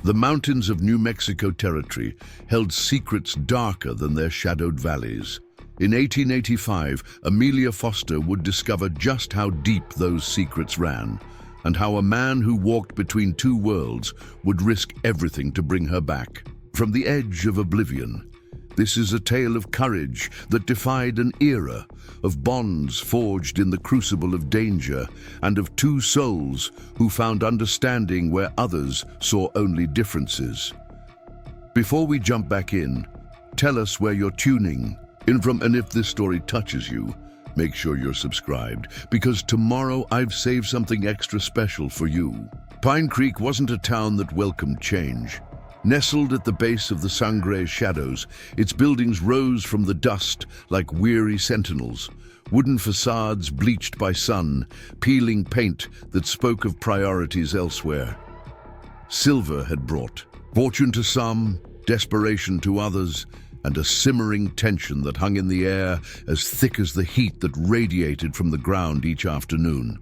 The mountains of New Mexico Territory held secrets darker than their shadowed valleys. In 1885, Amelia Foster would discover just how deep those secrets ran, and how a man who walked between two worlds would risk everything to bring her back. From the edge of oblivion, this is a tale of courage that defied an era, of bonds forged in the crucible of danger, and of two souls who found understanding where others saw only differences. Before we jump back in, tell us where you're tuning in from, and if this story touches you, make sure you're subscribed, because tomorrow I've saved something extra special for you. Pine Creek wasn't a town that welcomed change. Nestled at the base of the Sangre Shadows, its buildings rose from the dust like weary sentinels, wooden facades bleached by sun, peeling paint that spoke of priorities elsewhere. Silver had brought fortune to some, desperation to others, and a simmering tension that hung in the air as thick as the heat that radiated from the ground each afternoon.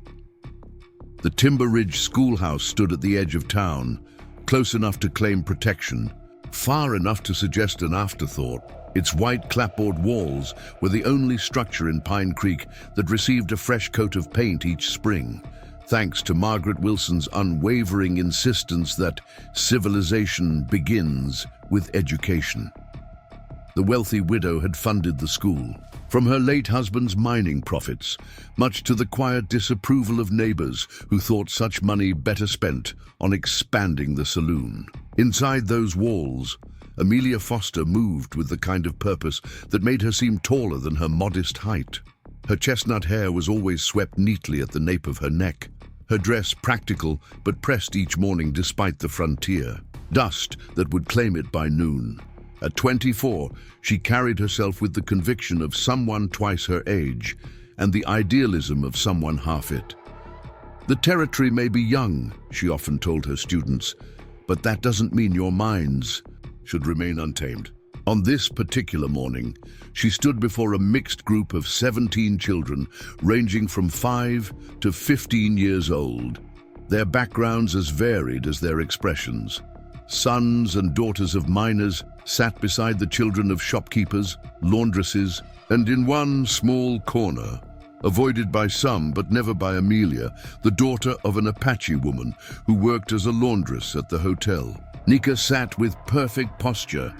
The Timber Ridge Schoolhouse stood at the edge of town, close enough to claim protection, far enough to suggest an afterthought. Its white clapboard walls were the only structure in Pine Creek that received a fresh coat of paint each spring, thanks to Margaret Wilson's unwavering insistence that civilization begins with education. The wealthy widow had funded the school, from her late husband's mining profits, much to the quiet disapproval of neighbors who thought such money better spent on expanding the saloon. Inside those walls, Amelia Foster moved with the kind of purpose that made her seem taller than her modest height. Her chestnut hair was always swept neatly at the nape of her neck, her dress practical but pressed each morning despite the frontier, dust that would claim it by noon. At 24, she carried herself with the conviction of someone twice her age and the idealism of someone half it. The territory may be young, she often told her students, but that doesn't mean your minds should remain untamed. On this particular morning, she stood before a mixed group of 17 children, ranging from 5 to 15 years old, their backgrounds as varied as their expressions. Sons and daughters of miners sat beside the children of shopkeepers, laundresses, and in one small corner, avoided by some but never by Amelia, the daughter of an Apache woman who worked as a laundress at the hotel. Nika sat with perfect posture,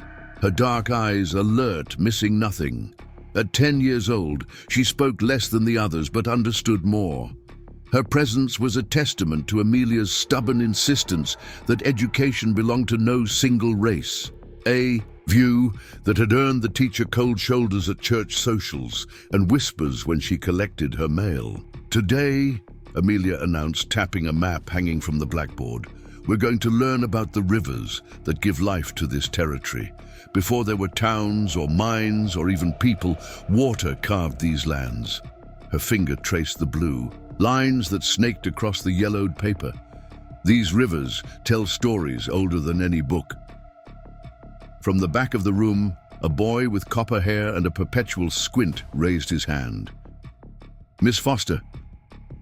her dark eyes alert, missing nothing. At 10 years old, she spoke less than the others but understood more. Her presence was a testament to Amelia's stubborn insistence that education belonged to no single race, a view that had earned the teacher cold shoulders at church socials and whispers when she collected her mail. Today, Amelia announced, tapping a map hanging from the blackboard, we're going to learn about the rivers that give life to this territory. Before there were towns or mines or even people, water carved these lands. Her finger traced the blue, lines that snaked across the yellowed paper. These rivers tell stories older than any book. From the back of the room, a boy with copper hair and a perpetual squint raised his hand. Miss Foster,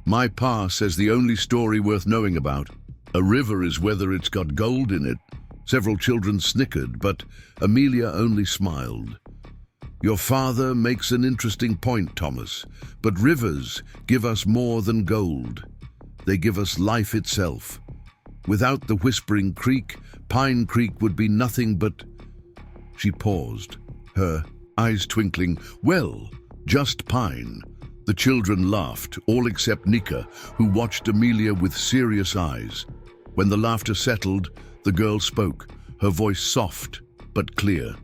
my pa says the only story worth knowing about a river is whether it's got gold in it. Several children snickered, but Amelia only smiled. Your father makes an interesting point, Thomas, but rivers give us more than gold. They give us life itself. Without the Whispering Creek, Pine Creek would be nothing but... She paused, her eyes twinkling. Well, just pine. The children laughed, all except Nika, who watched Amelia with serious eyes. When the laughter settled, the girl spoke, her voice soft but clear.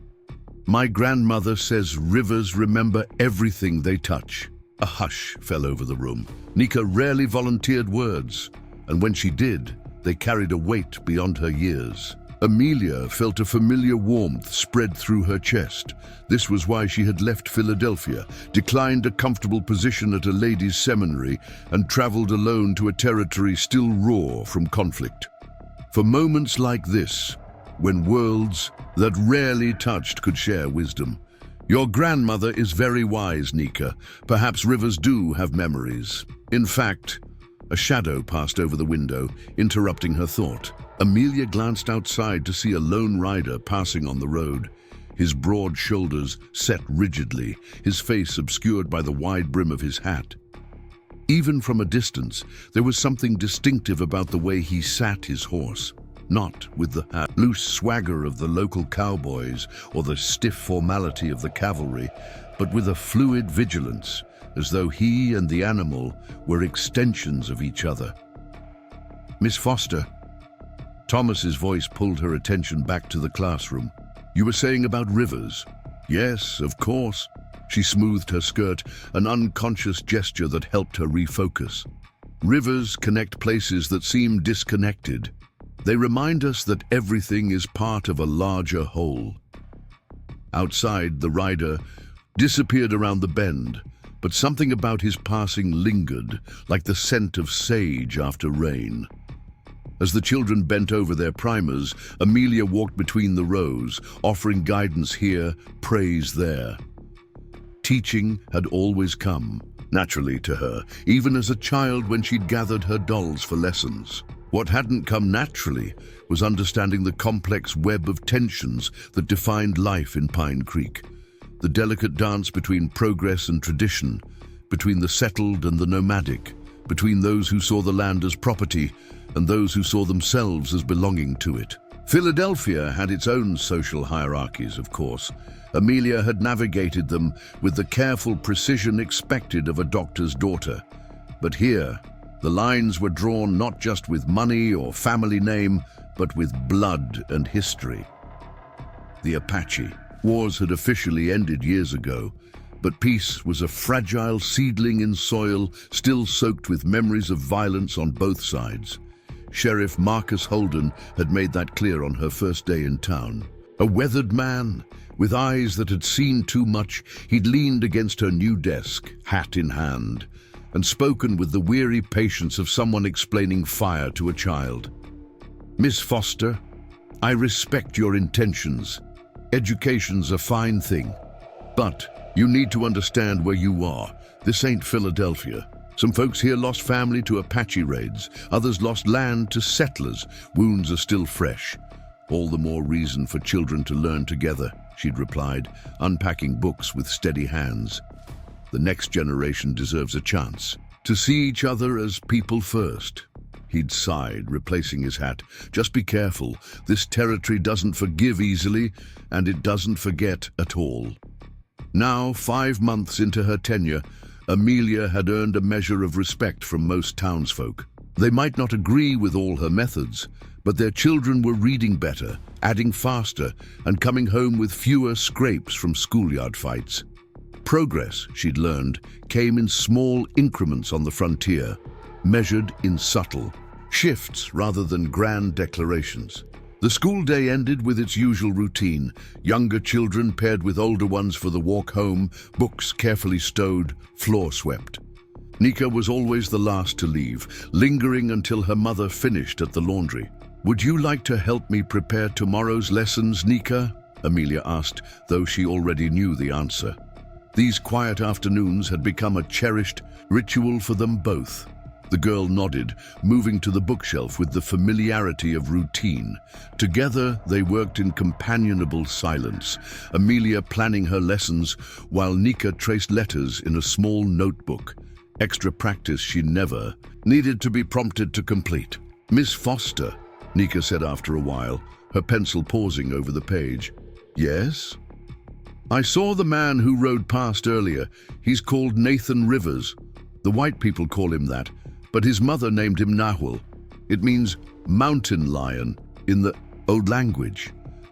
My grandmother says rivers remember everything they touch. A hush fell over the room. Nika rarely volunteered words, and when she did, they carried a weight beyond her years. Amelia felt a familiar warmth spread through her chest. This was why she had left Philadelphia, declined a comfortable position at a ladies' seminary, and traveled alone to a territory still raw from conflict. For moments like this, when worlds that rarely touched could share wisdom. Your grandmother is very wise, Nika. Perhaps rivers do have memories. In fact, A shadow passed over the window, interrupting her thought. Amelia glanced outside to see a lone rider passing on the road, his broad shoulders set rigidly, his face obscured by the wide brim of his hat. Even from a distance, there was something distinctive about the way he sat his horse. Not with the loose swagger of the local cowboys or the stiff formality of the cavalry, but with a fluid vigilance, as though he and the animal were extensions of each other. "Miss Foster." Thomas's voice pulled her attention back to the classroom. "You were saying about rivers?" "Yes, of course." She smoothed her skirt, an unconscious gesture that helped her refocus. "Rivers connect places that seem disconnected. They remind us that everything is part of a larger whole." Outside, the rider disappeared around the bend, but something about his passing lingered, like the scent of sage after rain. As the children bent over their primers, Amelia walked between the rows, offering guidance here, praise there. Teaching had always come, naturally to her, even as a child when she'd gathered her dolls for lessons. What hadn't come naturally was understanding the complex web of tensions that defined life in Pine Creek. The delicate dance between progress and tradition, between the settled and the nomadic, between those who saw the land as property and those who saw themselves as belonging to it. Philadelphia had its own social hierarchies, of course. Amelia had navigated them with the careful precision expected of a doctor's daughter. But here, the lines were drawn not just with money or family name, but with blood and history. The Apache. Wars had officially ended years ago, but peace was a fragile seedling in soil still soaked with memories of violence on both sides. Sheriff Marcus Holden had made that clear on her first day in town. A weathered man, with eyes that had seen too much, he'd leaned against her new desk, hat in hand, and spoken with the weary patience of someone explaining fire to a child. "Miss Foster, I respect your intentions. Education's a fine thing. But you need to understand where you are. This ain't Philadelphia. Some folks here lost family to Apache raids. Others lost land to settlers. Wounds are still fresh. All the more reason for children to learn together," she'd replied, unpacking books with steady hands. "The next generation deserves a chance to see each other as people first." He'd sighed, replacing his hat. "Just be careful. This territory doesn't forgive easily, and it doesn't forget at all." Now, 5 months into her tenure, Amelia had earned a measure of respect from most townsfolk. They might not agree with all her methods, but their children were reading better, adding faster, and coming home with fewer scrapes from schoolyard fights. Progress, she'd learned, came in small increments on the frontier, measured in subtle shifts rather than grand declarations. The school day ended with its usual routine, younger children paired with older ones for the walk home, books carefully stowed, floor swept. Nika was always the last to leave, lingering until her mother finished at the laundry. "Would you like to help me prepare tomorrow's lessons, Nika?" Amelia asked, though she already knew the answer. These quiet afternoons had become a cherished ritual for them both. The girl nodded, moving to the bookshelf with the familiarity of routine. Together, they worked in companionable silence, Amelia planning her lessons while Nika traced letters in a small notebook. Extra practice she never needed to be prompted to complete. "Miss Foster," Nika said after a while, her pencil pausing over the page. "Yes?" "I saw the man who rode past earlier. He's called Nathan Rivers. The white people call him that, but his mother named him Nahuel. It means mountain lion in the old language."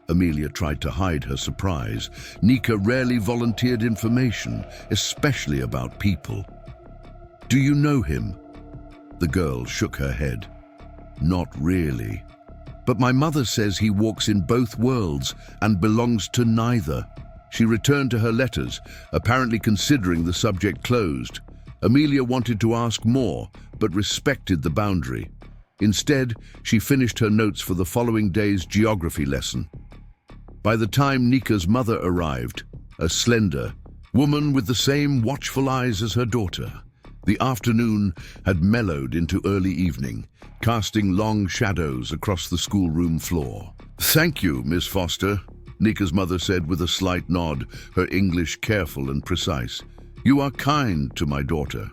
Amelia tried to hide her surprise. Nika rarely volunteered information, especially about people. "Do you know him?" The girl shook her head. "Not really. But my mother says he walks in both worlds and belongs to neither." She returned to her letters, apparently considering the subject closed. Amelia wanted to ask more, but respected the boundary. Instead, she finished her notes for the following day's geography lesson. By the time Nika's mother arrived, a slender woman with the same watchful eyes as her daughter, The afternoon had mellowed into early evening, casting long shadows across the schoolroom floor. "Thank you, Miss Foster," Nika's mother said with a slight nod, her English careful and precise. "You are kind to my daughter."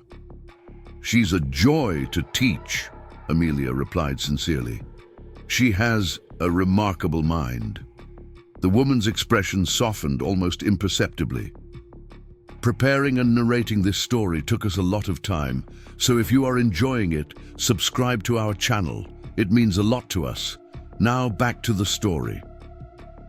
"She's a joy to teach," Amelia replied sincerely. "She has a remarkable mind." The woman's expression softened almost imperceptibly. Preparing and narrating this story took us a lot of time, so if you are enjoying it, subscribe to our channel. It means a lot to us. Now back to the story.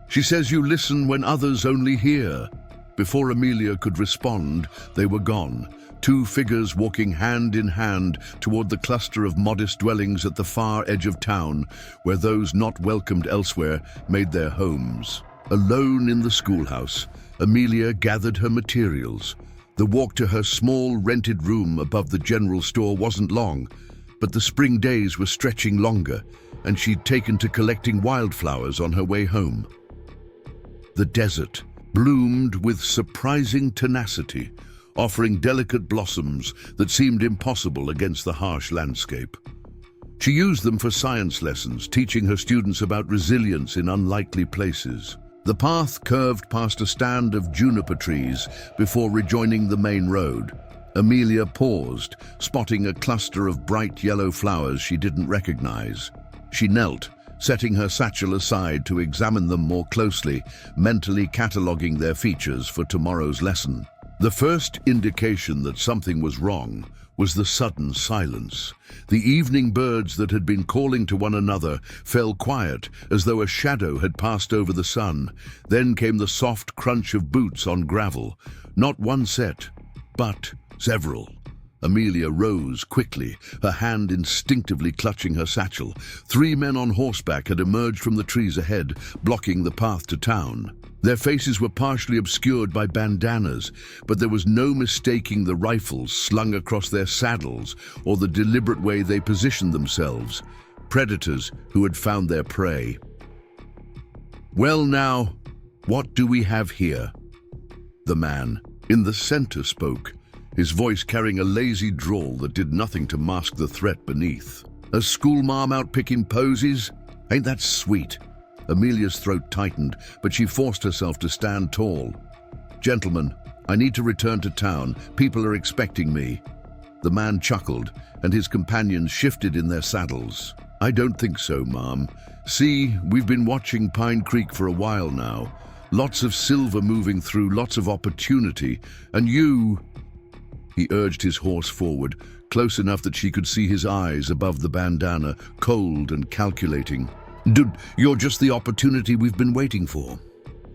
She says you listen when others only hear. Before Amelia could respond, they were gone. Two figures walking hand in hand toward the cluster of modest dwellings at the far edge of town, where those not welcomed elsewhere made their homes. Alone in the schoolhouse, Amelia gathered her materials. The walk to her small rented room above the general store wasn't long, but the spring days were stretching longer, and she'd taken to collecting wildflowers on her way home. The desert bloomed with surprising tenacity, offering delicate blossoms that seemed impossible against the harsh landscape. She used them for science lessons, teaching her students about resilience in unlikely places. The path curved past a stand of juniper trees before rejoining the main road. Amelia paused, spotting a cluster of bright yellow flowers she didn't recognize. She knelt, setting her satchel aside to examine them more closely, mentally cataloging their features for tomorrow's lesson. The first indication that something was wrong was the sudden silence. The evening birds that had been calling to one another fell quiet, as though a shadow had passed over the sun. Then came the soft crunch of boots on gravel. Not one set, but several. Amelia rose quickly, her hand instinctively clutching her satchel. 3 men on horseback had emerged from the trees ahead, blocking the path to town. Their faces were partially obscured by bandanas, but there was no mistaking the rifles slung across their saddles or the deliberate way they positioned themselves. Predators who had found their prey. "Well now, what do we have here?" The man in the center spoke, his voice carrying a lazy drawl that did nothing to mask the threat beneath. "A schoolmarm out picking posies? Ain't that sweet?" Amelia's throat tightened, but she forced herself to stand tall. "Gentlemen, I need to return to town. People are expecting me." The man chuckled, and his companions shifted in their saddles. "I don't think so, ma'am. See, we've been watching Pine Creek for a while now. Lots of silver moving through, lots of opportunity. And you..." He urged his horse forward, close enough that she could see his eyes above the bandana, cold and calculating. "Dude, you're just the opportunity we've been waiting for."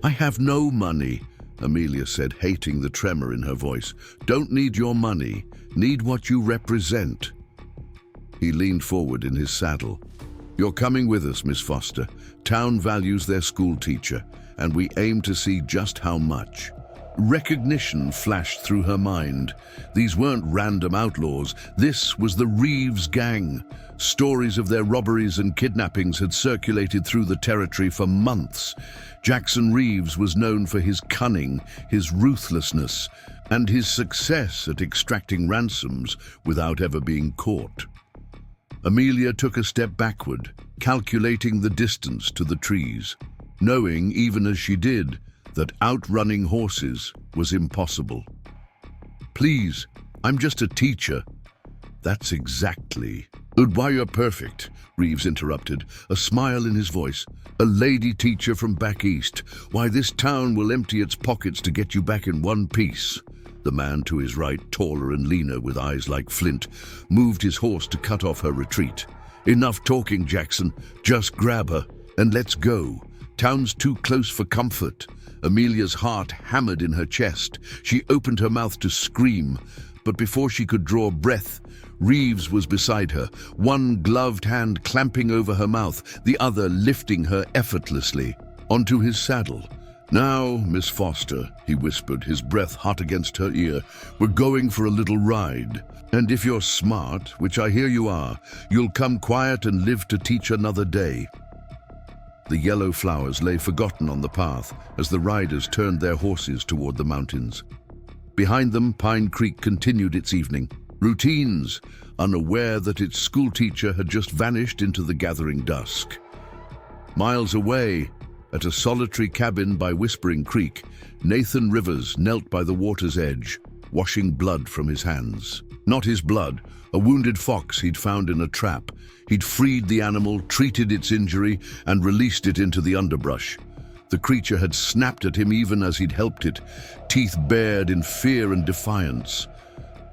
"I have no money," Amelia said, hating the tremor in her voice. "Don't need your money. Need what you represent." He leaned forward in his saddle. "You're coming with us, Miss Foster. Town values their school teacher, and we aim to see just how much." Recognition flashed through her mind. These weren't random outlaws. This was the Reeves gang. Stories of their robberies and kidnappings had circulated through the territory for months. Jackson Reeves was known for his cunning, his ruthlessness, and his success at extracting ransoms without ever being caught. Amelia took a step backward, calculating the distance to the trees, knowing, even as she did, that outrunning horses was impossible. "Please, I'm just a teacher." "That's exactly." "Why, you're perfect," Reeves interrupted, a smile in his voice. "A lady teacher from back east. Why, this town will empty its pockets to get you back in one piece." The man to his right, taller and leaner with eyes like flint, moved his horse to cut off her retreat. "Enough talking, Jackson. Just grab her, and let's go. Town's too close for comfort." Amelia's heart hammered in her chest. She opened her mouth to scream, but before she could draw breath, Reeves was beside her, one gloved hand clamping over her mouth, the other lifting her effortlessly onto his saddle. "Now, Miss Foster," he whispered, his breath hot against her ear, "we're going for a little ride. And if you're smart, which I hear you are, you'll come quiet and live to teach another day." The yellow flowers lay forgotten on the path as the riders turned their horses toward the mountains. Behind them, Pine Creek continued its evening. Routines, unaware that its schoolteacher had just vanished into the gathering dusk. Miles away, at a solitary cabin by Whispering Creek, Nathan Rivers knelt by the water's edge, washing blood from his hands. Not his blood, a wounded fox he'd found in a trap. He'd freed the animal, treated its injury, and released it into the underbrush. The creature had snapped at him even as he'd helped it, teeth bared in fear and defiance.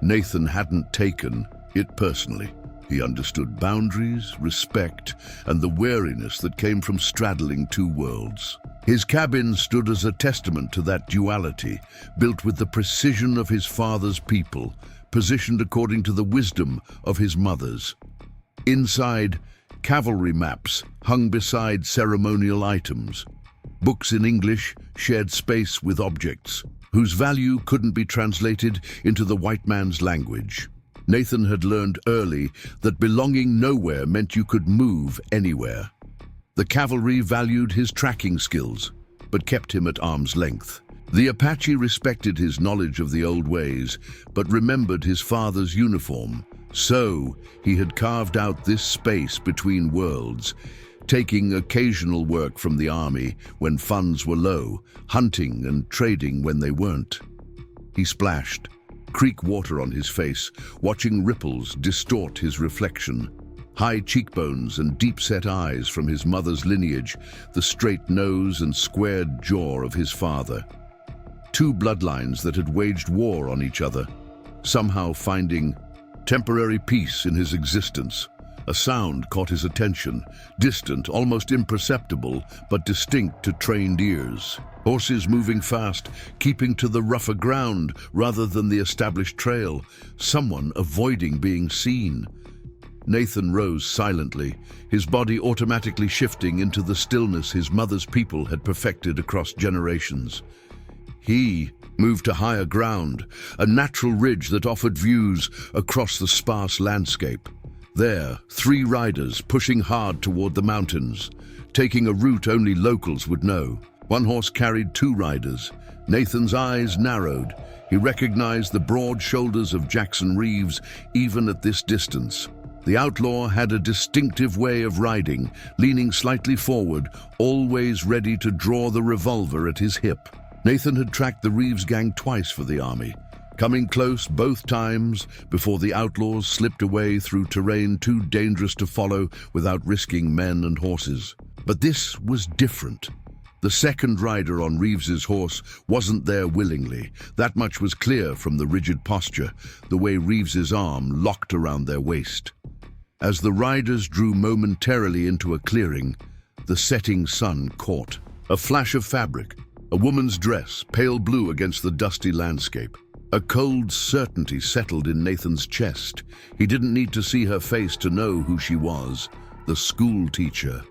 Nathan hadn't taken it personally. He understood boundaries, respect, and the wariness that came from straddling two worlds. His cabin stood as a testament to that duality, built with the precision of his father's people, positioned according to the wisdom of his mother's. Inside, cavalry maps hung beside ceremonial items. Books in English shared space with objects, whose value couldn't be translated into the white man's language. Nathan had learned early that belonging nowhere meant you could move anywhere. The cavalry valued his tracking skills, but kept him at arm's length. The Apache respected his knowledge of the old ways, but remembered his father's uniform. So, he had carved out this space between worlds, taking occasional work from the army when funds were low, hunting and trading when they weren't. He splashed creek water on his face, watching ripples distort his reflection. High cheekbones and deep-set eyes from his mother's lineage, the straight nose and squared jaw of his father. Two bloodlines that had waged war on each other, somehow finding temporary peace in his existence. A sound caught his attention, distant, almost imperceptible, but distinct to trained ears. Horses moving fast, keeping to the rougher ground rather than the established trail. Someone avoiding being seen. Nathan rose silently, his body automatically shifting into the stillness his mother's people had perfected across generations. He moved to higher ground, a natural ridge that offered views across the sparse landscape. There, three riders pushing hard toward the mountains, taking a route only locals would know. One horse carried two riders. Nathan's eyes narrowed. He recognized the broad shoulders of Jackson Reeves even at this distance. The outlaw had a distinctive way of riding, leaning slightly forward, always ready to draw the revolver at his hip. Nathan had tracked the Reeves gang twice for the army, coming close both times before the outlaws slipped away through terrain too dangerous to follow without risking men and horses. But this was different. The second rider on Reeves's horse wasn't there willingly. That much was clear from the rigid posture, the way Reeves's arm locked around their waist. As the riders drew momentarily into a clearing, the setting sun caught. A flash of fabric, a woman's dress, pale blue against the dusty landscape. A cold certainty settled in Nathan's chest. He didn't need to see her face to know who she was. The school teacher.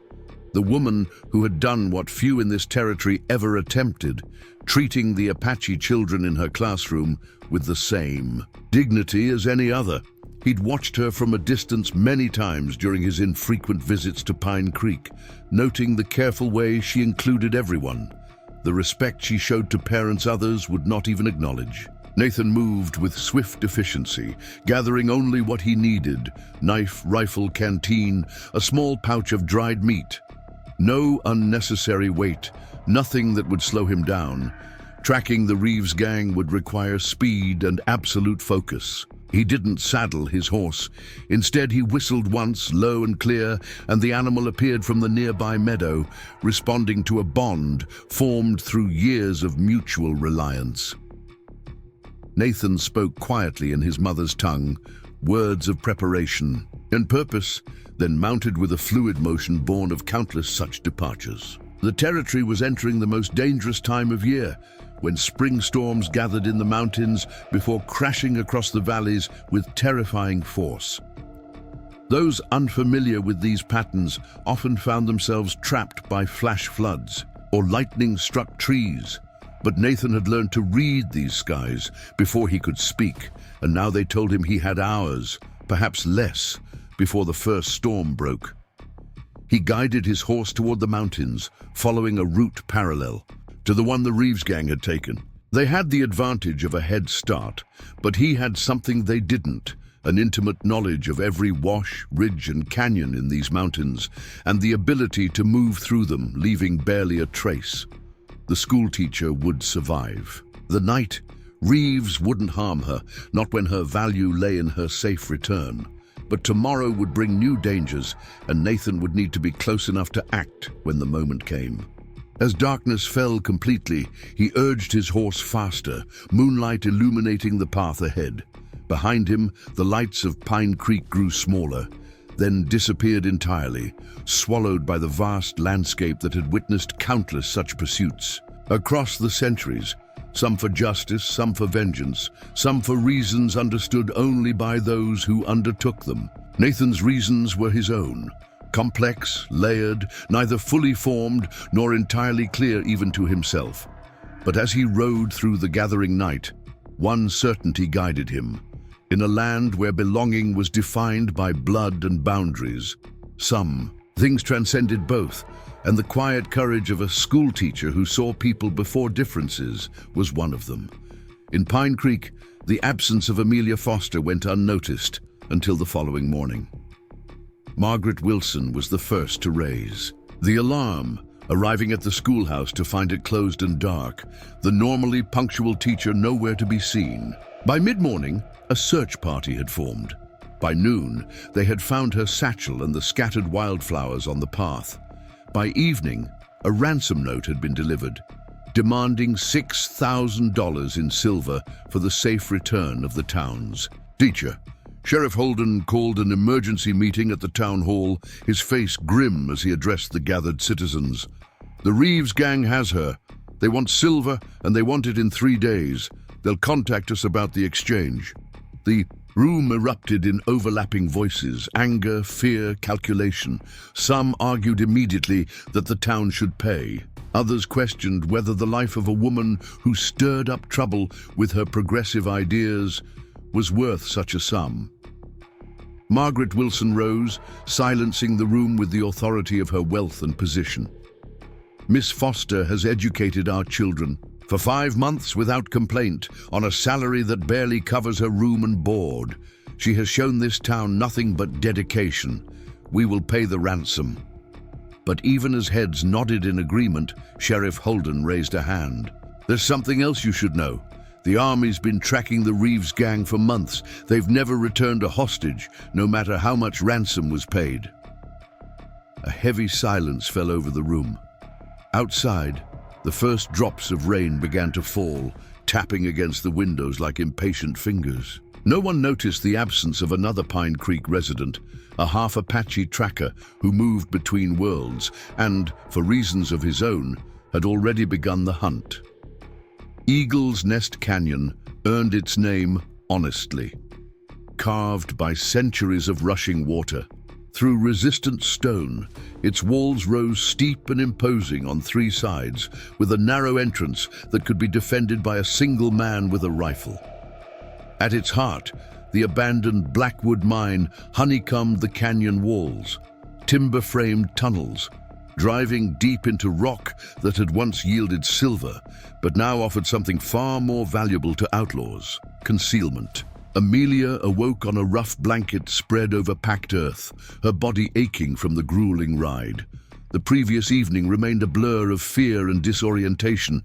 The woman who had done what few in this territory ever attempted, treating the Apache children in her classroom with the same dignity as any other. He'd watched her from a distance many times during his infrequent visits to Pine Creek, noting the careful way she included everyone. The respect she showed to parents others would not even acknowledge. Nathan moved with swift efficiency, gathering only what he needed: knife, rifle, canteen, a small pouch of dried meat. No unnecessary weight, nothing that would slow him down. Tracking the Reeves gang would require speed and absolute focus. He didn't saddle his horse. Instead, he whistled once, low and clear, and the animal appeared from the nearby meadow, responding to a bond formed through years of mutual reliance. Nathan spoke quietly in his mother's tongue, words of preparation and purpose, then mounted with a fluid motion born of countless such departures. The territory was entering the most dangerous time of year, when spring storms gathered in the mountains before crashing across the valleys with terrifying force. Those unfamiliar with these patterns often found themselves trapped by flash floods or lightning-struck trees. But Nathan had learned to read these skies before he could speak, and now they told him he had hours, perhaps less, before the first storm broke. He guided his horse toward the mountains, following a route parallel to the one the Reeves gang had taken. They had the advantage of a head start, but he had something they didn't: an intimate knowledge of every wash, ridge and canyon in these mountains, and the ability to move through them, leaving barely a trace. The schoolteacher would survive. The night, Reeves wouldn't harm her, not when her value lay in her safe return. But tomorrow would bring new dangers, and Nathan would need to be close enough to act when the moment came. As darkness fell completely, he urged his horse faster, moonlight illuminating the path ahead. Behind him, the lights of Pine Creek grew smaller, then disappeared entirely, swallowed by the vast landscape that had witnessed countless such pursuits. Across the centuries, some for justice, some for vengeance, some for reasons understood only by those who undertook them. Nathan's reasons were his own. Complex, layered, neither fully formed nor entirely clear even to himself. But as he rode through the gathering night, one certainty guided him. In a land where belonging was defined by blood and boundaries, some things transcended both, and the quiet courage of a schoolteacher who saw people before differences was one of them. In Pine Creek, the absence of Amelia Foster went unnoticed until the following morning. Margaret Wilson was the first to raise the alarm, arriving at the schoolhouse to find it closed and dark, the normally punctual teacher nowhere to be seen. By mid-morning, a search party had formed. By noon, they had found her satchel and the scattered wildflowers on the path. By evening, a ransom note had been delivered, demanding $6,000 in silver for the safe return of the town's teacher. Sheriff Holden called an emergency meeting at the town hall, his face grim as he addressed the gathered citizens. The Reeves gang has her. They want silver, and they want it in 3 days. They'll contact us about the exchange. The room erupted in overlapping voices, anger, fear, calculation. Some argued immediately that the town should pay. Others questioned whether the life of a woman who stirred up trouble with her progressive ideas was worth such a sum. Margaret Wilson rose, silencing the room with the authority of her wealth and position. Miss Foster has educated our children for 5 months without complaint, on a salary that barely covers her room and board. She has shown this town nothing but dedication. We will pay the ransom. But even as heads nodded in agreement, Sheriff Holden raised a hand. There's something else you should know. The Army's been tracking the Reeves gang for months. They've never returned a hostage, no matter how much ransom was paid. A heavy silence fell over the room. Outside, the first drops of rain began to fall, tapping against the windows like impatient fingers. No one noticed the absence of another Pine Creek resident, a half Apache tracker who moved between worlds and, for reasons of his own, had already begun the hunt. Eagle's Nest Canyon earned its name honestly, carved by centuries of rushing water. Through resistant stone, its walls rose steep and imposing on 3 sides, with a narrow entrance that could be defended by a single man with a rifle. At its heart, the abandoned Blackwood mine honeycombed the canyon walls, timber-framed tunnels, driving deep into rock that had once yielded silver, but now offered something far more valuable to outlaws: concealment. Amelia awoke on a rough blanket spread over packed earth, her body aching from the grueling ride. The previous evening remained a blur of fear and disorientation.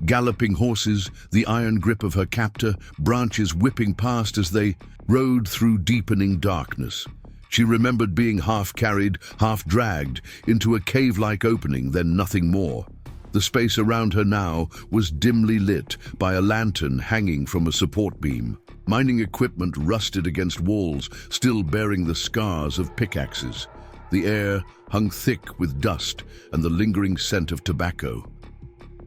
Galloping horses, the iron grip of her captor, branches whipping past as they rode through deepening darkness. She remembered being half carried, half dragged into a cave-like opening, then nothing more. The space around her now was dimly lit by a lantern hanging from a support beam. Mining equipment rusted against walls, still bearing the scars of pickaxes. The air hung thick with dust and the lingering scent of tobacco.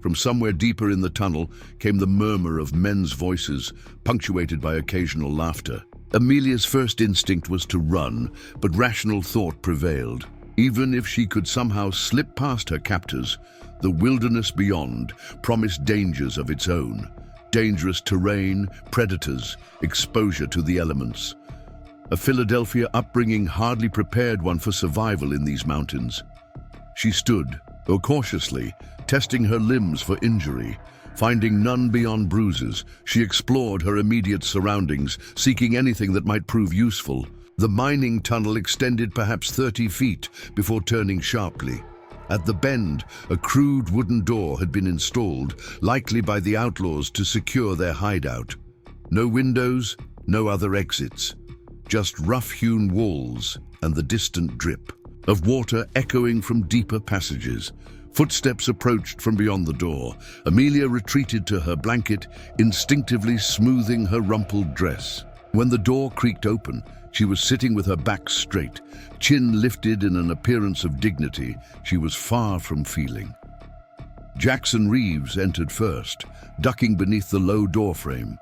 From somewhere deeper in the tunnel came the murmur of men's voices, punctuated by occasional laughter. Amelia's first instinct was to run, but rational thought prevailed. Even if she could somehow slip past her captors, the wilderness beyond promised dangers of its own. Dangerous terrain, predators, exposure to the elements. A Philadelphia upbringing hardly prepared one for survival in these mountains. She stood, though cautiously, testing her limbs for injury. Finding none beyond bruises, she explored her immediate surroundings, seeking anything that might prove useful. The mining tunnel extended perhaps 30 feet before turning sharply. At the bend, a crude wooden door had been installed, likely by the Outlaws to secure their hideout. No windows, no other exits. Just rough-hewn walls and the distant drip of water echoing from deeper passages. Footsteps approached from beyond the door. Amelia retreated to her blanket, instinctively smoothing her rumpled dress. When the door creaked open, she was sitting with her back straight, chin lifted in an appearance of dignity she was far from feeling. Jackson Reeves entered first, ducking beneath the low doorframe.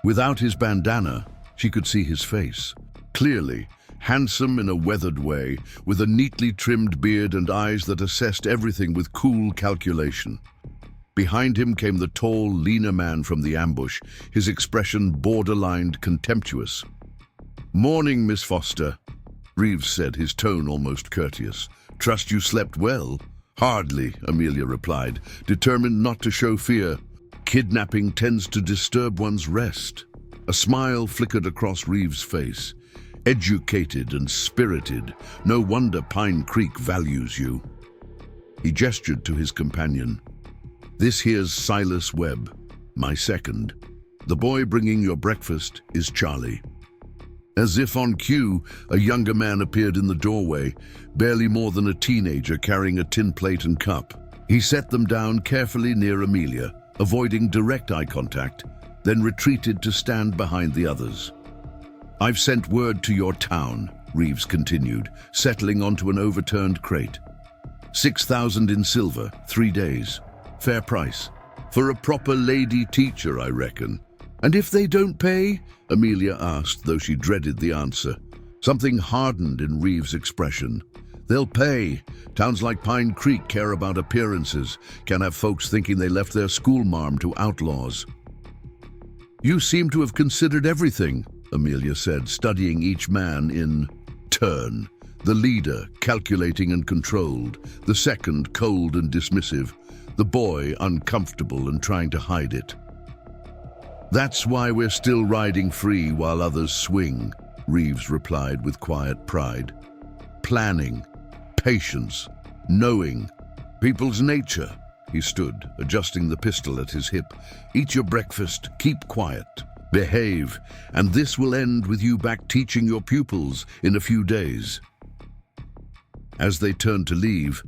Without his bandana, she could see his face. Clearly, handsome in a weathered way, with a neatly trimmed beard and eyes that assessed everything with cool calculation. Behind him came the tall, leaner man from the ambush, his expression borderline contemptuous. "Morning, Miss Foster," Reeves said, his tone almost courteous. "Trust you slept well?" "Hardly," Amelia replied, determined not to show fear. "Kidnapping tends to disturb one's rest." A smile flickered across Reeves' face. "Educated and spirited. No wonder Pine Creek values you." He gestured to his companion. "This here's Silas Webb, my second. The boy bringing your breakfast is Charlie." As if on cue, a younger man appeared in the doorway, barely more than a teenager carrying a tin plate and cup. He set them down carefully near Amelia, avoiding direct eye contact, then retreated to stand behind the others. "I've sent word to your town," Reeves continued, settling onto an overturned crate. 6,000 in silver, 3 days. Fair price. For a proper lady teacher, I reckon. "And if they don't pay?" Amelia asked, though she dreaded the answer. Something hardened in Reeves' expression. "They'll pay. Towns like Pine Creek care about appearances, can have folks thinking they left their schoolmarm to outlaws." "You seem to have considered everything," Amelia said, studying each man in turn. The leader, calculating and controlled. The second, cold and dismissive. The boy, uncomfortable and trying to hide it. "That's why we're still riding free while others swing," Reeves replied with quiet pride. "Planning, patience, knowing. People's nature." He stood, adjusting the pistol at his hip. "Eat your breakfast, keep quiet, behave, and this will end with you back teaching your pupils in a few days." As they turned to leave,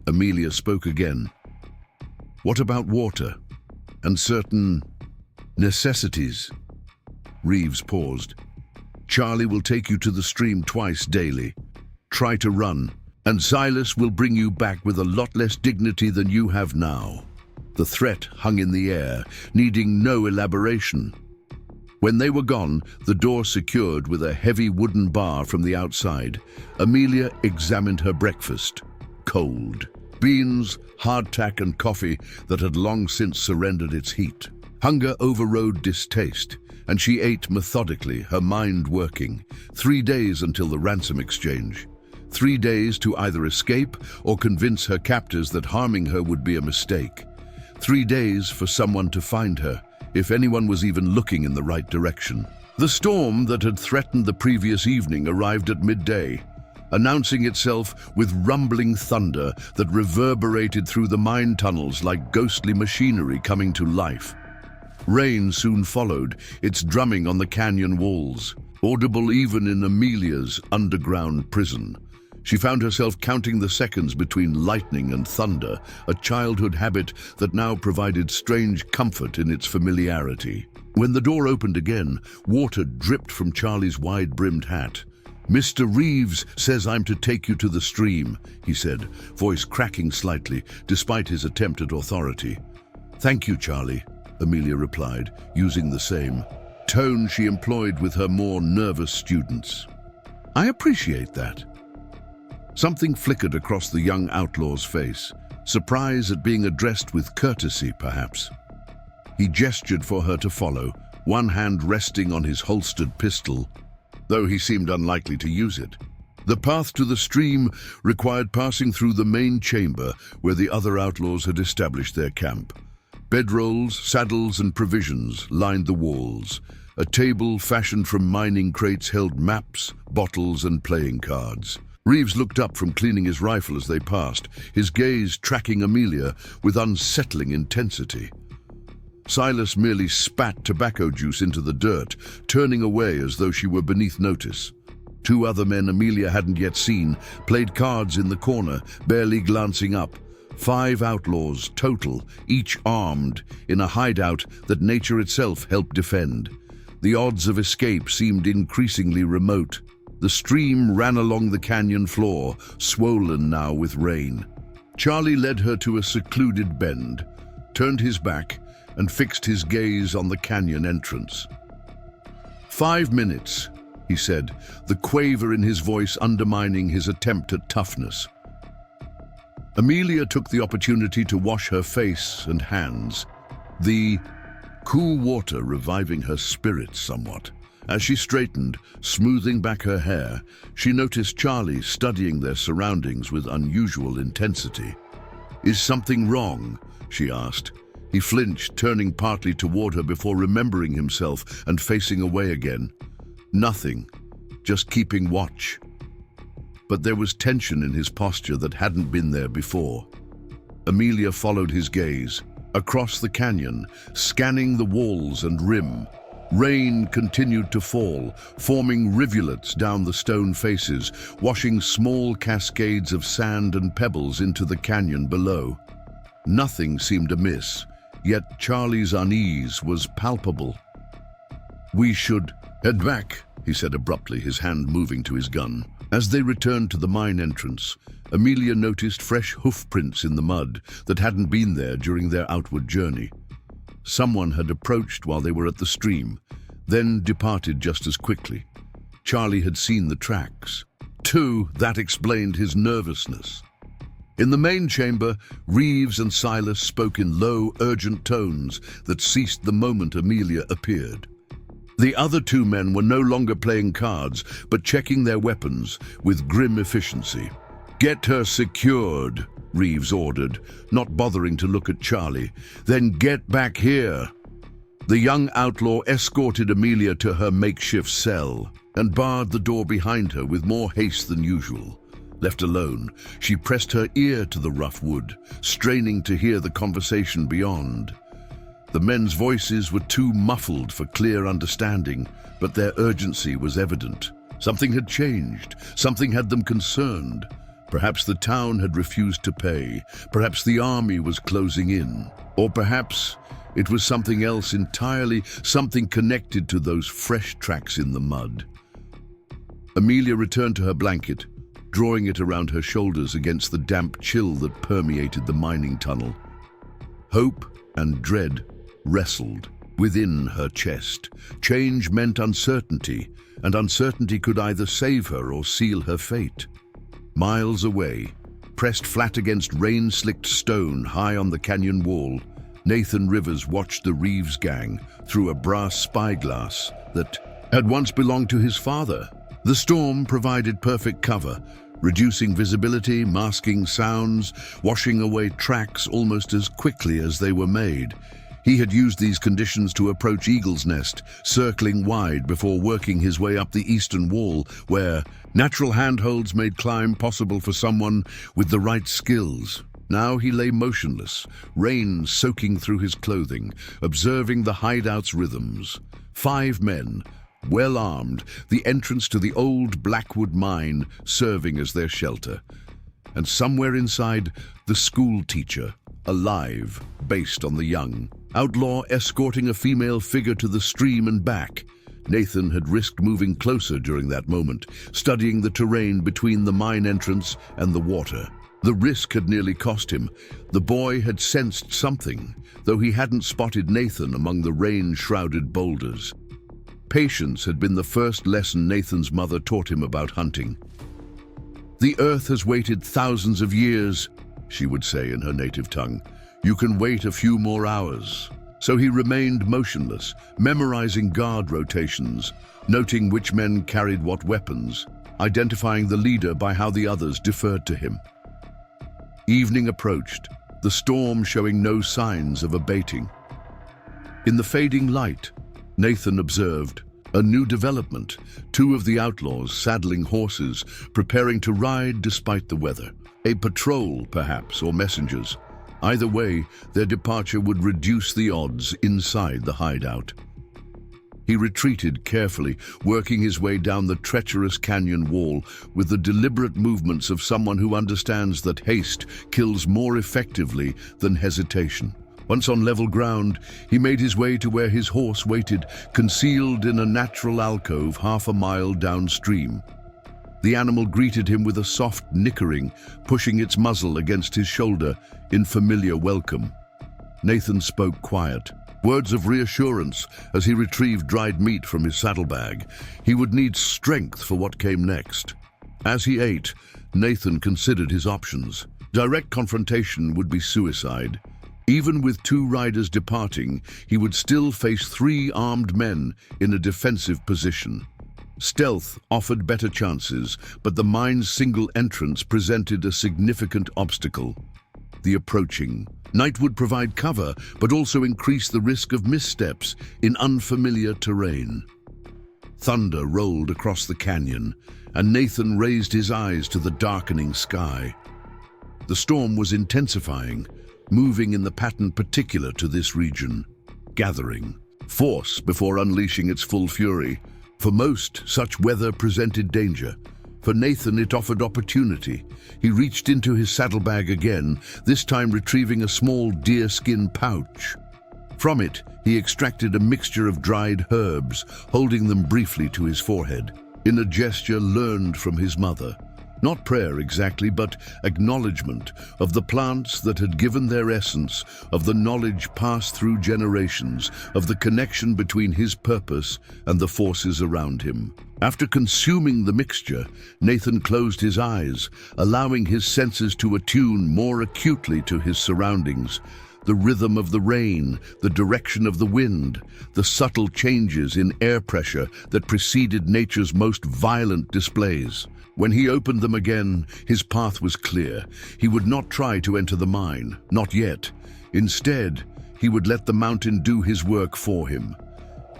Amelia spoke again. "What about water and certain necessities?" Reeves paused. "Charlie will take you to the stream twice daily. Try to run, and Silas will bring you back with a lot less dignity than you have now." The threat hung in the air, needing no elaboration. When they were gone, the door secured with a heavy wooden bar from the outside, Amelia examined her breakfast. Cold. Beans, hardtack and coffee that had long since surrendered its heat. Hunger overrode distaste, and she ate methodically, her mind working. 3 days until the ransom exchange. 3 days to either escape or convince her captors that harming her would be a mistake. 3 days for someone to find her, if anyone was even looking in the right direction. The storm that had threatened the previous evening arrived at midday, announcing itself with rumbling thunder that reverberated through the mine tunnels like ghostly machinery coming to life. Rain soon followed, its drumming on the canyon walls, audible even in Amelia's underground prison. She found herself counting the seconds between lightning and thunder, a childhood habit that now provided strange comfort in its familiarity. When the door opened again, water dripped from Charlie's wide-brimmed hat. "Mr. Reeves says I'm to take you to the stream," he said, voice cracking slightly, despite his attempt at authority. "Thank you, Charlie," Amelia replied, using the same tone she employed with her more nervous students. "I appreciate that." Something flickered across the young outlaw's face, surprise at being addressed with courtesy, perhaps. He gestured for her to follow, one hand resting on his holstered pistol, though he seemed unlikely to use it. The path to the stream required passing through the main chamber where the other outlaws had established their camp. Bedrolls, saddles, and provisions lined the walls. A table fashioned from mining crates held maps, bottles, and playing cards. Reeves looked up from cleaning his rifle as they passed, his gaze tracking Amelia with unsettling intensity. Silas merely spat tobacco juice into the dirt, turning away as though she were beneath notice. Two other men Amelia hadn't yet seen played cards in the corner, barely glancing up. 5 outlaws total, each armed, in a hideout that nature itself helped defend. The odds of escape seemed increasingly remote. The stream ran along the canyon floor, swollen now with rain. Charlie led her to a secluded bend, turned his back, and fixed his gaze on the canyon entrance. 5 minutes, he said, the quaver in his voice undermining his attempt at toughness. Amelia took the opportunity to wash her face and hands, the cool water reviving her spirits somewhat. As she straightened, smoothing back her hair, she noticed Charlie studying their surroundings with unusual intensity. "Is something wrong?" she asked. He flinched, turning partly toward her before remembering himself and facing away again. "Nothing, just keeping watch." But there was tension in his posture that hadn't been there before. Amelia followed his gaze, across the canyon, scanning the walls and rim. Rain continued to fall, forming rivulets down the stone faces, washing small cascades of sand and pebbles into the canyon below. Nothing seemed amiss, yet Charlie's unease was palpable. "We should head back," he said abruptly, his hand moving to his gun. As they returned to the mine entrance, Amelia noticed fresh hoof prints in the mud that hadn't been there during their outward journey. Someone had approached while they were at the stream, then departed just as quickly. Charlie had seen the tracks. Too, that explained his nervousness. In the main chamber, Reeves and Silas spoke in low, urgent tones that ceased the moment Amelia appeared. The other 2 men were no longer playing cards, but checking their weapons with grim efficiency. "Get her secured," Reeves ordered, not bothering to look at Charlie. "Then get back here." The young outlaw escorted Amelia to her makeshift cell and barred the door behind her with more haste than usual. Left alone, she pressed her ear to the rough wood, straining to hear the conversation beyond. The men's voices were too muffled for clear understanding, but their urgency was evident. Something had changed. Something had them concerned. Perhaps the town had refused to pay. Perhaps the army was closing in. Or perhaps it was something else entirely, something connected to those fresh tracks in the mud. Amelia returned to her blanket, drawing it around her shoulders against the damp chill that permeated the mining tunnel. Hope and dread wrestled within her chest. Change meant uncertainty, and uncertainty could either save her or seal her fate. Miles away, pressed flat against rain-slicked stone high on the canyon wall, Nathan Rivers watched the Reeves gang through a brass spyglass that had once belonged to his father. The storm provided perfect cover, reducing visibility, masking sounds, washing away tracks almost as quickly as they were made. He had used these conditions to approach Eagle's Nest, circling wide before working his way up the eastern wall, where natural handholds made climb possible for someone with the right skills. Now he lay motionless, rain soaking through his clothing, observing the hideout's rhythms. 5 men, well armed, the entrance to the old Blackwood mine serving as their shelter. And somewhere inside, the school teacher, alive, based on the young. Outlaw escorting a female figure to the stream and back. Nathan had risked moving closer during that moment, studying the terrain between the mine entrance and the water. The risk had nearly cost him. The boy had sensed something, though he hadn't spotted Nathan among the rain-shrouded boulders. Patience had been the first lesson Nathan's mother taught him about hunting. "The earth has waited thousands of years," she would say in her native tongue. "You can wait a few more hours." So he remained motionless, memorizing guard rotations, noting which men carried what weapons. identifying the leader by how the others deferred to him. Evening approached, the storm showing no signs of abating. In the fading light, Nathan observed a new development, two of the outlaws saddling horses, preparing to ride despite the weather. A patrol, perhaps, or messengers. Either way, their departure would reduce the odds inside the hideout. He retreated carefully, working his way down the treacherous canyon wall with the deliberate movements of someone who understands that haste kills more effectively than hesitation. Once on level ground, he made his way to where his horse waited, concealed in a natural alcove half a mile downstream. The animal greeted him with a soft nickering, pushing its muzzle against his shoulder in familiar welcome. Nathan spoke quiet, words of reassurance as he retrieved dried meat from his saddlebag. He would need strength for what came next. As he ate, Nathan considered his options. Direct confrontation would be suicide. Even with two riders departing, he would still face three armed men in a defensive position. Stealth offered better chances, but the mine's single entrance presented a significant obstacle. The approaching night would provide cover, but also increase the risk of missteps in unfamiliar terrain. Thunder rolled across the canyon, and Nathan raised his eyes to the darkening sky. The storm was intensifying, moving in the pattern particular to this region, gathering force before unleashing its full fury. For most, such weather presented danger. For Nathan, it offered opportunity. He reached into his saddlebag again, this time retrieving a small deerskin pouch. From it, he extracted a mixture of dried herbs, holding them briefly to his forehead, in a gesture learned from his mother. Not prayer exactly, but acknowledgement of the plants that had given their essence, of the knowledge passed through generations, of the connection between his purpose and the forces around him. After consuming the mixture, Nathan closed his eyes, allowing his senses to attune more acutely to his surroundings. The rhythm of the rain, the direction of the wind, the subtle changes in air pressure that preceded nature's most violent displays. When he opened them again, his path was clear. He would not try to enter the mine, not yet. Instead, he would let the mountain do his work for him.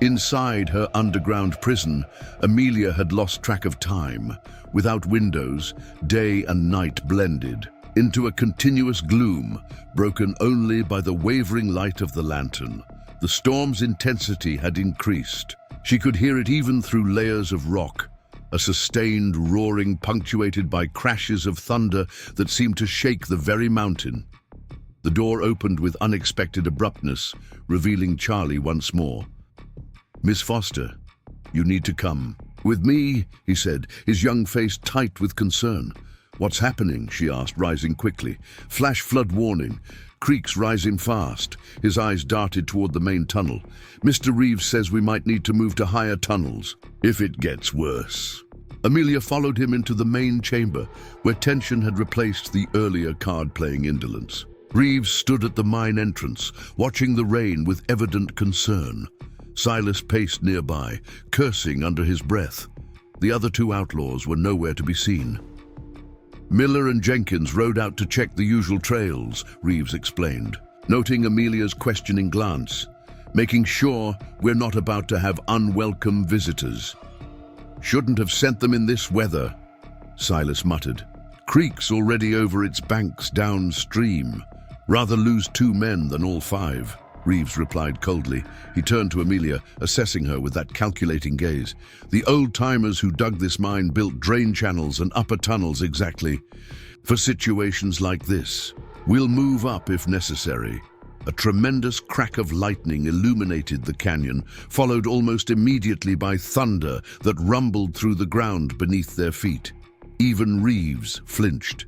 Inside her underground prison, Amelia had lost track of time. Without windows, day and night blended into a continuous gloom, broken only by the wavering light of the lantern. The storm's intensity had increased. She could hear it even through layers of rock, a sustained roaring punctuated by crashes of thunder that seemed to shake the very mountain. The door opened with unexpected abruptness, revealing Charlie once more. "Miss Foster, you need to come." "With me?" he said, his young face tight with concern. "What's happening?" she asked, rising quickly. Flash flood warning. Creeks rising fast. His eyes darted toward the main tunnel. "Mr. Reeves says we might need to move to higher tunnels, if it gets worse." Amelia followed him into the main chamber, where tension had replaced the earlier card-playing indolence. Reeves stood at the mine entrance, watching the rain with evident concern. Silas paced nearby, cursing under his breath. The other two outlaws were nowhere to be seen. "Miller and Jenkins rode out to check the usual trails," Reeves explained, noting Amelia's questioning glance, "making sure we're not about to have unwelcome visitors." "Shouldn't have sent them in this weather," Silas muttered. "Creek's already over its banks downstream. Rather lose 2 men than all 5. Reeves replied coldly. He turned to Amelia, assessing her with that calculating gaze. "The old-timers who dug this mine built drain channels and upper tunnels exactly for situations like this. We'll move up if necessary." A tremendous crack of lightning illuminated the canyon, followed almost immediately by thunder that rumbled through the ground beneath their feet. Even Reeves flinched.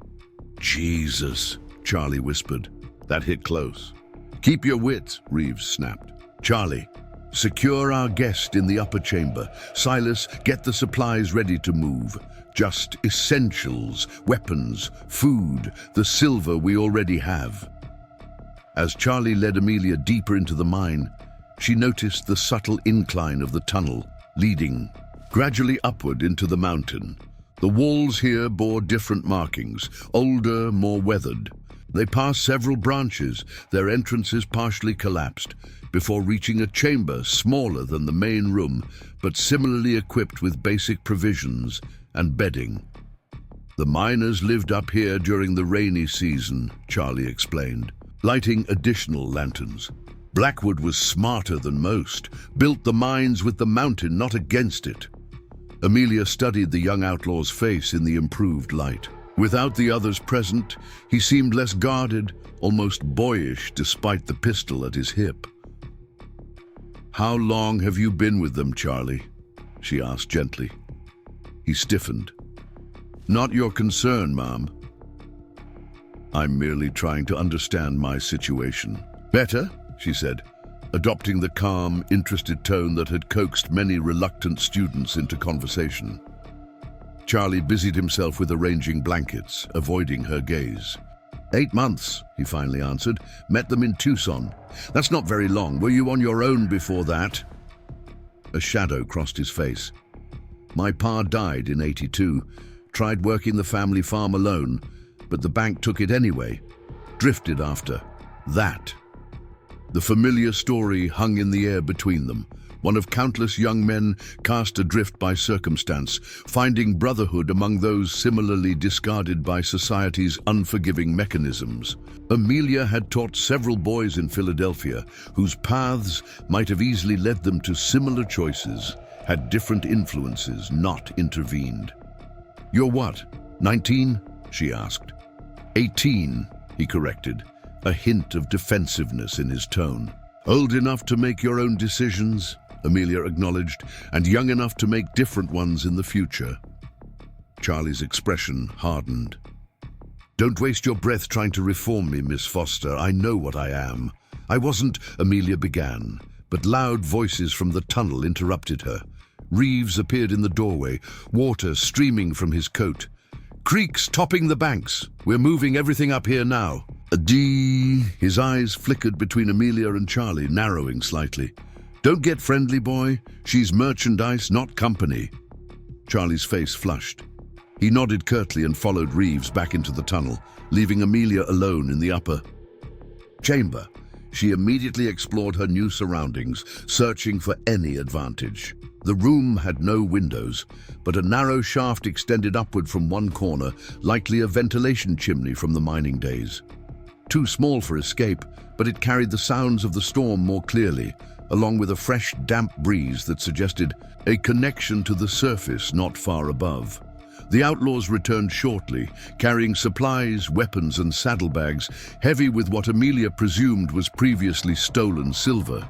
"Jesus," Charlie whispered. "That hit close." "Keep your wits," Reeves snapped. "Charlie, secure our guest in the upper chamber. Silas, get the supplies ready to move. Just essentials, weapons, food, the silver we already have." As Charlie led Amelia deeper into the mine, she noticed the subtle incline of the tunnel, leading gradually upward into the mountain. The walls here bore different markings, older, more weathered. They passed several branches, their entrances partially collapsed, before reaching a chamber smaller than the main room, but similarly equipped with basic provisions and bedding. The miners lived up here during the rainy season, Charlie explained, lighting additional lanterns. Blackwood was smarter than most, built the mines with the mountain, not against it. Amelia studied the young outlaw's face in the improved light. Without the others present, he seemed less guarded, almost boyish despite the pistol at his hip. "How long have you been with them, Charlie?" she asked gently. He stiffened. "Not your concern, Mom. I'm merely trying to understand my situation." "Better?" she said, adopting the calm, interested tone that had coaxed many reluctant students into conversation. Charlie busied himself with arranging blankets, avoiding her gaze. 8 months, he finally answered. "Met them in Tucson." "That's not very long. Were you on your own before that?" A shadow crossed his face. "My pa died in '82. Tried working the family farm alone, but the bank took it anyway. Drifted after that." The familiar story hung in the air between them, one of countless young men cast adrift by circumstance, finding brotherhood among those similarly discarded by society's unforgiving mechanisms. Amelia had taught several boys in Philadelphia whose paths might have easily led them to similar choices, had different influences not intervened. "You're what, 19?" she asked. 18, he corrected, a hint of defensiveness in his tone. "Old enough to make your own decisions," Amelia acknowledged, "and young enough to make different ones in the future." Charlie's expression hardened. "Don't waste your breath trying to reform me, Miss Foster. I know what I am." "I wasn't," Amelia began, but loud voices from the tunnel interrupted her. Reeves appeared in the doorway, water streaming from his coat. "Creeks topping the banks. We're moving everything up here now." His eyes flickered between Amelia and Charlie, narrowing slightly. "Don't get friendly, boy. She's merchandise, not company." Charlie's face flushed. He nodded curtly and followed Reeves back into the tunnel, leaving Amelia alone in the upper chamber. She immediately explored her new surroundings, searching for any advantage. The room had no windows, but a narrow shaft extended upward from one corner, likely a ventilation chimney from the mining days. Too small for escape, but it carried the sounds of the storm more clearly, along with a fresh, damp breeze that suggested a connection to the surface not far above. The outlaws returned shortly, carrying supplies, weapons, and saddlebags, heavy with what Amelia presumed was previously stolen silver.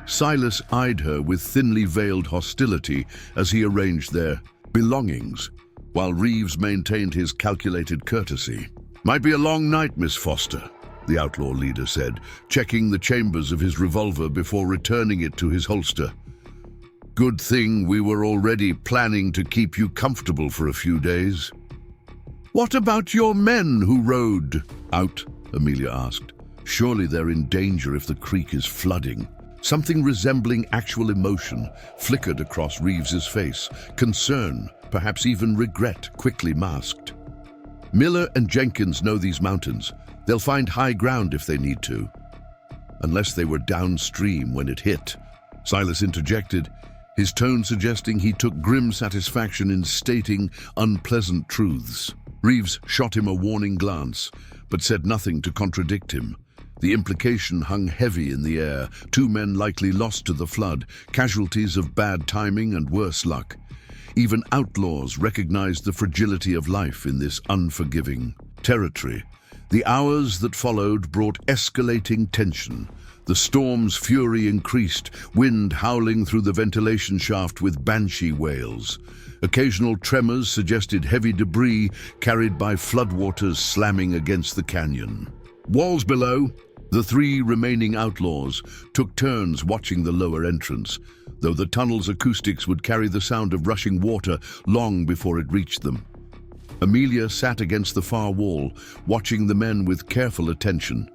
Silas eyed her with thinly veiled hostility as he arranged their belongings, while Reeves maintained his calculated courtesy. "Might be a long night, Miss Foster," the outlaw leader said, checking the chambers of his revolver before returning it to his holster. "Good thing we were already planning to keep you comfortable for a few days." "What about your men who rode out?" Amelia asked. "Surely they're in danger if the creek is flooding." Something resembling actual emotion flickered across Reeves's face, concern, perhaps even regret, quickly masked. "Miller and Jenkins know these mountains. They'll find high ground if they need to." "Unless they were downstream when it hit," Silas interjected, his tone suggesting he took grim satisfaction in stating unpleasant truths. Reeves shot him a warning glance, but said nothing to contradict him. The implication hung heavy in the air, 2 men likely lost to the flood, casualties of bad timing and worse luck. Even outlaws recognized the fragility of life in this unforgiving territory. The hours that followed brought escalating tension. The storm's fury increased, wind howling through the ventilation shaft with banshee wails. Occasional tremors suggested heavy debris carried by floodwaters slamming against the canyon. Walls below, the 3 remaining outlaws took turns watching the lower entrance, though the tunnel's acoustics would carry the sound of rushing water long before it reached them. Amelia sat against the far wall, watching the men with careful attention.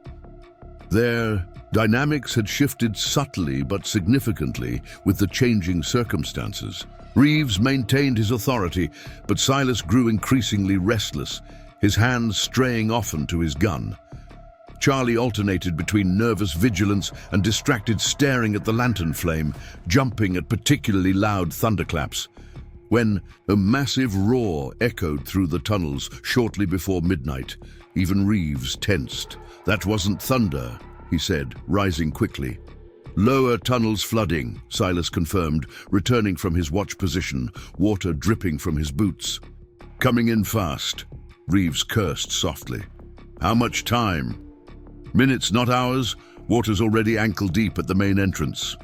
There, Dynamics had shifted subtly but significantly with the changing circumstances. Reeves maintained his authority, but Silas grew increasingly restless, his hands straying often to his gun. Charlie alternated between nervous vigilance and distracted staring at the lantern flame, jumping at particularly loud thunderclaps. When a massive roar echoed through the tunnels shortly before midnight, even Reeves tensed. "That wasn't thunder," he said, rising quickly. "Lower tunnels flooding," Silas confirmed, returning from his watch position, water dripping from his boots. "Coming in fast," Reeves cursed softly. "How much time?" "Minutes, not hours. Water's already ankle-deep at the main entrance."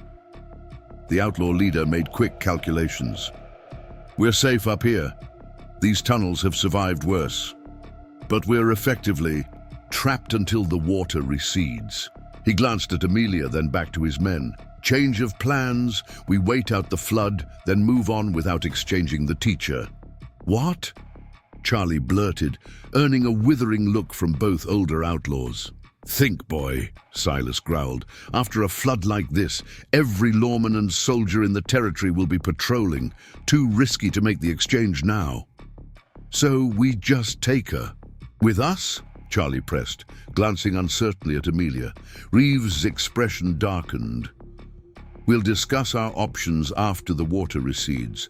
The outlaw leader made quick calculations. "We're safe up here. These tunnels have survived worse. But we're effectively trapped until the water recedes." He glanced at Amelia, then back to his men. "Change of plans. We wait out the flood, then move on without exchanging the teacher." "What?" Charlie blurted, earning a withering look from both older outlaws. "Think, boy," Silas growled. "After a flood like this, every lawman and soldier in the territory will be patrolling. Too risky to make the exchange now." "So we just take her." "With us?" Charlie pressed, glancing uncertainly at Amelia. Reeves' expression darkened. "We'll discuss our options after the water recedes.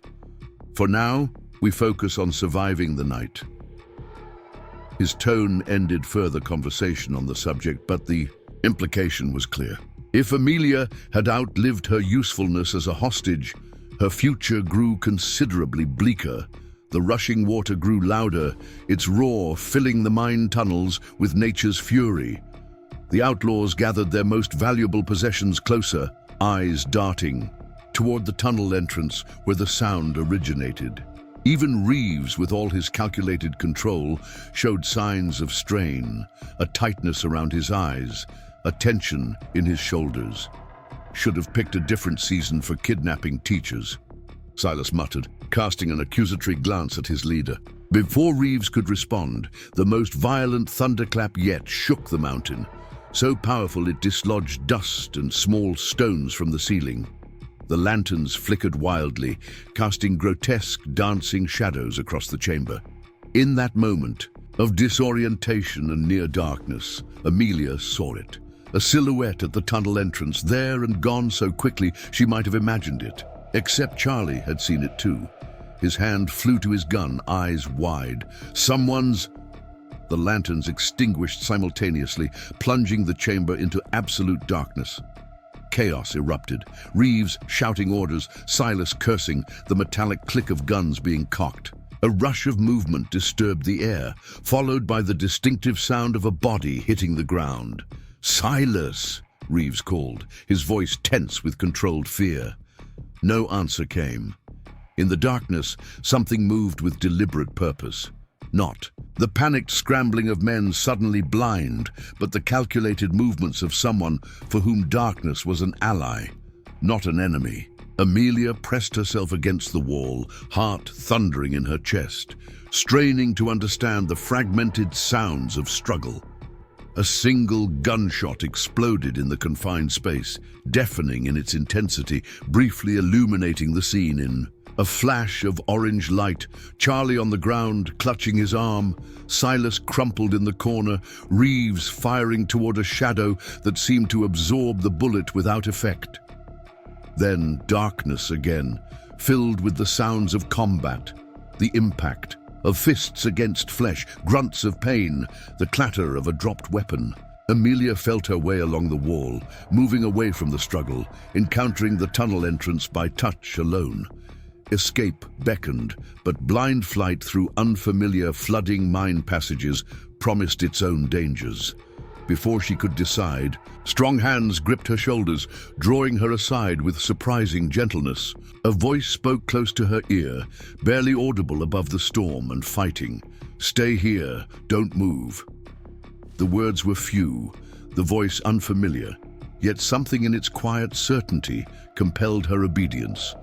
For now, we focus on surviving the night." His tone ended further conversation on the subject, but the implication was clear. If Amelia had outlived her usefulness as a hostage, her future grew considerably bleaker. The rushing water grew louder, its roar filling the mine tunnels with nature's fury. The outlaws gathered their most valuable possessions closer, eyes darting toward the tunnel entrance where the sound originated. Even Reeves, with all his calculated control, showed signs of strain, a tightness around his eyes, a tension in his shoulders. "Should have picked a different season for kidnapping teachers," Silas muttered, casting an accusatory glance at his leader. Before Reeves could respond, the most violent thunderclap yet shook the mountain, so powerful it dislodged dust and small stones from the ceiling. The lanterns flickered wildly, casting grotesque, dancing shadows across the chamber. In that moment of disorientation and near darkness, Amelia saw it. A silhouette at the tunnel entrance, there and gone so quickly she might have imagined it. Except Charlie had seen it too. His hand flew to his gun, eyes wide. "Someone's—" The lanterns extinguished simultaneously, plunging the chamber into absolute darkness. Chaos erupted, Reeves shouting orders, Silas cursing, the metallic click of guns being cocked. A rush of movement disturbed the air, followed by the distinctive sound of a body hitting the ground. "Silas!" Reeves called, his voice tense with controlled fear. No answer came. In the darkness, something moved with deliberate purpose. Not the panicked scrambling of men suddenly blind, but the calculated movements of someone for whom darkness was an ally, not an enemy. Amelia pressed herself against the wall, heart thundering in her chest, straining to understand the fragmented sounds of struggle. A single gunshot exploded in the confined space, deafening in its intensity, briefly illuminating the scene in a flash of orange light. Charlie on the ground, clutching his arm, Silas crumpled in the corner, Reeves firing toward a shadow that seemed to absorb the bullet without effect. Then darkness again, filled with the sounds of combat, the impact of fists against flesh, grunts of pain, the clatter of a dropped weapon. Amelia felt her way along the wall, moving away from the struggle, encountering the tunnel entrance by touch alone. Escape beckoned, but blind flight through unfamiliar, flooding mine passages promised its own dangers. Before she could decide, strong hands gripped her shoulders, drawing her aside with surprising gentleness. A voice spoke close to her ear, barely audible above the storm and fighting. "Stay here, don't move." The words were few, the voice unfamiliar, yet something in its quiet certainty compelled her obedience.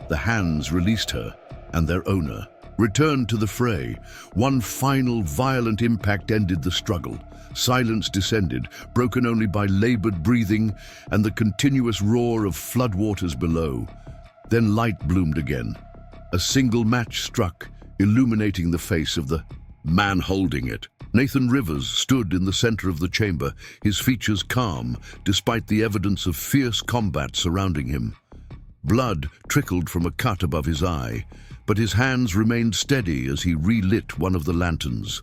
The hands released her, and their owner, returned to the fray. One final violent impact ended the struggle. Silence descended, broken only by labored breathing and the continuous roar of floodwaters below. Then light bloomed again. A single match struck, illuminating the face of the man holding it. Nathan Rivers stood in the center of the chamber, his features calm, despite the evidence of fierce combat surrounding him. Blood trickled from a cut above his eye, but his hands remained steady as he relit one of the lanterns.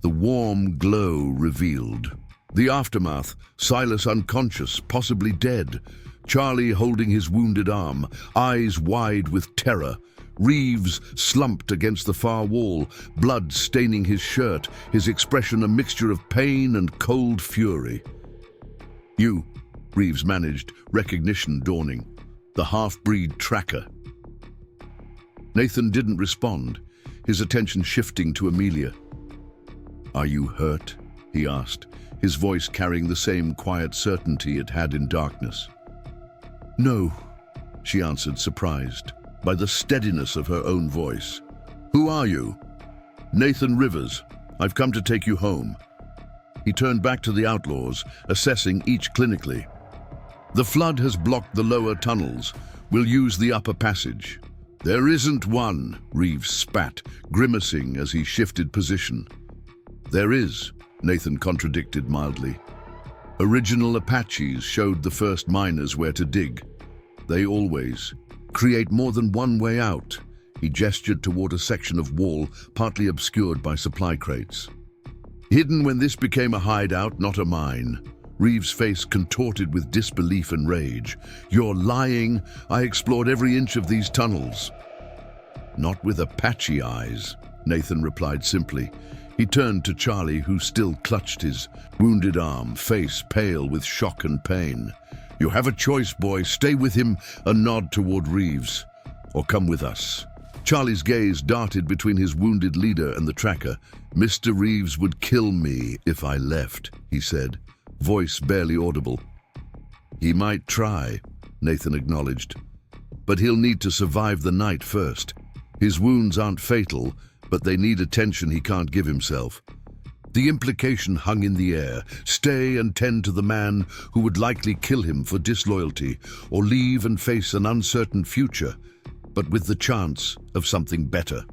The warm glow revealed the aftermath: Silas unconscious, possibly dead, Charlie holding his wounded arm, eyes wide with terror, Reeves slumped against the far wall, blood staining his shirt, his expression a mixture of pain and cold fury. "You," Reeves managed, recognition dawning. "The half-breed tracker." Nathan didn't respond, his attention shifting to Amelia. "Are you hurt?" he asked, his voice carrying the same quiet certainty it had in darkness. "No," she answered, surprised by the steadiness of her own voice. "Who are you?" "Nathan Rivers. I've come to take you home." He turned back to the Outlaws, assessing each clinically. "The flood has blocked the lower tunnels. We'll use the upper passage." "There isn't one," Reeves spat, grimacing as he shifted position. "There is," Nathan contradicted mildly. "Original Apaches showed the first miners where to dig. They always create more than one way out." He gestured toward a section of wall partly obscured by supply crates. "Hidden when this became a hideout, not a mine." Reeves' face contorted with disbelief and rage. "You're lying. I explored every inch of these tunnels." "Not with Apache eyes," Nathan replied simply. He turned to Charlie, who still clutched his wounded arm, face pale with shock and pain. "You have a choice, boy. Stay with him," a nod toward Reeves, "or come with us." Charlie's gaze darted between his wounded leader and the tracker. "Mr. Reeves would kill me if I left," he said, voice barely audible. "He might try," Nathan acknowledged, "but he'll need to survive the night first. His wounds aren't fatal, but they need attention he can't give himself." The implication hung in the air. Stay and tend to the man who would likely kill him for disloyalty, or leave and face an uncertain future, but with the chance of something better.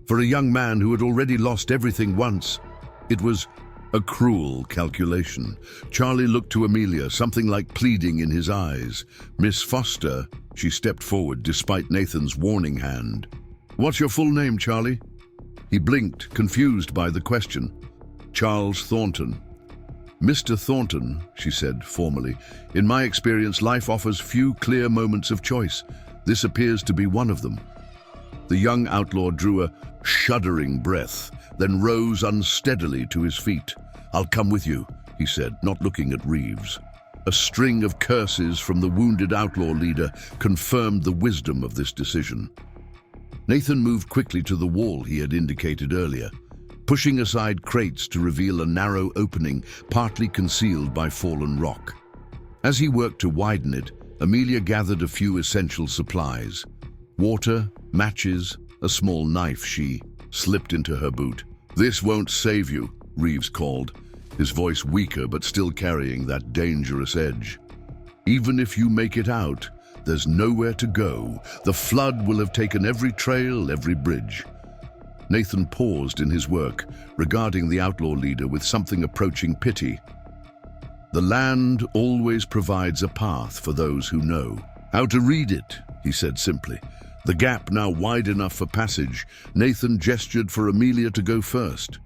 For a young man who had already lost everything once, it was a cruel calculation. Charlie looked to Amelia, something like pleading in his eyes. "Miss Foster," she stepped forward despite Nathan's warning hand. "What's your full name, Charlie?" He blinked, confused by the question. "Charles Thornton." "Mr. Thornton," she said formally, "in my experience, life offers few clear moments of choice. This appears to be one of them." The young outlaw drew a shuddering breath, then rose unsteadily to his feet. "I'll come with you," he said, not looking at Reeves. A string of curses from the wounded outlaw leader confirmed the wisdom of this decision. Nathan moved quickly to the wall he had indicated earlier, pushing aside crates to reveal a narrow opening partly concealed by fallen rock. As he worked to widen it, Amelia gathered a few essential supplies. Water, matches, a small knife she slipped into her boot. "This won't save you," Reeves called, his voice weaker but still carrying that dangerous edge. "Even if you make it out, there's nowhere to go. The flood will have taken every trail, every bridge." Nathan paused in his work, regarding the outlaw leader with something approaching pity. "The land always provides a path for those who know how to read it," he said simply. The gap now wide enough for passage, Nathan gestured for Amelia to go first.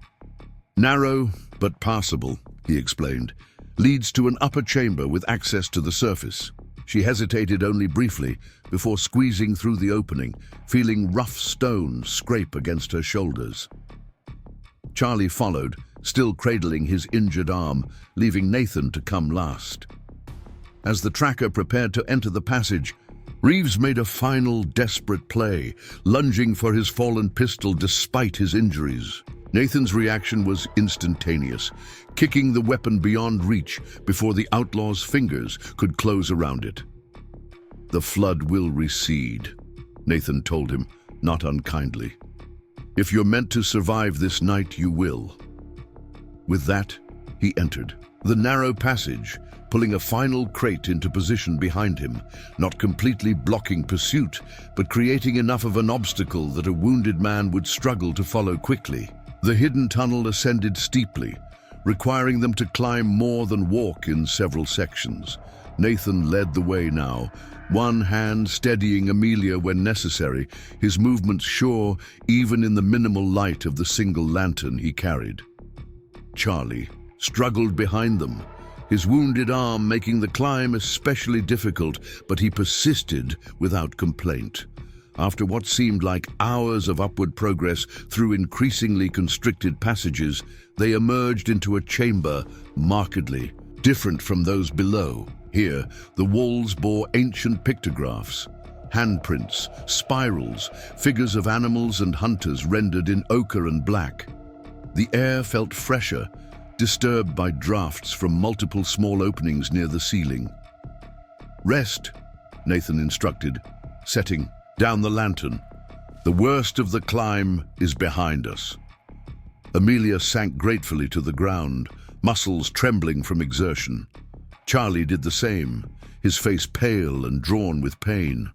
"Narrow, but passable," he explained. "Leads to an upper chamber with access to the surface." She hesitated only briefly before squeezing through the opening, feeling rough stone scrape against her shoulders. Charlie followed, still cradling his injured arm, leaving Nathan to come last. As the tracker prepared to enter the passage, Reeves made a final desperate play, lunging for his fallen pistol despite his injuries. Nathan's reaction was instantaneous, kicking the weapon beyond reach before the outlaw's fingers could close around it. "The flood will recede," Nathan told him, not unkindly. If you're meant to survive this night, you will." With that, he entered the narrow passage, pulling a final crate into position behind him, not completely blocking pursuit, but creating enough of an obstacle that a wounded man would struggle to follow quickly. The hidden tunnel ascended steeply, requiring them to climb more than walk in several sections. Nathan led the way now, one hand steadying Amelia when necessary, his movements sure even in the minimal light of the single lantern he carried. Charlie struggled behind them, his wounded arm making the climb especially difficult, but he persisted without complaint. After what seemed like hours of upward progress through increasingly constricted passages, they emerged into a chamber markedly different from those below. Here, the walls bore ancient pictographs, handprints, spirals, figures of animals and hunters rendered in ochre and black. The air felt fresher, disturbed by drafts from multiple small openings near the ceiling. "Rest," Nathan instructed, setting down the lantern. "The worst of the climb is behind us." Amelia sank gratefully to the ground, muscles trembling from exertion. Charlie did the same, his face pale and drawn with pain.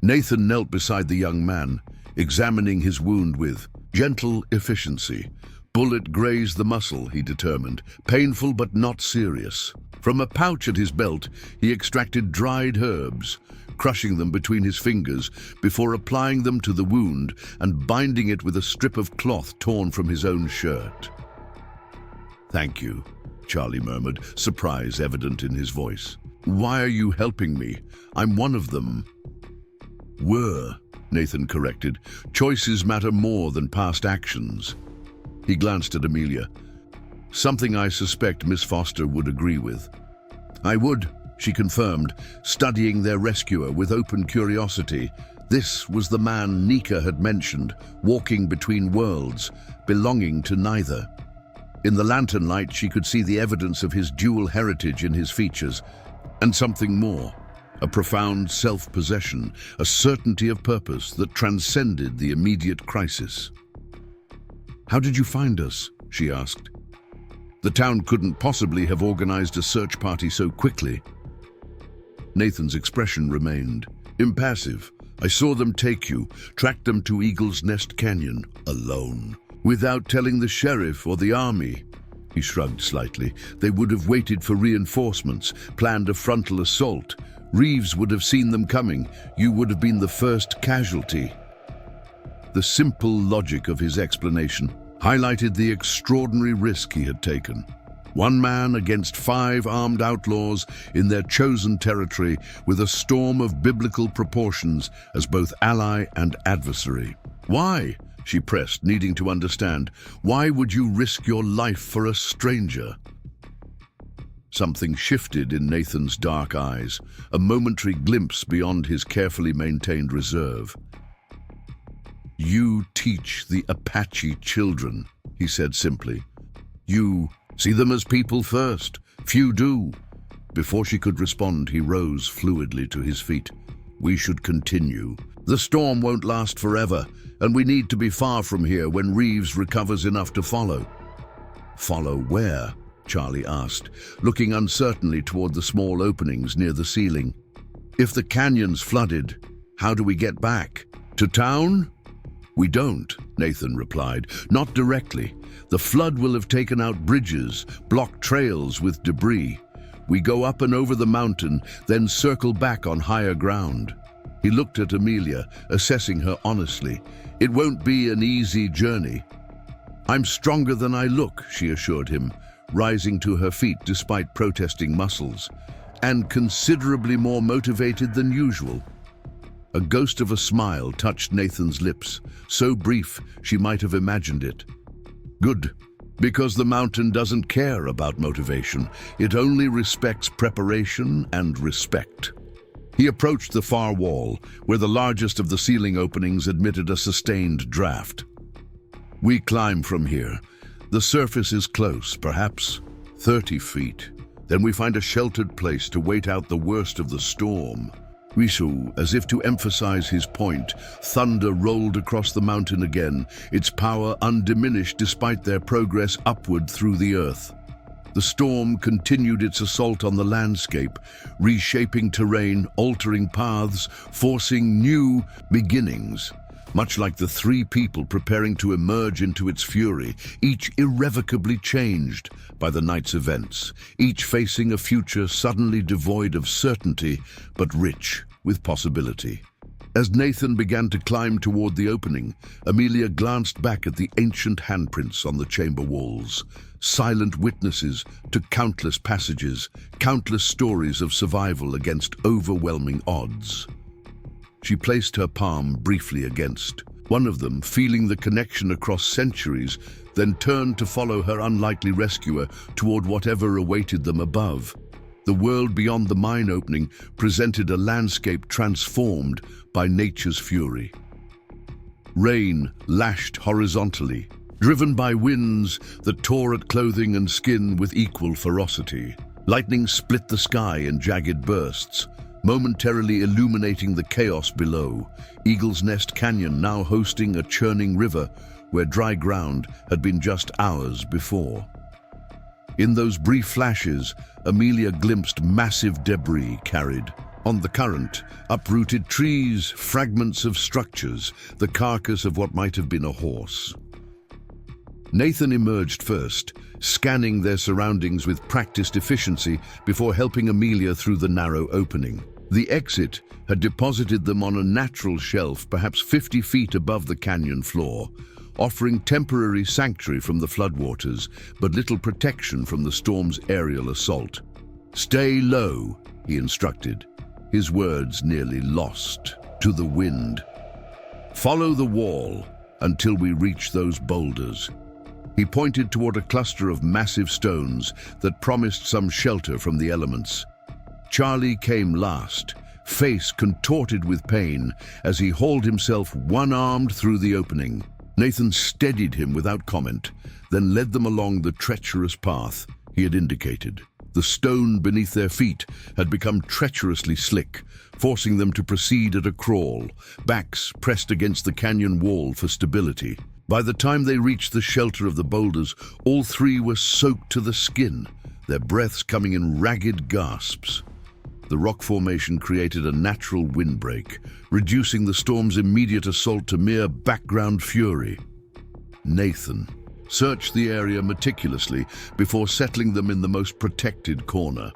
Nathan knelt beside the young man, examining his wound with gentle efficiency. Bullet grazed the muscle, he determined, painful but not serious. From a pouch at his belt, he extracted dried herbs, crushing them between his fingers before applying them to the wound and binding it with a strip of cloth torn from his own shirt. "Thank you," Charlie murmured, surprise evident in his voice. "Why are you helping me? I'm one of them." "Were," Nathan corrected. "Choices matter more than past actions." He glanced at Amelia. "Something I suspect Miss Foster would agree with." "I would," she confirmed, studying their rescuer with open curiosity. This was the man Nika had mentioned, walking between worlds, belonging to neither. In the lantern light, she could see the evidence of his dual heritage in his features, and something more, a profound self-possession, a certainty of purpose that transcended the immediate crisis. "How did you find us?" she asked. "The town couldn't possibly have organized a search party so quickly." Nathan's expression remained impassive. "I saw them take you, tracked them to Eagle's Nest Canyon, alone, without telling the sheriff or the army." He shrugged slightly. "They would have waited for reinforcements, planned a frontal assault. Reeves would have seen them coming. You would have been the first casualty." The simple logic of his explanation highlighted the extraordinary risk he had taken. One man against 5 armed outlaws in their chosen territory, with a storm of biblical proportions as both ally and adversary. "Why?" she pressed, needing to understand. "Why would you risk your life for a stranger?" Something shifted in Nathan's dark eyes, a momentary glimpse beyond his carefully maintained reserve. "You teach the Apache children," he said simply. "You see them as people first. Few do." Before she could respond, he rose fluidly to his feet. "We should continue. The storm won't last forever, and we need to be far from here when Reeves recovers enough to follow." "Follow where?" Charlie asked, looking uncertainly toward the small openings near the ceiling. "If the canyon's flooded, how do we get back? To town?" "We don't," Nathan replied. "Not directly. The flood will have taken out bridges, blocked trails with debris. We go up and over the mountain, then circle back on higher ground." He looked at Amelia, assessing her honestly. "It won't be an easy journey." "I'm stronger than I look," she assured him, rising to her feet despite protesting muscles, "and considerably more motivated than usual." A ghost of a smile touched Nathan's lips, so brief she might have imagined it. "Good, because the mountain doesn't care about motivation. It only respects preparation and respect." He approached the far wall, where the largest of the ceiling openings admitted a sustained draft. "We climb from here. The surface is close, perhaps 30 feet. Then we find a sheltered place to wait out the worst of the storm." Whistle, as if to emphasize his point, thunder rolled across the mountain again, its power undiminished despite their progress upward through the earth. The storm continued its assault on the landscape, reshaping terrain, altering paths, forcing new beginnings. Much like the three people preparing to emerge into its fury, each irrevocably changed by the night's events, each facing a future suddenly devoid of certainty, but rich with possibility. As Nathan began to climb toward the opening, Amelia glanced back at the ancient handprints on the chamber walls, silent witnesses to countless passages, countless stories of survival against overwhelming odds. She placed her palm briefly against one of them, feeling the connection across centuries, then turned to follow her unlikely rescuer toward whatever awaited them above. The world beyond the mine opening presented a landscape transformed by nature's fury. Rain lashed horizontally, driven by winds that tore at clothing and skin with equal ferocity. Lightning split the sky in jagged bursts, momentarily illuminating the chaos below. Eagle's Nest Canyon now hosting a churning river where dry ground had been just hours before. In those brief flashes, Amelia glimpsed massive debris carried on the current, uprooted trees, fragments of structures, the carcass of what might have been a horse. Nathan emerged first, scanning their surroundings with practiced efficiency before helping Amelia through the narrow opening. The exit had deposited them on a natural shelf perhaps 50 feet above the canyon floor, offering temporary sanctuary from the floodwaters, but little protection from the storm's aerial assault. "Stay low," he instructed, his words nearly lost to the wind. "Follow the wall until we reach those boulders." He pointed toward a cluster of massive stones that promised some shelter from the elements. Charlie came last, face contorted with pain as he hauled himself one-armed through the opening. Nathan steadied him without comment, then led them along the treacherous path he had indicated. The stone beneath their feet had become treacherously slick, forcing them to proceed at a crawl, backs pressed against the canyon wall for stability. By the time they reached the shelter of the boulders, all three were soaked to the skin, their breaths coming in ragged gasps. The rock formation created a natural windbreak, reducing the storm's immediate assault to mere background fury. Nathan searched the area meticulously before settling them in the most protected corner.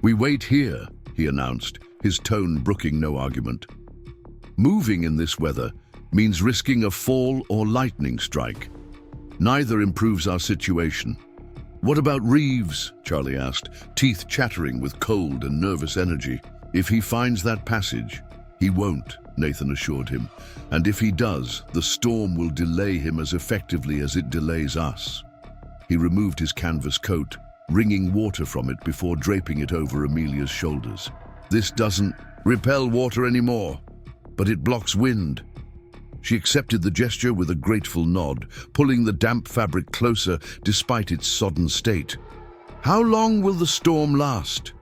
"We wait here," he announced, his tone brooking no argument. "Moving in this weather means risking a fall or lightning strike. Neither improves our situation." "What about Reeves?" Charlie asked, teeth chattering with cold and nervous energy. "If he finds that passage, he won't," Nathan assured him. "And if he does, the storm will delay him as effectively as it delays us." He removed his canvas coat, wringing water from it before draping it over Amelia's shoulders. "This doesn't repel water anymore, but it blocks wind." She accepted the gesture with a grateful nod, pulling the damp fabric closer despite its sodden state. "How long will the storm last?"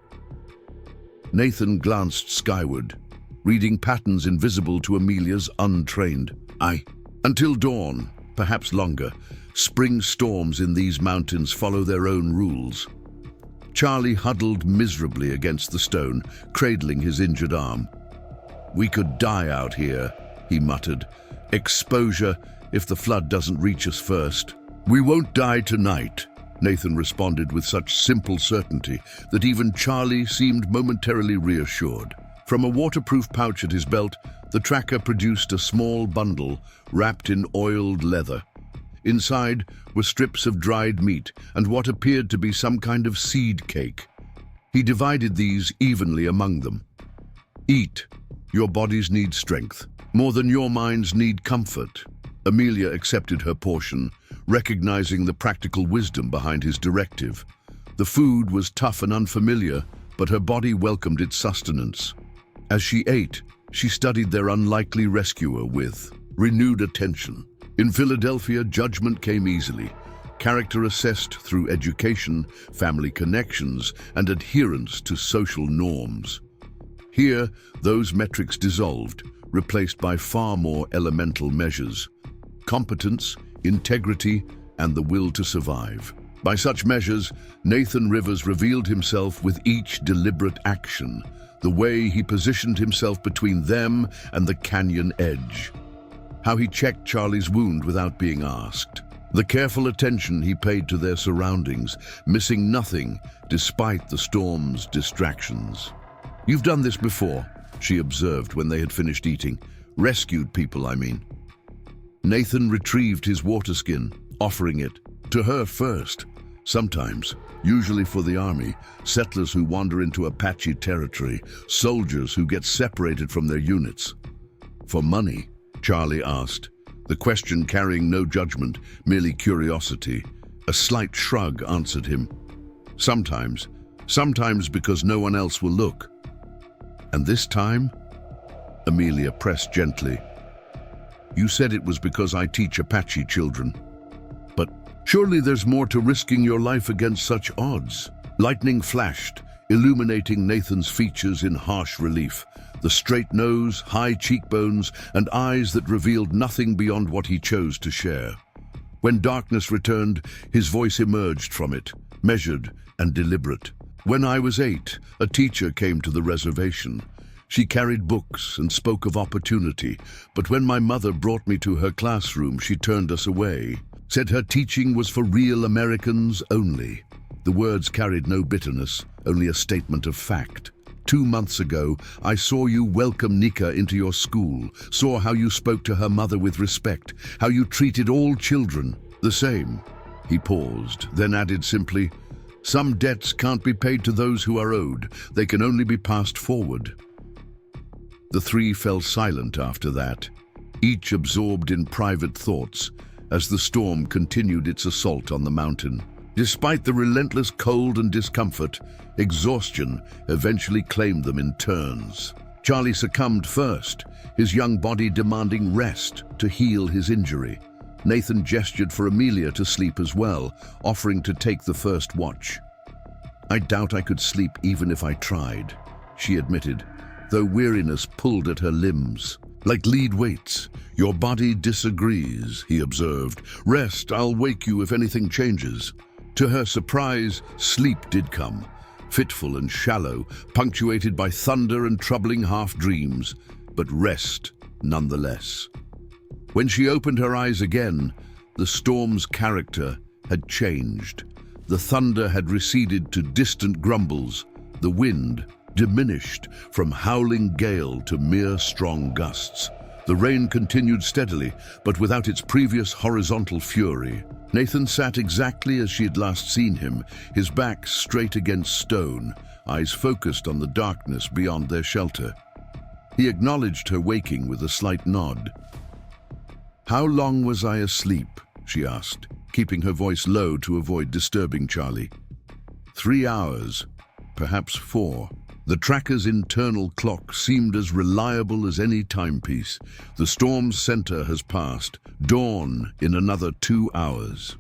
Nathan glanced skyward, reading patterns invisible to Amelia's untrained eye. "Until dawn, perhaps longer. Spring storms in these mountains follow their own rules." Charlie huddled miserably against the stone, cradling his injured arm. "We could die out here," he muttered. "Exposure if the flood doesn't reach us first." "We won't die tonight," Nathan responded with such simple certainty that even Charlie seemed momentarily reassured. From a waterproof pouch at his belt, the tracker produced a small bundle wrapped in oiled leather. Inside were strips of dried meat and what appeared to be some kind of seed cake. He divided these evenly among them. "Eat. Your bodies need strength, more than your minds need comfort." Amelia accepted her portion, recognizing the practical wisdom behind his directive. The food was tough and unfamiliar, but her body welcomed its sustenance. As she ate, she studied their unlikely rescuer with renewed attention. In Philadelphia, judgment came easily, character assessed through education, family connections, and adherence to social norms. Here, those metrics dissolved, replaced by far more elemental measures: competence, integrity, and the will to survive. By such measures, Nathan Rivers revealed himself with each deliberate action, the way he positioned himself between them and the canyon edge. How he checked Charlie's wound without being asked. The careful attention he paid to their surroundings, missing nothing despite the storm's distractions. "You've done this before," she observed when they had finished eating. "Rescued people, I mean." Nathan retrieved his water skin, offering it to her first. Sometimes, usually for the army, settlers who wander into Apache territory, soldiers who get separated from their units. "For money?" Charlie asked, the question carrying no judgment, merely curiosity. A slight shrug answered him. Sometimes because no one else will look." "And this time?" Amelia pressed gently. "You said it was because I teach Apache children. But surely there's more to risking your life against such odds." Lightning flashed, illuminating Nathan's features in harsh relief. The straight nose, high cheekbones, and eyes that revealed nothing beyond what he chose to share. When darkness returned, his voice emerged from it, measured and deliberate. "When I was 8, a teacher came to the reservation. She carried books and spoke of opportunity, but when my mother brought me to her classroom, she turned us away. Said her teaching was for real Americans only." The words carried no bitterness, only a statement of fact. 2 months ago, I saw you welcome Nika into your school, saw how you spoke to her mother with respect, how you treated all children the same." He paused, then added simply, "Some debts can't be paid to those who are owed. They can only be passed forward." The three fell silent after that, each absorbed in private thoughts, as the storm continued its assault on the mountain. Despite the relentless cold and discomfort, exhaustion eventually claimed them in turns. Charlie succumbed first, his young body demanding rest to heal his injury. Nathan gestured for Amelia to sleep as well, offering to take the first watch. "I doubt I could sleep even if I tried," she admitted, though weariness pulled at her limbs. "Like lead weights. Your body disagrees," he observed. "Rest, I'll wake you if anything changes." To her surprise, sleep did come, fitful and shallow, punctuated by thunder and troubling half-dreams, but rest nonetheless. When she opened her eyes again, the storm's character had changed. The thunder had receded to distant grumbles, the wind diminished from howling gale to mere strong gusts. The rain continued steadily, but without its previous horizontal fury. Nathan sat exactly as she had last seen him, his back straight against stone, eyes focused on the darkness beyond their shelter. He acknowledged her waking with a slight nod. "How long was I asleep?" she asked, keeping her voice low to avoid disturbing Charlie. 3 hours, perhaps 4. The tracker's internal clock seemed as reliable as any timepiece. The storm's center has passed. Dawn in another 2 hours.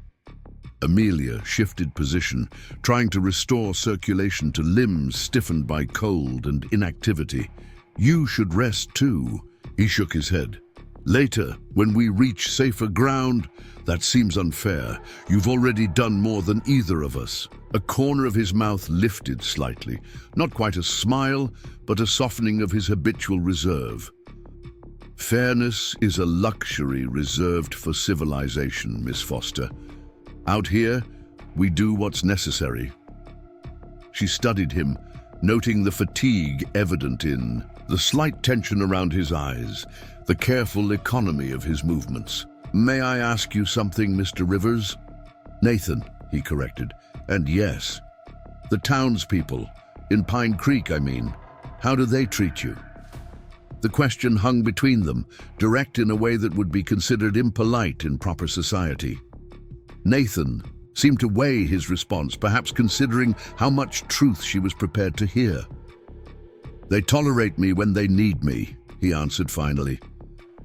Amelia shifted position, trying to restore circulation to limbs stiffened by cold and inactivity. "You should rest too." He shook his head. "Later, when we reach safer ground." "That seems unfair. You've already done more than either of us." A corner of his mouth lifted slightly, not quite a smile, but a softening of his habitual reserve. "Fairness is a luxury reserved for civilization, Miss Foster. Out here, we do what's necessary." She studied him, noting the fatigue evident in the slight tension around his eyes, the careful economy of his movements. "May I ask you something, Mr. Rivers?" "Nathan," he corrected. "And yes, the townspeople, in Pine Creek, I mean, how do they treat you?" The question hung between them, direct in a way that would be considered impolite in proper society. Nathan seemed to weigh his response, perhaps considering how much truth she was prepared to hear. "They tolerate me when they need me," he answered finally.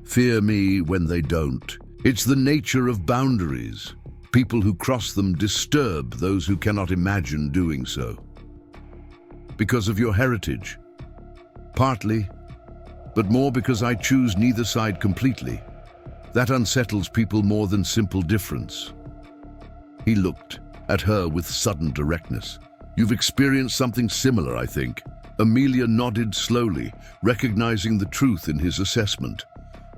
"Fear me when they don't. It's the nature of boundaries. People who cross them disturb those who cannot imagine doing so." "Because of your heritage?" Partly, but more because I choose neither side completely. That unsettles people more than simple difference. He looked at her with sudden directness. You've experienced something similar, I think. Amelia nodded slowly, recognizing the truth in his assessment.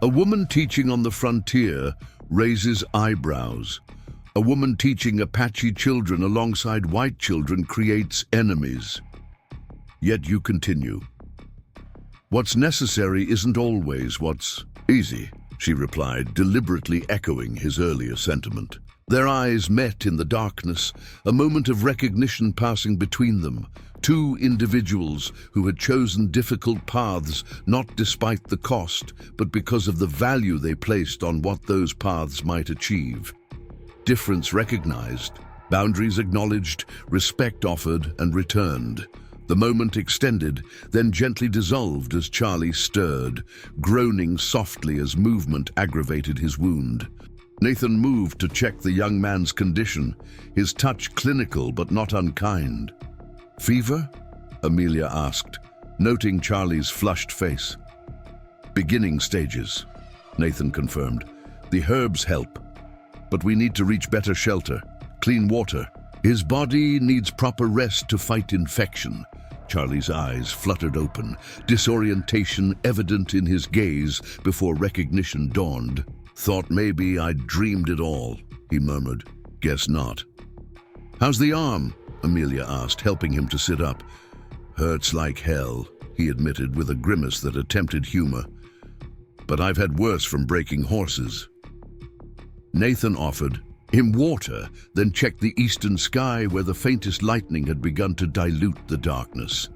A woman teaching on the frontier raises eyebrows. A woman teaching Apache children alongside white children creates enemies. Yet you continue. What's necessary isn't always what's easy, she replied, deliberately echoing his earlier sentiment. Their eyes met in the darkness, a moment of recognition passing between them. Two individuals who had chosen difficult paths, not despite the cost, but because of the value they placed on what those paths might achieve. Difference recognized, boundaries acknowledged, respect offered and returned. The moment extended, then gently dissolved as Charlie stirred, groaning softly as movement aggravated his wound. Nathan moved to check the young man's condition, his touch clinical but not unkind. Fever? Amelia asked, noting Charlie's flushed face. Beginning stages, Nathan confirmed. The herbs help, but we need to reach better shelter, clean water. His body needs proper rest to fight infection. Charlie's eyes fluttered open, disorientation evident in his gaze before recognition dawned. Thought maybe I'd dreamed it all, he murmured. Guess not. How's the arm? Amelia asked, helping him to sit up. Hurts like hell, he admitted with a grimace that attempted humor. But I've had worse from breaking horses. Nathan offered him water, then checked the eastern sky where the faintest lightning had begun to dilute the darkness.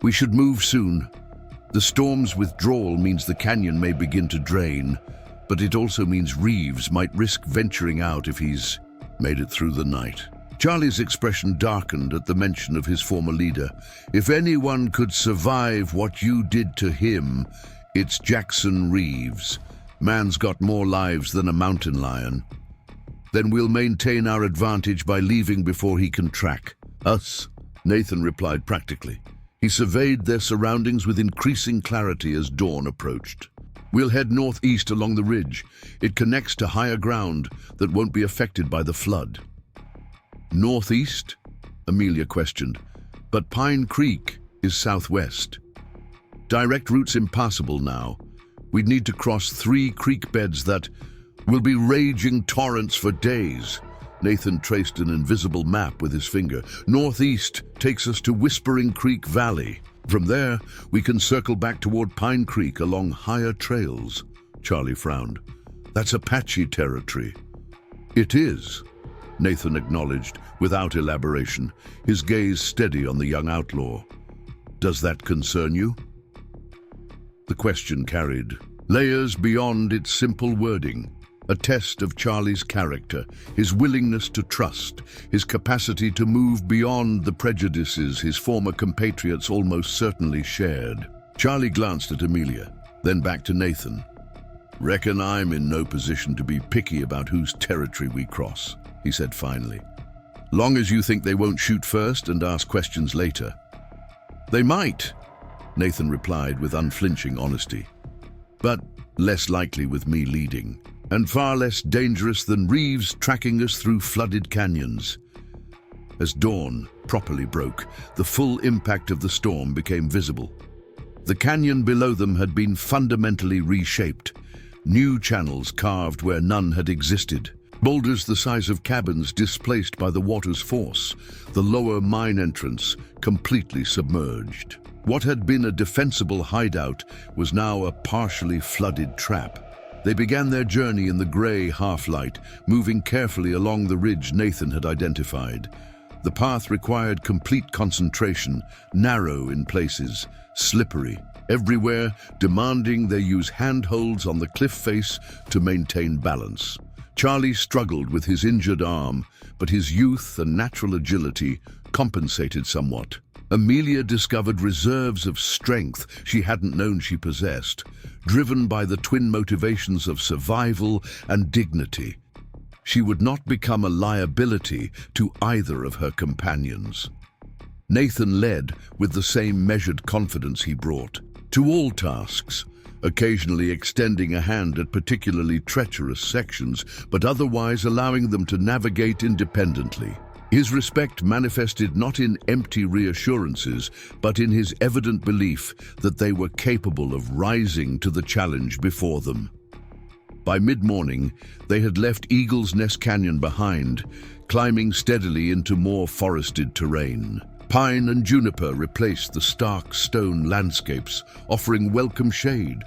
We should move soon. The storm's withdrawal means the canyon may begin to drain, but it also means Reeves might risk venturing out if he's made it through the night. Charlie's expression darkened at the mention of his former leader. If anyone could survive what you did to him, it's Jackson Reeves. Man's got more lives than a mountain lion. Then we'll maintain our advantage by leaving before he can track us, Nathan replied practically. He surveyed their surroundings with increasing clarity as dawn approached. We'll head northeast along the ridge. It connects to higher ground that won't be affected by the flood. Northeast? Amelia questioned. But Pine Creek is southwest. Direct route's impassable now. We'd need to cross 3 creek beds that will be raging torrents for days. Nathan traced an invisible map with his finger. Northeast takes us to Whispering Creek Valley. From there, we can circle back toward Pine Creek along higher trails. Charlie frowned. That's Apache territory. It is, Nathan acknowledged, without elaboration, his gaze steady on the young outlaw. Does that concern you? The question carried layers beyond its simple wording. A test of Charlie's character, his willingness to trust, his capacity to move beyond the prejudices his former compatriots almost certainly shared. Charlie glanced at Amelia, then back to Nathan. Reckon I'm in no position to be picky about whose territory we cross, he said finally. Long as you think they won't shoot first and ask questions later. They might, Nathan replied with unflinching honesty. But less likely with me leading. And far less dangerous than Reeves tracking us through flooded canyons. As dawn properly broke, the full impact of the storm became visible. The canyon below them had been fundamentally reshaped, new channels carved where none had existed, boulders the size of cabins displaced by the water's force, the lower mine entrance completely submerged. What had been a defensible hideout was now a partially flooded trap. They began their journey in the gray half-light, moving carefully along the ridge Nathan had identified. The path required complete concentration, narrow in places, slippery, everywhere demanding they use handholds on the cliff face to maintain balance. Charlie struggled with his injured arm, but his youth and natural agility compensated somewhat. Amelia discovered reserves of strength she hadn't known she possessed, driven by the twin motivations of survival and dignity. She would not become a liability to either of her companions. Nathan led with the same measured confidence he brought to all tasks, occasionally extending a hand at particularly treacherous sections, but otherwise allowing them to navigate independently. His respect manifested not in empty reassurances, but in his evident belief that they were capable of rising to the challenge before them. By mid-morning, they had left Eagle's Nest Canyon behind, climbing steadily into more forested terrain. Pine and juniper replaced the stark stone landscapes, offering welcome shade.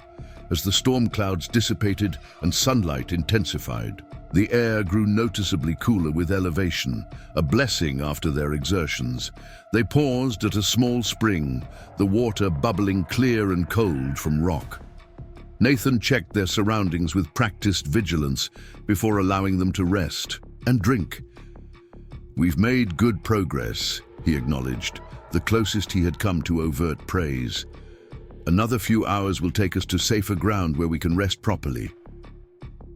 As the storm clouds dissipated and sunlight intensified, the air grew noticeably cooler with elevation, a blessing after their exertions. They paused at a small spring, the water bubbling clear and cold from rock. Nathan checked their surroundings with practiced vigilance before allowing them to rest and drink. "We've made good progress," he acknowledged, the closest he had come to overt praise. "Another few hours will take us to safer ground where we can rest properly."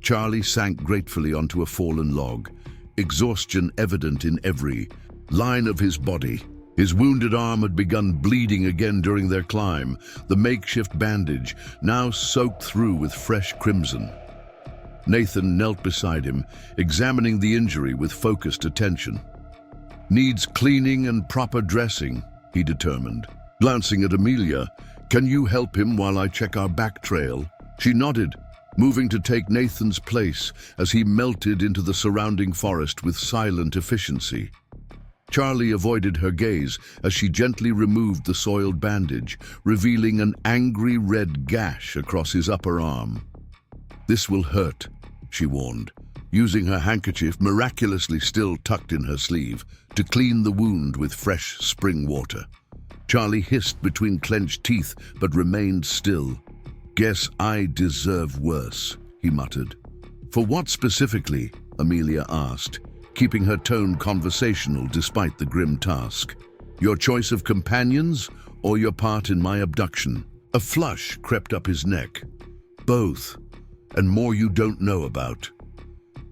Charlie sank gratefully onto a fallen log, exhaustion evident in every line of his body. His wounded arm had begun bleeding again during their climb, the makeshift bandage now soaked through with fresh crimson. Nathan knelt beside him, examining the injury with focused attention. "Needs cleaning and proper dressing," he determined. Glancing at Amelia, "Can you help him while I check our back trail?" She nodded, moving to take Nathan's place as he melted into the surrounding forest with silent efficiency. Charlie avoided her gaze as she gently removed the soiled bandage, revealing an angry red gash across his upper arm. "This will hurt," she warned, using her handkerchief, miraculously still tucked in her sleeve, to clean the wound with fresh spring water. Charlie hissed between clenched teeth but remained still. "Guess I deserve worse," he muttered. "For what specifically?" Amelia asked, keeping her tone conversational despite the grim task. "Your choice of companions or your part in my abduction?" A flush crept up his neck. "Both, and more you don't know about."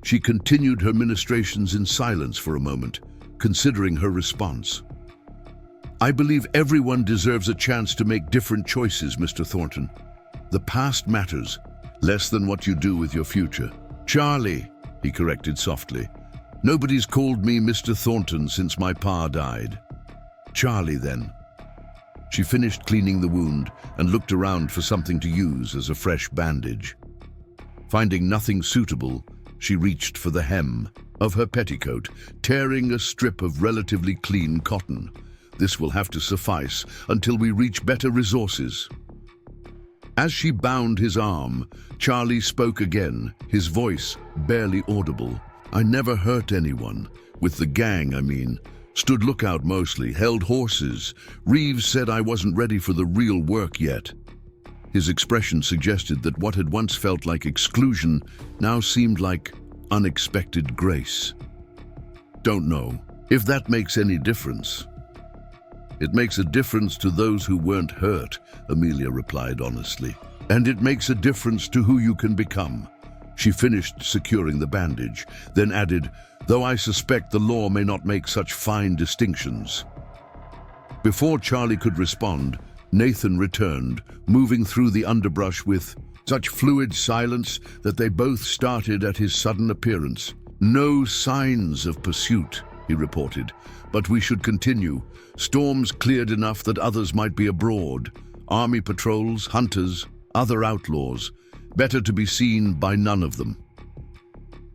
She continued her ministrations in silence for a moment, considering her response. "I believe everyone deserves a chance to make different choices, Mr. Thornton. The past matters, less than what you do with your future." "Charlie," he corrected softly. "Nobody's called me Mr. Thornton since my pa died." "Charlie, then." She finished cleaning the wound and looked around for something to use as a fresh bandage. Finding nothing suitable, she reached for the hem of her petticoat, tearing a strip of relatively clean cotton. "This will have to suffice until we reach better resources." As she bound his arm, Charlie spoke again, his voice barely audible. "I never hurt anyone. With the gang, I mean. Stood lookout mostly, held horses. Reeves said I wasn't ready for the real work yet." His expression suggested that what had once felt like exclusion now seemed like unexpected grace. "Don't know if that makes any difference." "It makes a difference to those who weren't hurt," Amelia replied honestly. "And it makes a difference to who you can become." She finished securing the bandage, then added, "Though I suspect the law may not make such fine distinctions." Before Charlie could respond, Nathan returned, moving through the underbrush with such fluid silence that they both started at his sudden appearance. "No signs of pursuit," he reported, "but we should continue. Storms cleared enough that others might be abroad. Army patrols, hunters, other outlaws. Better to be seen by none of them."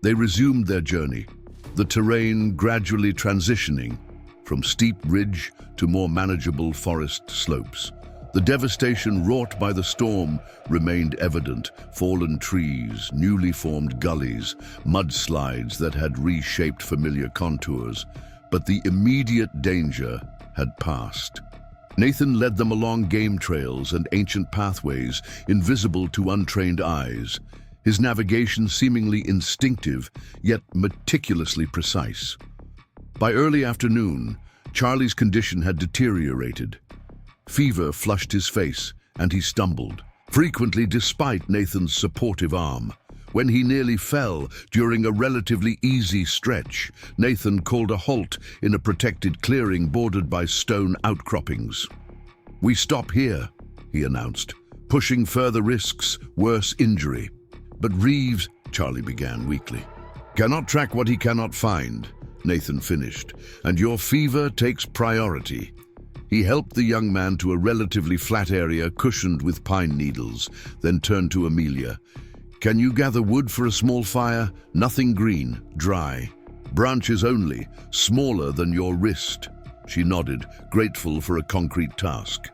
They resumed their journey, the terrain gradually transitioning from steep ridge to more manageable forest slopes. The devastation wrought by the storm remained evident: fallen trees, newly formed gullies, mudslides that had reshaped familiar contours. But the immediate danger had passed. Nathan led them along game trails and ancient pathways, invisible to untrained eyes, his navigation seemingly instinctive, yet meticulously precise. By early afternoon, Charlie's condition had deteriorated. Fever flushed his face, and he stumbled, frequently despite Nathan's supportive arm. When he nearly fell during a relatively easy stretch, Nathan called a halt in a protected clearing bordered by stone outcroppings. "We stop here," he announced, "pushing further risks, worse injury." "But Reeves," Charlie began weakly. "Cannot track what he cannot find," Nathan finished, "and your fever takes priority." He helped the young man to a relatively flat area cushioned with pine needles, then turned to Amelia. "Can you gather wood for a small fire? Nothing green, dry. Branches only, smaller than your wrist." She nodded, grateful for a concrete task.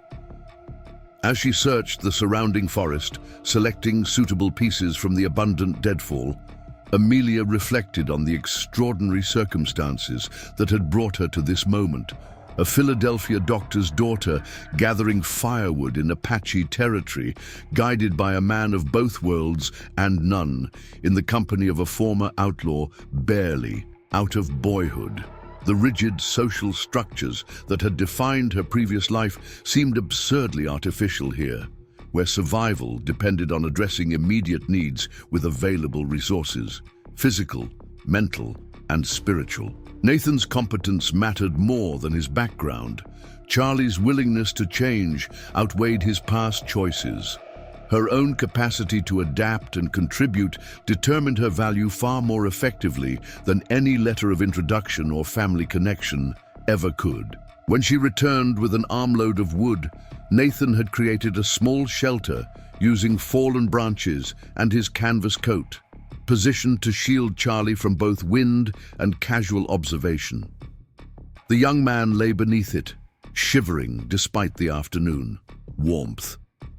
As she searched the surrounding forest, selecting suitable pieces from the abundant deadfall, Amelia reflected on the extraordinary circumstances that had brought her to this moment. A Philadelphia doctor's daughter gathering firewood in Apache territory, guided by a man of both worlds and none, in the company of a former outlaw, barely out of boyhood. The rigid social structures that had defined her previous life seemed absurdly artificial here, where survival depended on addressing immediate needs with available resources, physical, mental, and spiritual. Nathan's competence mattered more than his background. Charlie's willingness to change outweighed his past choices. Her own capacity to adapt and contribute determined her value far more effectively than any letter of introduction or family connection ever could. When she returned with an armload of wood, Nathan had created a small shelter using fallen branches and his canvas coat, positioned to shield Charlie from both wind and casual observation. The young man lay beneath it, shivering despite the afternoon warmth.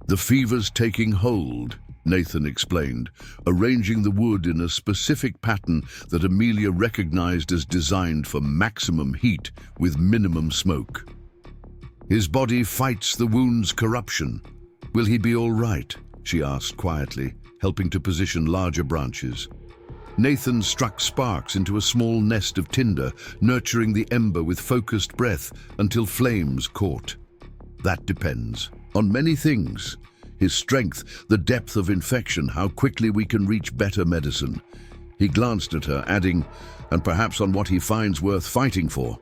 "The fever's taking hold," Nathan explained, arranging the wood in a specific pattern that Amelia recognized as designed for maximum heat with minimum smoke. "His body fights the wound's corruption. Will he be all right?" she asked quietly, helping to position larger branches. Nathan struck sparks into a small nest of tinder, nurturing the ember with focused breath until flames caught. "That depends on many things. His strength, the depth of infection, how quickly we can reach better medicine." He glanced at her, adding, "and perhaps on what he finds worth fighting for."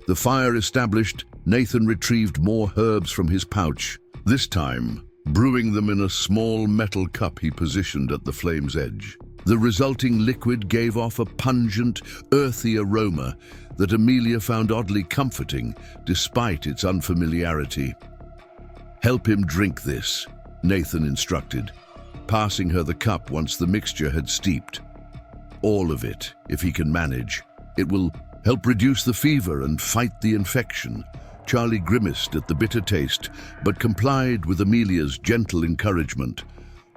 The fire established, Nathan retrieved more herbs from his pouch, this time brewing them in a small metal cup he positioned at the flame's edge. The resulting liquid gave off a pungent, earthy aroma that Amelia found oddly comforting despite its unfamiliarity. "Help him drink this," Nathan instructed, passing her the cup once the mixture had steeped. "All of it, if he can manage. It will help reduce the fever and fight the infection." Charlie grimaced at the bitter taste, but complied with Amelia's gentle encouragement.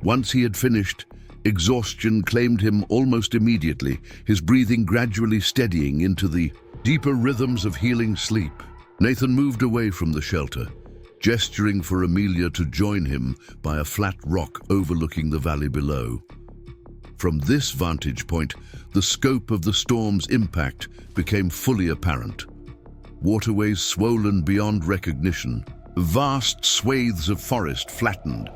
Once he had finished, exhaustion claimed him almost immediately, his breathing gradually steadying into the deeper rhythms of healing sleep. Nathan moved away from the shelter, gesturing for Amelia to join him by a flat rock overlooking the valley below. From this vantage point, the scope of the storm's impact became fully apparent. Waterways swollen beyond recognition, vast swathes of forest flattened,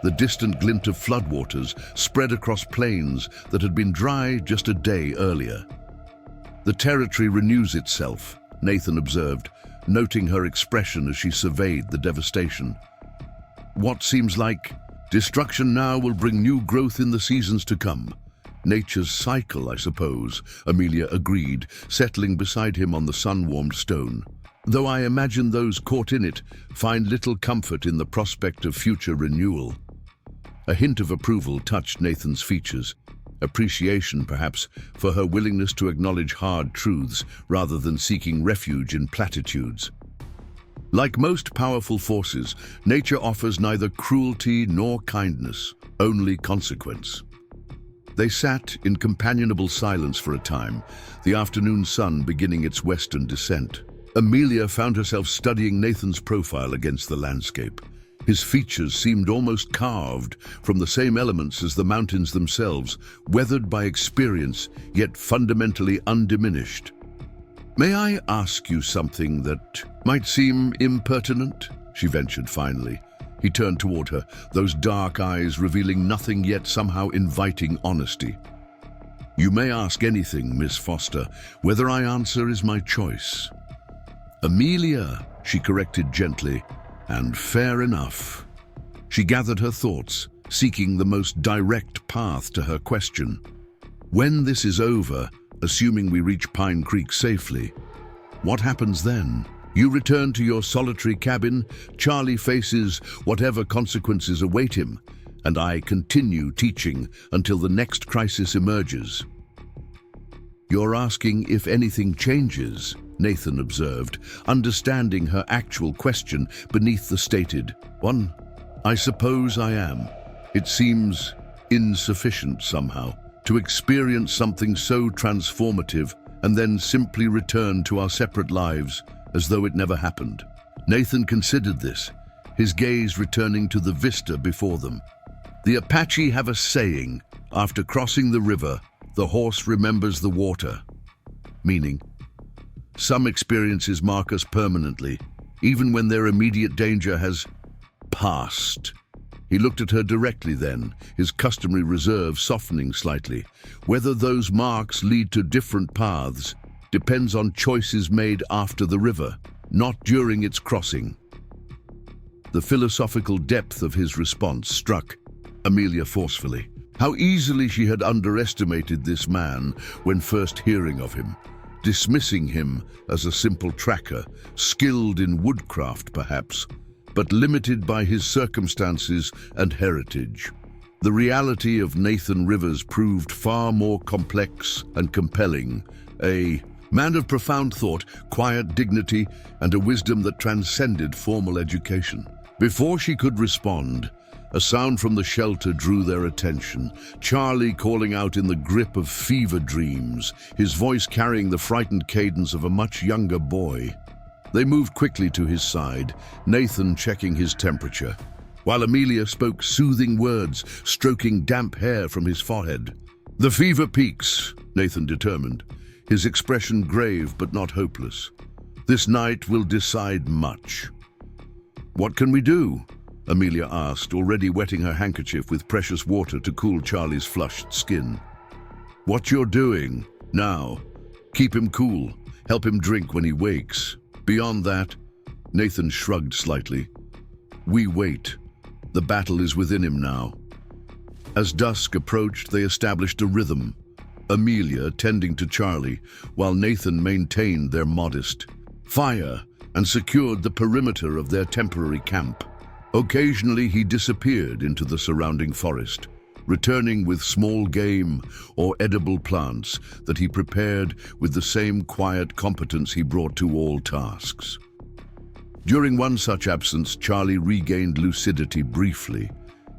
the distant glint of floodwaters spread across plains that had been dry just a day earlier. "The territory renews itself," Nathan observed, noting her expression as she surveyed the devastation. "What seems like destruction now will bring new growth in the seasons to come. Nature's cycle, I suppose," Amelia agreed, settling beside him on the sun-warmed stone. "Though I imagine those caught in it find little comfort in the prospect of future renewal." A hint of approval touched Nathan's features, appreciation perhaps for her willingness to acknowledge hard truths rather than seeking refuge in platitudes. Like most powerful forces, nature offers neither cruelty nor kindness, only consequence. They sat in companionable silence for a time, the afternoon sun beginning its western descent. Amelia found herself studying Nathan's profile against the landscape. His features seemed almost carved from the same elements as the mountains themselves, weathered by experience, yet fundamentally undiminished. "May I ask you something that might seem impertinent?" she ventured finally. He turned toward her, those dark eyes revealing nothing yet somehow inviting honesty. "You may ask anything, Miss Foster. Whether I answer is my choice." "Amelia," she corrected gently, "and fair enough." She gathered her thoughts, seeking the most direct path to her question. "When this is over, assuming we reach Pine Creek safely, what happens then? You return to your solitary cabin, Charlie faces whatever consequences await him, and I continue teaching until the next crisis emerges." "You're asking if anything changes," Nathan observed, understanding her actual question beneath the stated one. "I suppose I am. It seems insufficient somehow to experience something so transformative and then simply return to our separate lives as though it never happened." Nathan considered this, his gaze returning to the vista before them. "The Apache have a saying, after crossing the river, the horse remembers the water." Meaning, some experiences mark us permanently, even when their immediate danger has passed. He looked at her directly then, his customary reserve softening slightly. Whether those marks lead to different paths depends on choices made after the river, not during its crossing. The philosophical depth of his response struck Amelia forcefully. How easily she had underestimated this man when first hearing of him, dismissing him as a simple tracker, skilled in woodcraft perhaps, but limited by his circumstances and heritage. The reality of Nathan Rivers proved far more complex and compelling, a man of profound thought, quiet dignity, and a wisdom that transcended formal education. Before she could respond, a sound from the shelter drew their attention. Charlie calling out in the grip of fever dreams, his voice carrying the frightened cadence of a much younger boy. They moved quickly to his side, Nathan checking his temperature, while Amelia spoke soothing words, stroking damp hair from his forehead. "The fever peaks," Nathan determined, his expression grave but not hopeless. "This night will decide much." "What can we do?" Amelia asked, already wetting her handkerchief with precious water to cool Charlie's flushed skin. "What you're doing now. Keep him cool, help him drink when he wakes. Beyond that," Nathan shrugged slightly, "we wait. The battle is within him now." As dusk approached, they established a rhythm, Amelia tending to Charlie, while Nathan maintained their modest fire and secured the perimeter of their temporary camp. Occasionally he disappeared into the surrounding forest, returning with small game or edible plants that he prepared with the same quiet competence he brought to all tasks. During one such absence, Charlie regained lucidity briefly,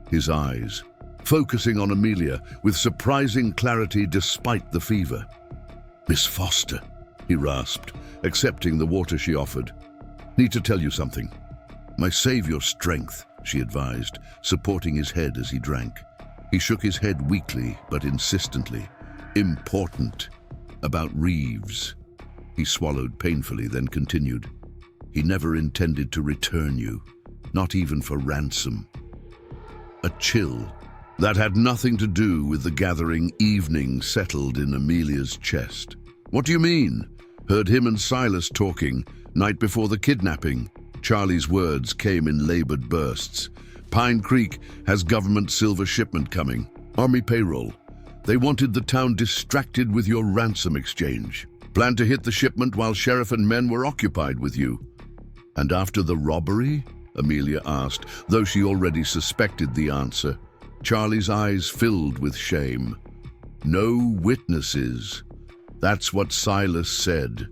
his eyes focusing on Amelia with surprising clarity despite the fever. "Miss Foster," he rasped, accepting the water she offered. "Need to tell you something." "My savior strength," she advised, supporting his head as he drank. He shook his head weakly but insistently. "Important. About Reeves." He swallowed painfully, then continued. "He never intended to return you, not even for ransom." A chill that had nothing to do with the gathering evening settled in Amelia's chest. "What do you mean?" "Heard him and Silas talking, night before the kidnapping." Charlie's words came in labored bursts. "Pine Creek has government silver shipment coming. Army payroll. They wanted the town distracted with your ransom exchange. Planned to hit the shipment while sheriff and men were occupied with you." "And after the robbery?" Amelia asked, though she already suspected the answer. Charlie's eyes filled with shame. "No witnesses. That's what Silas said.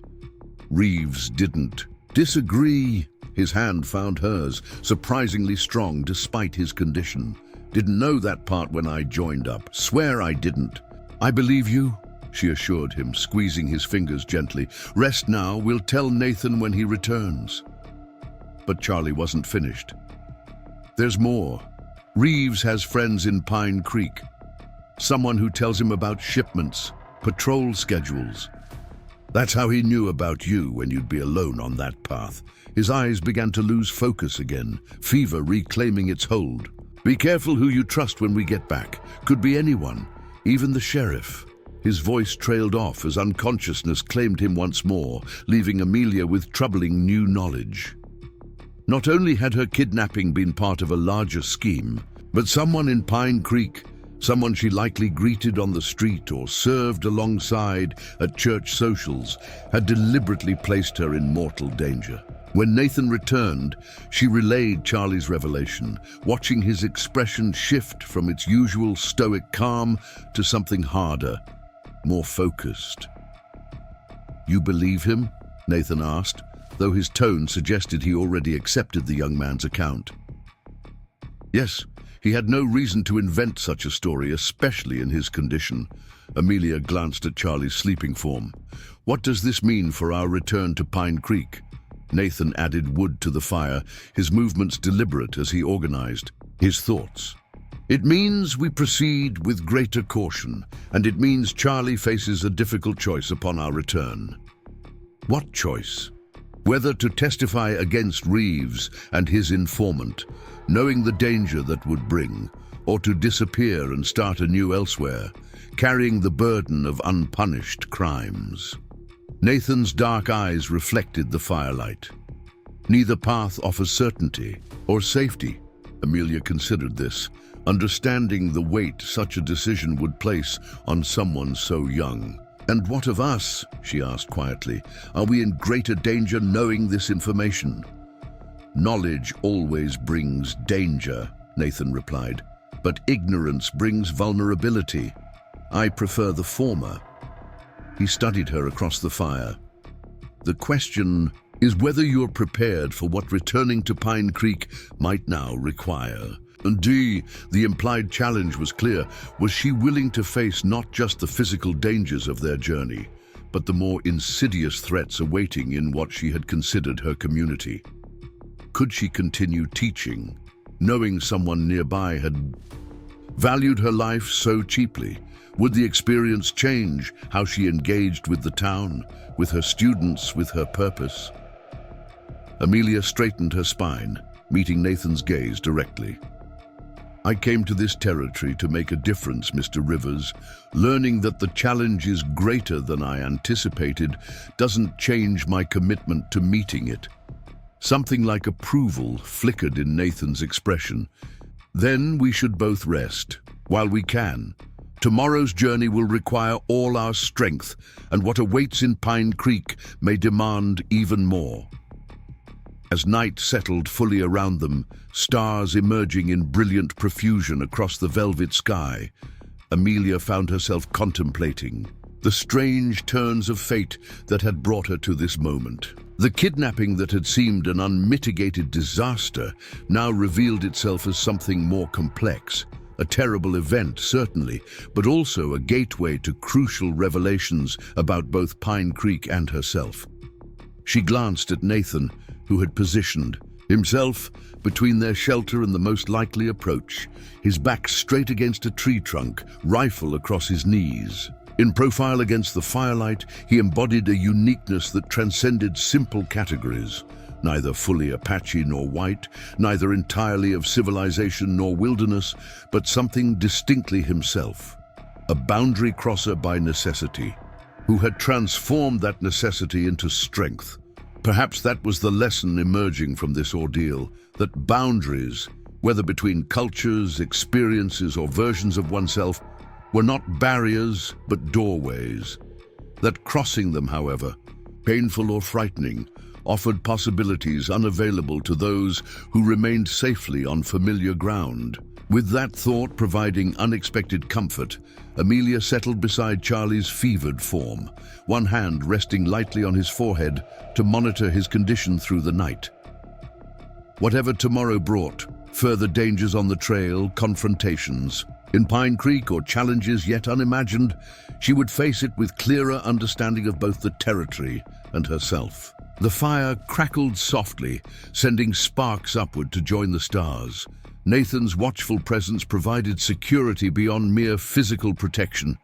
Reeves didn't." "Disagree." His hand found hers, surprisingly strong despite his condition. "Didn't know that part when I joined up. Swear I didn't." "I believe you," she assured him, squeezing his fingers gently. "Rest now. We'll tell Nathan when he returns." But Charlie wasn't finished. "There's more. Reeves has friends in Pine Creek. Someone who tells him about shipments, patrol schedules." That's how he knew about you when you'd be alone on that path. His eyes began to lose focus again, fever reclaiming its hold. Be careful who you trust when we get back. Could be anyone, even the sheriff. His voice trailed off as unconsciousness claimed him once more, leaving Amelia with troubling new knowledge. Not only had her kidnapping been part of a larger scheme, but someone in Pine Creek, someone she likely greeted on the street or served alongside at church socials, had deliberately placed her in mortal danger. When Nathan returned, she relayed Charlie's revelation, watching his expression shift from its usual stoic calm to something harder, more focused. "You believe him?" Nathan asked, though his tone suggested he already accepted the young man's account. Yes, he had no reason to invent such a story, especially in his condition. Amelia glanced at Charlie's sleeping form. "What does this mean for our return to Pine Creek?" Nathan added wood to the fire, his movements deliberate as he organized his thoughts. "It means we proceed with greater caution, and it means Charlie faces a difficult choice upon our return." What choice? Whether to testify against Reeves and his informant, knowing the danger that would bring, or to disappear and start anew elsewhere, carrying the burden of unpunished crimes. Nathan's dark eyes reflected the firelight. Neither path offers certainty or safety. Amelia considered this, understanding the weight such a decision would place on someone so young. "And what of us?" she asked quietly. "Are we in greater danger knowing this information?" "Knowledge always brings danger," Nathan replied, "but ignorance brings vulnerability. I prefer the former." He studied her across the fire. "The question is whether you're prepared for what returning to Pine Creek might now require." Indeed, the implied challenge was clear. Was she willing to face not just the physical dangers of their journey, but the more insidious threats awaiting in what she had considered her community? Could she continue teaching, knowing someone nearby had valued her life so cheaply? Would the experience change how she engaged with the town, with her students, with her purpose? Amelia straightened her spine, meeting Nathan's gaze directly. "I came to this territory to make a difference, Mr. Rivers. Learning that the challenge is greater than I anticipated doesn't change my commitment to meeting it." Something like approval flickered in Nathan's expression. "Then we should both rest, while we can. Tomorrow's journey will require all our strength, and what awaits in Pine Creek may demand even more." As night settled fully around them, stars emerging in brilliant profusion across the velvet sky, Amelia found herself contemplating the strange turns of fate that had brought her to this moment. The kidnapping that had seemed an unmitigated disaster now revealed itself as something more complex. A terrible event, certainly, but also a gateway to crucial revelations about both Pine Creek and herself. She glanced at Nathan, who had positioned himself between their shelter and the most likely approach, his back straight against a tree trunk, rifle across his knees. In profile against the firelight, he embodied a uniqueness that transcended simple categories. Neither fully Apache nor white, neither entirely of civilization nor wilderness, but something distinctly himself. A boundary crosser by necessity, who had transformed that necessity into strength. Perhaps that was the lesson emerging from this ordeal, that boundaries, whether between cultures, experiences, or versions of oneself, were not barriers but doorways. That crossing them, however, painful or frightening, offered possibilities unavailable to those who remained safely on familiar ground. With that thought providing unexpected comfort, Amelia settled beside Charlie's fevered form, one hand resting lightly on his forehead to monitor his condition through the night. Whatever tomorrow brought, further dangers on the trail, confrontations in Pine Creek, or challenges yet unimagined, she would face it with clearer understanding of both the territory and herself. The fire crackled softly, sending sparks upward to join the stars. Nathan's watchful presence provided security beyond mere physical protection.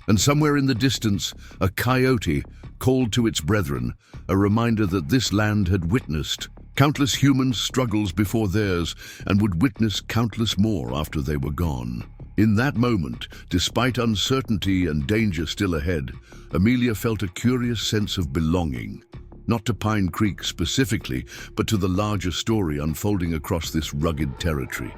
And somewhere in the distance, a coyote called to its brethren, a reminder that this land had witnessed countless human struggles before theirs and would witness countless more after they were gone. In that moment, despite uncertainty and danger still ahead, Amelia felt a curious sense of belonging, not to Pine Creek specifically, but to the larger story unfolding across this rugged territory.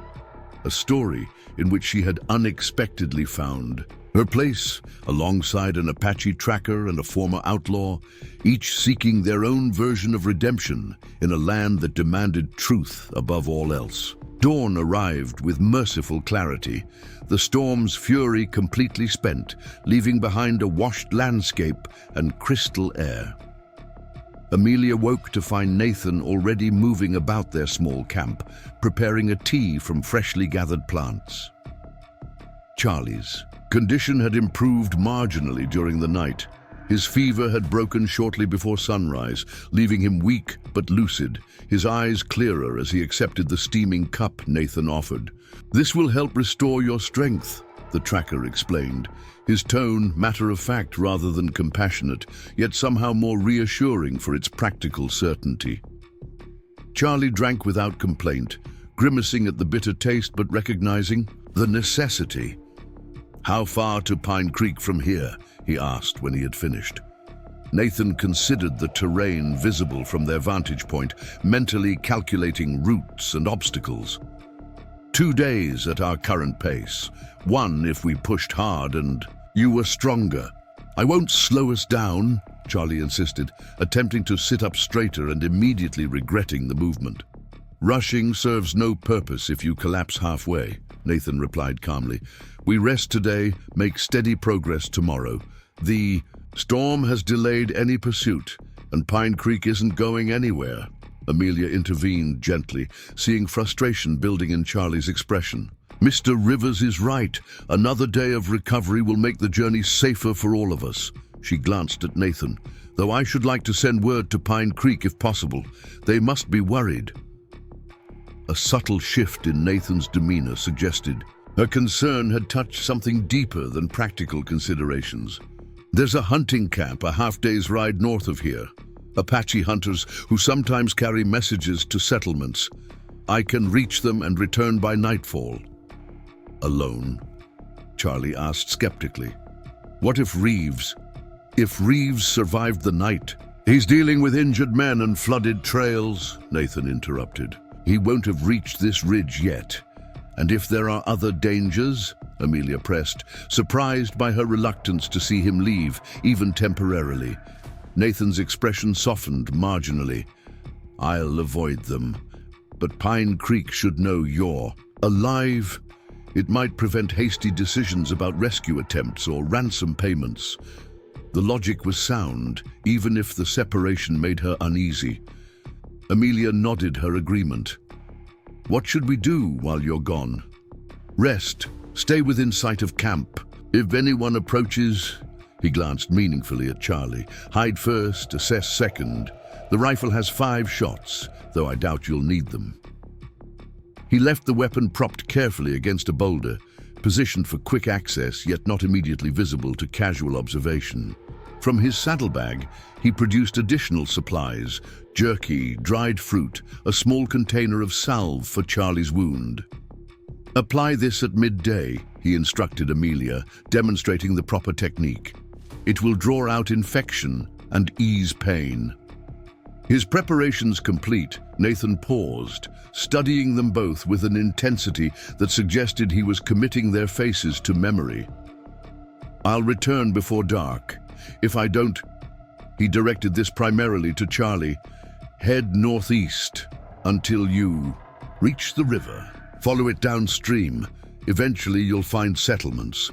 A story in which she had unexpectedly found her place alongside an Apache tracker and a former outlaw, each seeking their own version of redemption in a land that demanded truth above all else. Dawn arrived with merciful clarity, the storm's fury completely spent, leaving behind a washed landscape and crystal air. Amelia woke to find Nathan already moving about their small camp, preparing a tea from freshly gathered plants. Charlie's condition had improved marginally during the night. His fever had broken shortly before sunrise, leaving him weak but lucid, his eyes clearer as he accepted the steaming cup Nathan offered. "This will help restore your strength," the tracker explained, his tone matter-of-fact rather than compassionate, yet somehow more reassuring for its practical certainty. Charlie drank without complaint, grimacing at the bitter taste but recognizing the necessity. "How far to Pine Creek from here?" he asked when he had finished. Nathan considered the terrain visible from their vantage point, mentally calculating routes and obstacles. 2 days at our current pace. 1 if we pushed hard and you were stronger. "I won't slow us down," Charlie insisted, attempting to sit up straighter and immediately regretting the movement. "Rushing serves no purpose if you collapse halfway," Nathan replied calmly. "We rest today, make steady progress tomorrow. The storm has delayed any pursuit, and Pine Creek isn't going anywhere." Amelia intervened gently, seeing frustration building in Charlie's expression. "Mr. Rivers is right. Another day of recovery will make the journey safer for all of us." She glanced at Nathan. "Though I should like to send word to Pine Creek if possible. They must be worried." A subtle shift in Nathan's demeanor suggested her concern had touched something deeper than practical considerations. "There's a hunting camp a half-day's ride north of here. Apache hunters who sometimes carry messages to settlements. I can reach them and return by nightfall." "Alone?" Charlie asked skeptically. "What if Reeves survived the night?" "He's dealing with injured men and flooded trails," Nathan interrupted. "He won't have reached this ridge yet. And if there are other dangers?" Amelia pressed, surprised by her reluctance to see him leave, even temporarily. Nathan's expression softened marginally. "I'll avoid them. But Pine Creek should know you're alive. It might prevent hasty decisions about rescue attempts or ransom payments." The logic was sound, even if the separation made her uneasy. Amelia nodded her agreement. "What should we do while you're gone?" "Rest. Stay within sight of camp. If anyone approaches..." He glanced meaningfully at Charlie. "Hide first, assess second. The rifle has 5 shots, though I doubt you'll need them." He left the weapon propped carefully against a boulder, positioned for quick access yet not immediately visible to casual observation. From his saddlebag, he produced additional supplies: jerky, dried fruit, a small container of salve for Charlie's wound. "Apply this at midday," he instructed Amelia, demonstrating the proper technique. "It will draw out infection and ease pain." His preparations complete, Nathan paused, studying them both with an intensity that suggested he was committing their faces to memory. "I'll return before dark. If I don't..." He directed this primarily to Charlie. "Head northeast until you reach the river. Follow it downstream. Eventually you'll find settlements."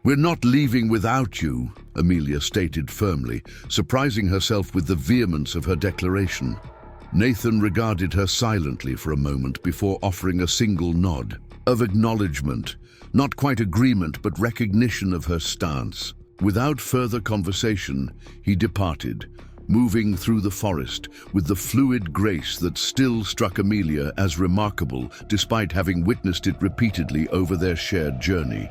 "We're not leaving without you," Amelia stated firmly, surprising herself with the vehemence of her declaration. Nathan regarded her silently for a moment before offering a single nod of acknowledgement, not quite agreement but recognition of her stance. Without further conversation, he departed, moving through the forest with the fluid grace that still struck Amelia as remarkable despite having witnessed it repeatedly over their shared journey.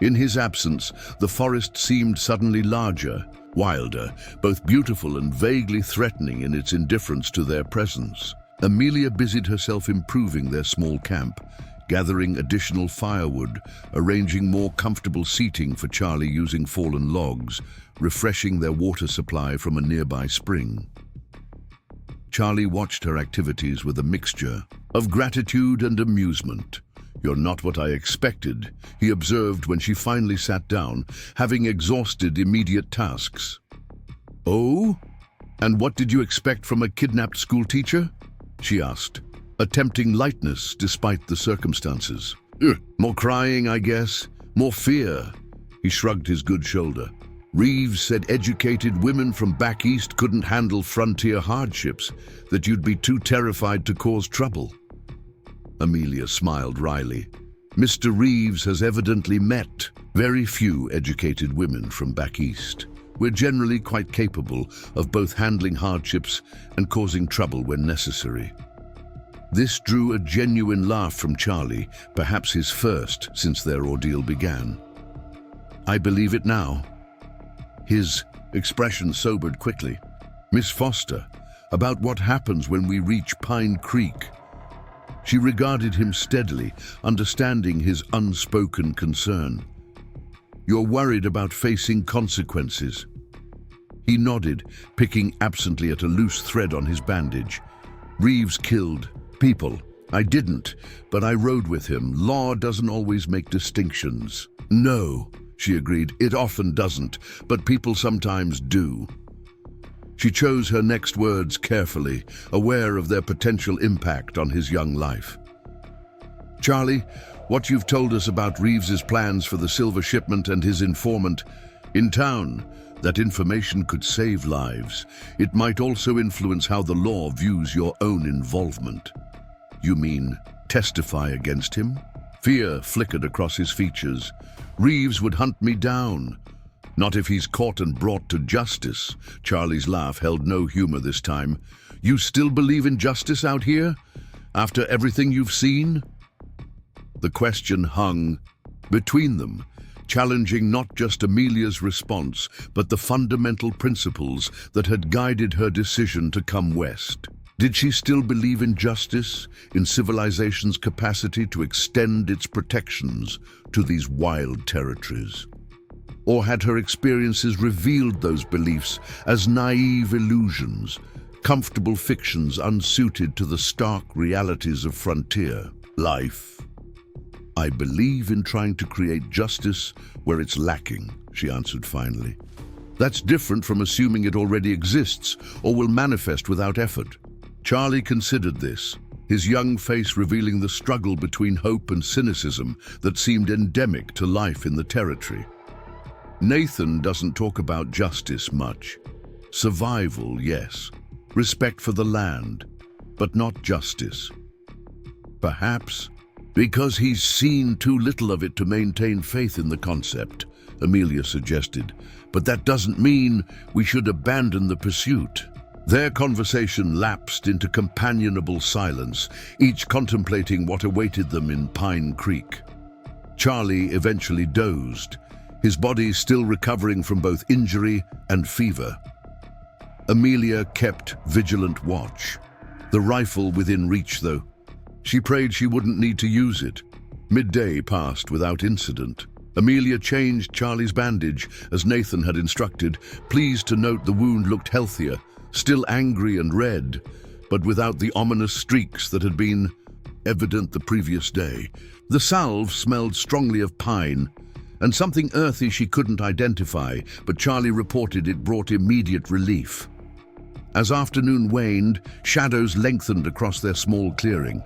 In his absence, the forest seemed suddenly larger, wilder, both beautiful and vaguely threatening in its indifference to their presence. Amelia busied herself improving their small camp, gathering additional firewood, arranging more comfortable seating for Charlie using fallen logs, refreshing their water supply from a nearby spring. Charlie watched her activities with a mixture of gratitude and amusement. "You're not what I expected," he observed when she finally sat down, having exhausted immediate tasks. "Oh? And what did you expect from a kidnapped schoolteacher?" she asked, attempting lightness despite the circumstances. "More crying, I guess. More fear." He shrugged his good shoulder. "Reeves said educated women from back east couldn't handle frontier hardships, that you'd be too terrified to cause trouble." Amelia smiled wryly. "Mr. Reeves has evidently met very few educated women from back east. We're generally quite capable of both handling hardships and causing trouble when necessary." This drew a genuine laugh from Charlie, perhaps his first since their ordeal began. "I believe it now." His expression sobered quickly. "Miss Foster, about what happens when we reach Pine Creek?" She regarded him steadily, understanding his unspoken concern. "You're worried about facing consequences." He nodded, picking absently at a loose thread on his bandage. "Reeves killed people. I didn't, but I rode with him. Law doesn't always make distinctions." "No," she agreed, "it often doesn't, but people sometimes do." She chose her next words carefully, aware of their potential impact on his young life. "Charlie, what you've told us about Reeves's plans for the silver shipment and his informant in town, that information could save lives. It might also influence how the law views your own involvement." "You mean testify against him?" Fear flickered across his features. "Reeves would hunt me down." "Not if he's caught and brought to justice." Charlie's laugh held no humor this time. "You still believe in justice out here? After everything you've seen?" The question hung between them, challenging not just Amelia's response, but the fundamental principles that had guided her decision to come west. Did she still believe in justice, in civilization's capacity to extend its protections to these wild territories? Or had her experiences revealed those beliefs as naive illusions, comfortable fictions unsuited to the stark realities of frontier life? "I believe in trying to create justice where it's lacking," she answered finally. "That's different from assuming it already exists or will manifest without effort." Charlie considered this, his young face revealing the struggle between hope and cynicism that seemed endemic to life in the territory. "Nathan doesn't talk about justice much. Survival, yes. Respect for the land, but not justice. Perhaps because he's seen too little of it to maintain faith in the concept," Amelia suggested. "But that doesn't mean we should abandon the pursuit." Their conversation lapsed into companionable silence, each contemplating what awaited them in Pine Creek. Charlie eventually dozed, his body still recovering from both injury and fever. Amelia kept vigilant watch, the rifle within reach though. She prayed she wouldn't need to use it. Midday passed without incident. Amelia changed Charlie's bandage as Nathan had instructed, pleased to note the wound looked healthier, still angry and red, but without the ominous streaks that had been evident the previous day. The salve smelled strongly of pine, and something earthy she couldn't identify, but Charlie reported it brought immediate relief. As afternoon waned, shadows lengthened across their small clearing.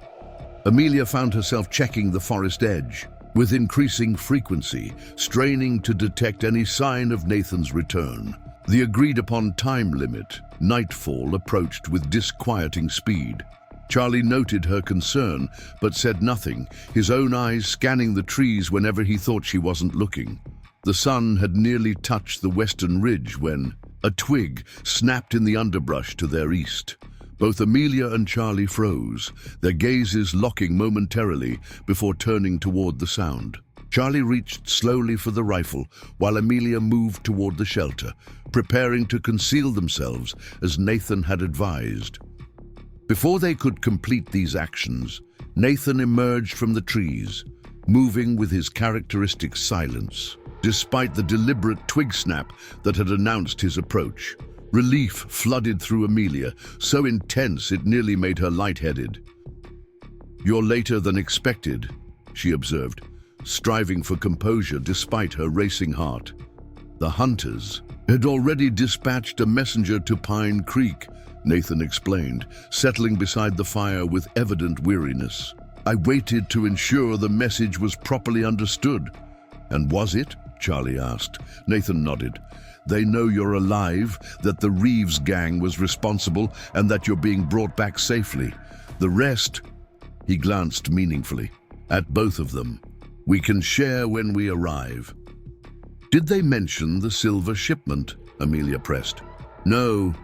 Amelia found herself checking the forest edge, with increasing frequency, straining to detect any sign of Nathan's return. The agreed-upon time limit, nightfall, approached with disquieting speed. Charlie noted her concern, but said nothing, his own eyes scanning the trees whenever he thought she wasn't looking. The sun had nearly touched the western ridge when a twig snapped in the underbrush to their east. Both Amelia and Charlie froze, their gazes locking momentarily before turning toward the sound. Charlie reached slowly for the rifle while Amelia moved toward the shelter, preparing to conceal themselves as Nathan had advised. Before they could complete these actions, Nathan emerged from the trees, moving with his characteristic silence. Despite the deliberate twig snap that had announced his approach, relief flooded through Amelia, so intense it nearly made her lightheaded. "You're later than expected," she observed, striving for composure despite her racing heart. "The hunters had already dispatched a messenger to Pine Creek," Nathan explained, settling beside the fire with evident weariness. "I waited to ensure the message was properly understood." "And was it?" Charlie asked. Nathan nodded. "They know you're alive, that the Reeves gang was responsible, and that you're being brought back safely. The rest," he glanced meaningfully at both of them, "we can share when we arrive." "Did they mention the silver shipment?" Amelia pressed. "No.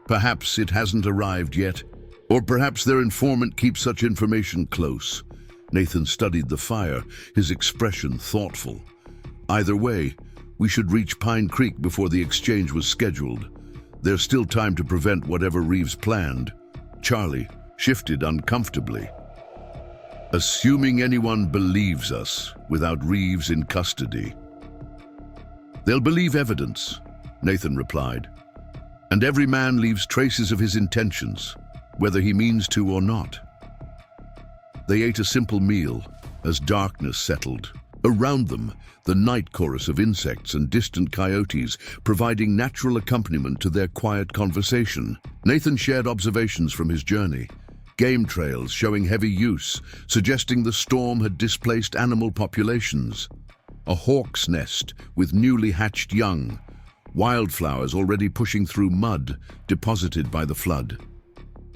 Perhaps it hasn't arrived yet. Or perhaps their informant keeps such information close." Nathan studied the fire, his expression thoughtful. "Either way, we should reach Pine Creek before the exchange was scheduled. There's still time to prevent whatever Reeves planned." Charlie shifted uncomfortably. "Assuming anyone believes us without Reeves in custody." "They'll believe evidence," Nathan replied. "And every man leaves traces of his intentions, whether he means to or not." They ate a simple meal as darkness settled. Around them, the night chorus of insects and distant coyotes providing natural accompaniment to their quiet conversation. Nathan shared observations from his journey. Game trails showing heavy use, suggesting the storm had displaced animal populations. A hawk's nest with newly hatched young. Wildflowers already pushing through mud deposited by the flood.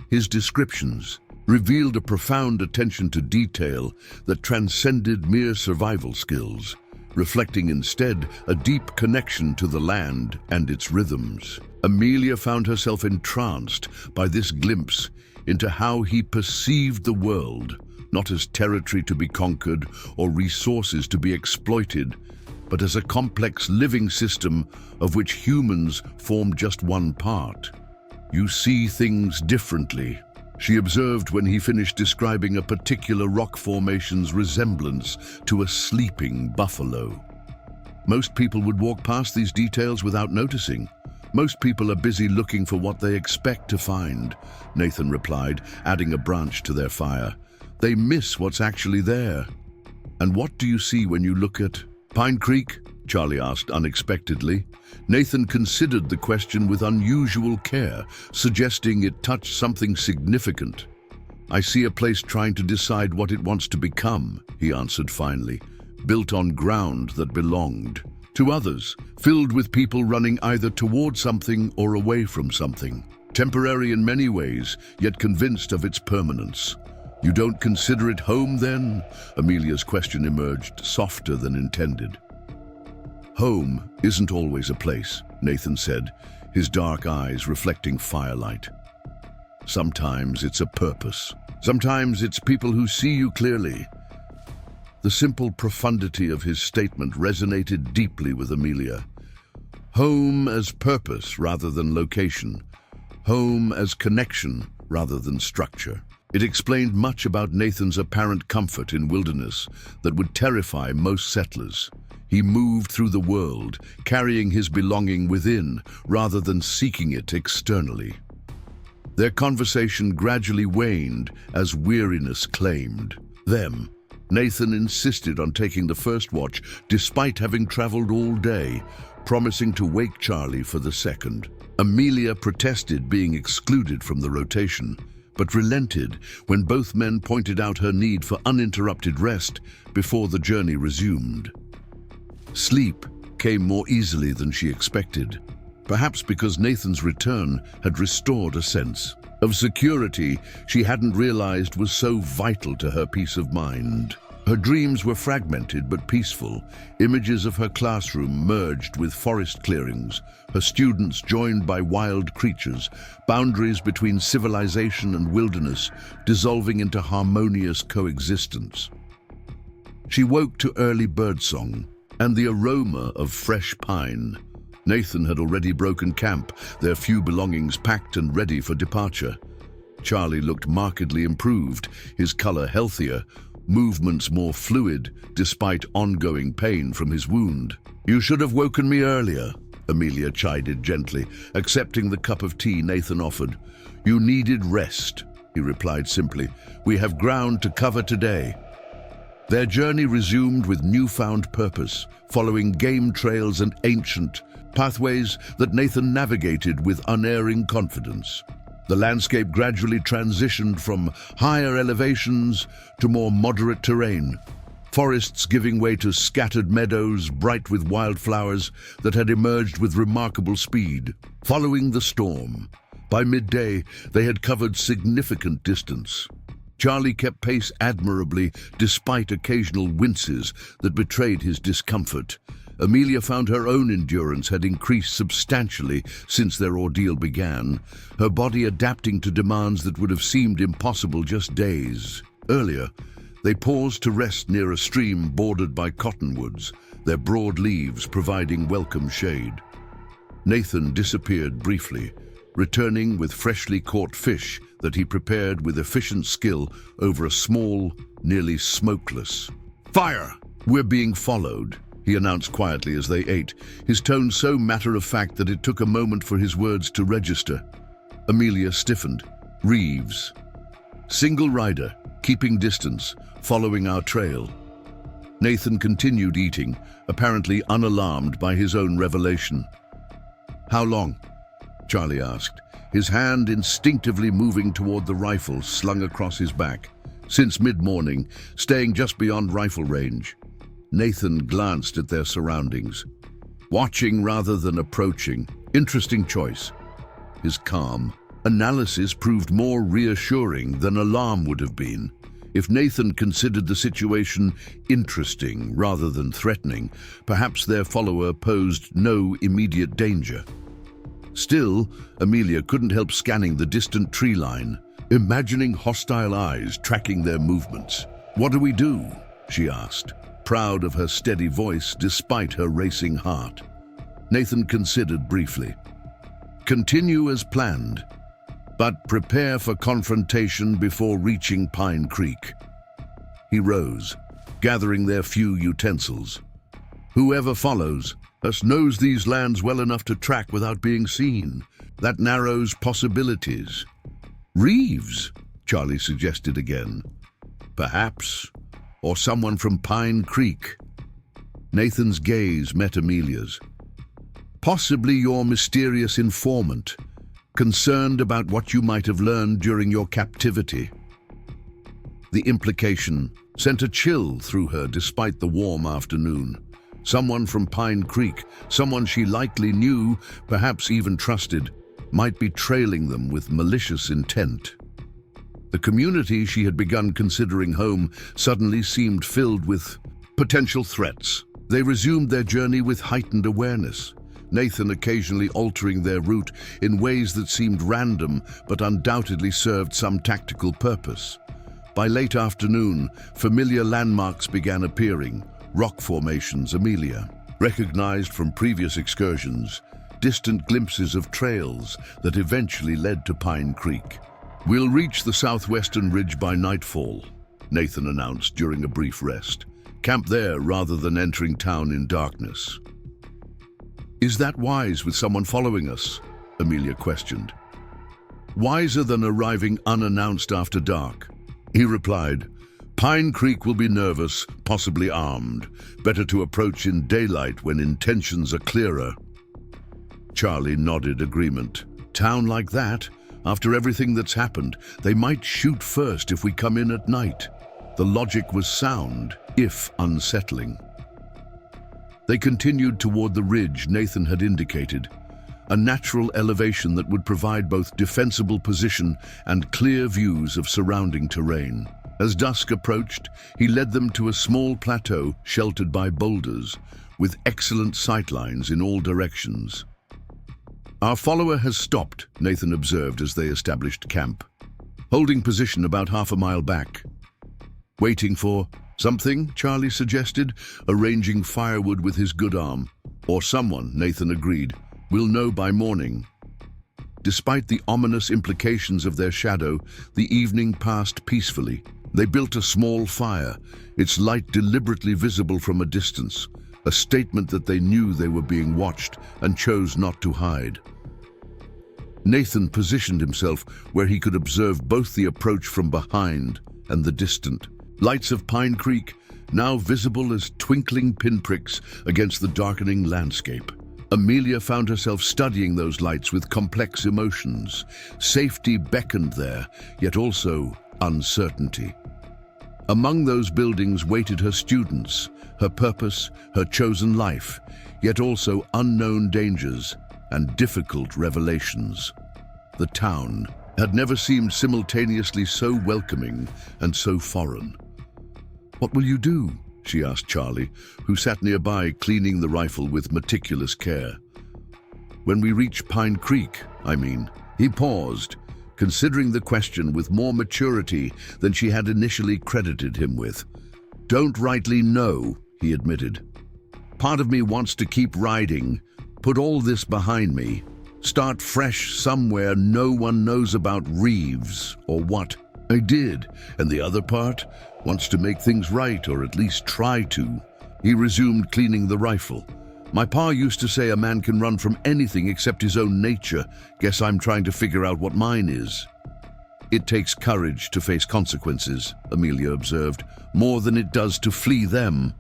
His descriptions revealed a profound attention to detail that transcended mere survival skills, reflecting instead a deep connection to the land and its rhythms. Amelia found herself entranced by this glimpse into how he perceived the world, not as territory to be conquered or resources to be exploited, but as a complex living system of which humans form just one part. "You see things differently," she observed when he finished describing a particular rock formation's resemblance to a sleeping buffalo. "Most people would walk past these details without noticing. Most people are busy looking for what they expect to find," Nathan replied, adding a branch to their fire. "They miss what's actually there." "And what do you see when you look at Pine Creek?" Charlie asked unexpectedly. Nathan considered the question with unusual care, suggesting it touched something significant. "I see a place trying to decide what it wants to become," he answered finally, "built on ground that belonged to others, filled with people running either toward something or away from something. Temporary in many ways, yet convinced of its permanence." "You don't consider it home, then?" Amelia's question emerged, softer than intended. "Home isn't always a place," Nathan said, his dark eyes reflecting firelight. "Sometimes it's a purpose. Sometimes it's people who see you clearly." The simple profundity of his statement resonated deeply with Amelia. Home as purpose rather than location. Home as connection rather than structure. It explained much about Nathan's apparent comfort in wilderness that would terrify most settlers. He moved through the world, carrying his belonging within rather than seeking it externally. Their conversation gradually waned as weariness claimed them. Nathan insisted on taking the first watch despite having traveled all day, promising to wake Charlie for the second. Amelia protested being excluded from the rotation, but relented when both men pointed out her need for uninterrupted rest before the journey resumed. Sleep came more easily than she expected, perhaps because Nathan's return had restored a sense of security she hadn't realized was so vital to her peace of mind. Her dreams were fragmented but peaceful. Images of her classroom merged with forest clearings, her students joined by wild creatures, boundaries between civilization and wilderness dissolving into harmonious coexistence. She woke to early birdsong and the aroma of fresh pine. Nathan had already broken camp, their few belongings packed and ready for departure. Charlie looked markedly improved, his color healthier, movements more fluid despite ongoing pain from his wound. "You should have woken me earlier," Amelia chided gently, accepting the cup of tea Nathan offered. "You needed rest," he replied simply. "We have ground to cover today." Their journey resumed with newfound purpose, following game trails and ancient pathways that Nathan navigated with unerring confidence. The landscape gradually transitioned from higher elevations to more moderate terrain, forests giving way to scattered meadows bright with wildflowers that had emerged with remarkable speed. Following the storm, by midday they had covered significant distance. Charlie kept pace admirably despite occasional winces that betrayed his discomfort. Amelia found her own endurance had increased substantially since their ordeal began, her body adapting to demands that would have seemed impossible just days earlier. They paused to rest near a stream bordered by cottonwoods, their broad leaves providing welcome shade. Nathan disappeared briefly, returning with freshly caught fish that he prepared with efficient skill over a small, nearly smokeless. "Fire! We're being followed," he announced quietly as they ate, his tone so matter-of-fact that it took a moment for his words to register. Amelia stiffened. "Reeves. Single rider, keeping distance, following our trail." Nathan continued eating, apparently unalarmed by his own revelation. "How long?" Charlie asked, his hand instinctively moving toward the rifle slung across his back. "Since mid-morning, staying just beyond rifle range." Nathan glanced at their surroundings. "Watching rather than approaching. Interesting choice." His calm analysis proved more reassuring than alarm would have been. If Nathan considered the situation interesting rather than threatening, perhaps their follower posed no immediate danger. Still, Amelia couldn't help scanning the distant tree line, imagining hostile eyes tracking their movements. "What do we do?" she asked, proud of her steady voice despite her racing heart. Nathan considered briefly. "Continue as planned, but prepare for confrontation before reaching Pine Creek." He rose, gathering their few utensils. "Whoever follows us knows these lands well enough to track without being seen. That narrows possibilities." "Reeves," Charlie suggested again. "Perhaps. Or someone from Pine Creek." Nathan's gaze met Amelia's. "Possibly your mysterious informant, concerned about what you might have learned during your captivity." The implication sent a chill through her despite the warm afternoon. Someone from Pine Creek, someone she likely knew, perhaps even trusted, might be trailing them with malicious intent. The community she had begun considering home suddenly seemed filled with potential threats. They resumed their journey with heightened awareness, Nathan occasionally altering their route in ways that seemed random but undoubtedly served some tactical purpose. By late afternoon, familiar landmarks began appearing, rock formations Amelia recognized from previous excursions, distant glimpses of trails that eventually led to Pine Creek. "We'll reach the southwestern ridge by nightfall," Nathan announced during a brief rest. "Camp there rather than entering town in darkness." "Is that wise with someone following us?" Amelia questioned. "Wiser than arriving unannounced after dark," he replied. "Pine Creek will be nervous, possibly armed. Better to approach in daylight when intentions are clearer." Charlie nodded agreement. "Town like that, after everything that's happened, they might shoot first if we come in at night." The logic was sound, if unsettling. They continued toward the ridge Nathan had indicated, a natural elevation that would provide both defensible position and clear views of surrounding terrain. As dusk approached, he led them to a small plateau sheltered by boulders, with excellent sightlines in all directions. "Our follower has stopped," Nathan observed as they established camp, holding position about half a mile back. "Waiting for..." Something, Charlie suggested, arranging firewood with his good arm. Or someone, Nathan agreed. We'll know by morning. Despite the ominous implications of their shadow, the evening passed peacefully. They built a small fire, its light deliberately visible from a distance, a statement that they knew they were being watched and chose not to hide. Nathan positioned himself where he could observe both the approach from behind and the distant. Lights of Pine Creek, now visible as twinkling pinpricks against the darkening landscape. Amelia found herself studying those lights with complex emotions. Safety beckoned there, yet also uncertainty. Among those buildings waited her students, her purpose, her chosen life, yet also unknown dangers and difficult revelations. The town had never seemed simultaneously so welcoming and so foreign. "What will you do?" she asked Charlie, who sat nearby cleaning the rifle with meticulous care. "When we reach Pine Creek, I mean." He paused, considering the question with more maturity than she had initially credited him with. "Don't rightly know," he admitted. "Part of me wants to keep riding, put all this behind me, start fresh somewhere no one knows about Reeves or what I did, and the other part wants to make things right, or at least try to." He resumed cleaning the rifle. "My pa used to say a man can run from anything except his own nature. Guess I'm trying to figure out what mine is." "It takes courage to face consequences," Amelia observed, "more than it does to flee them."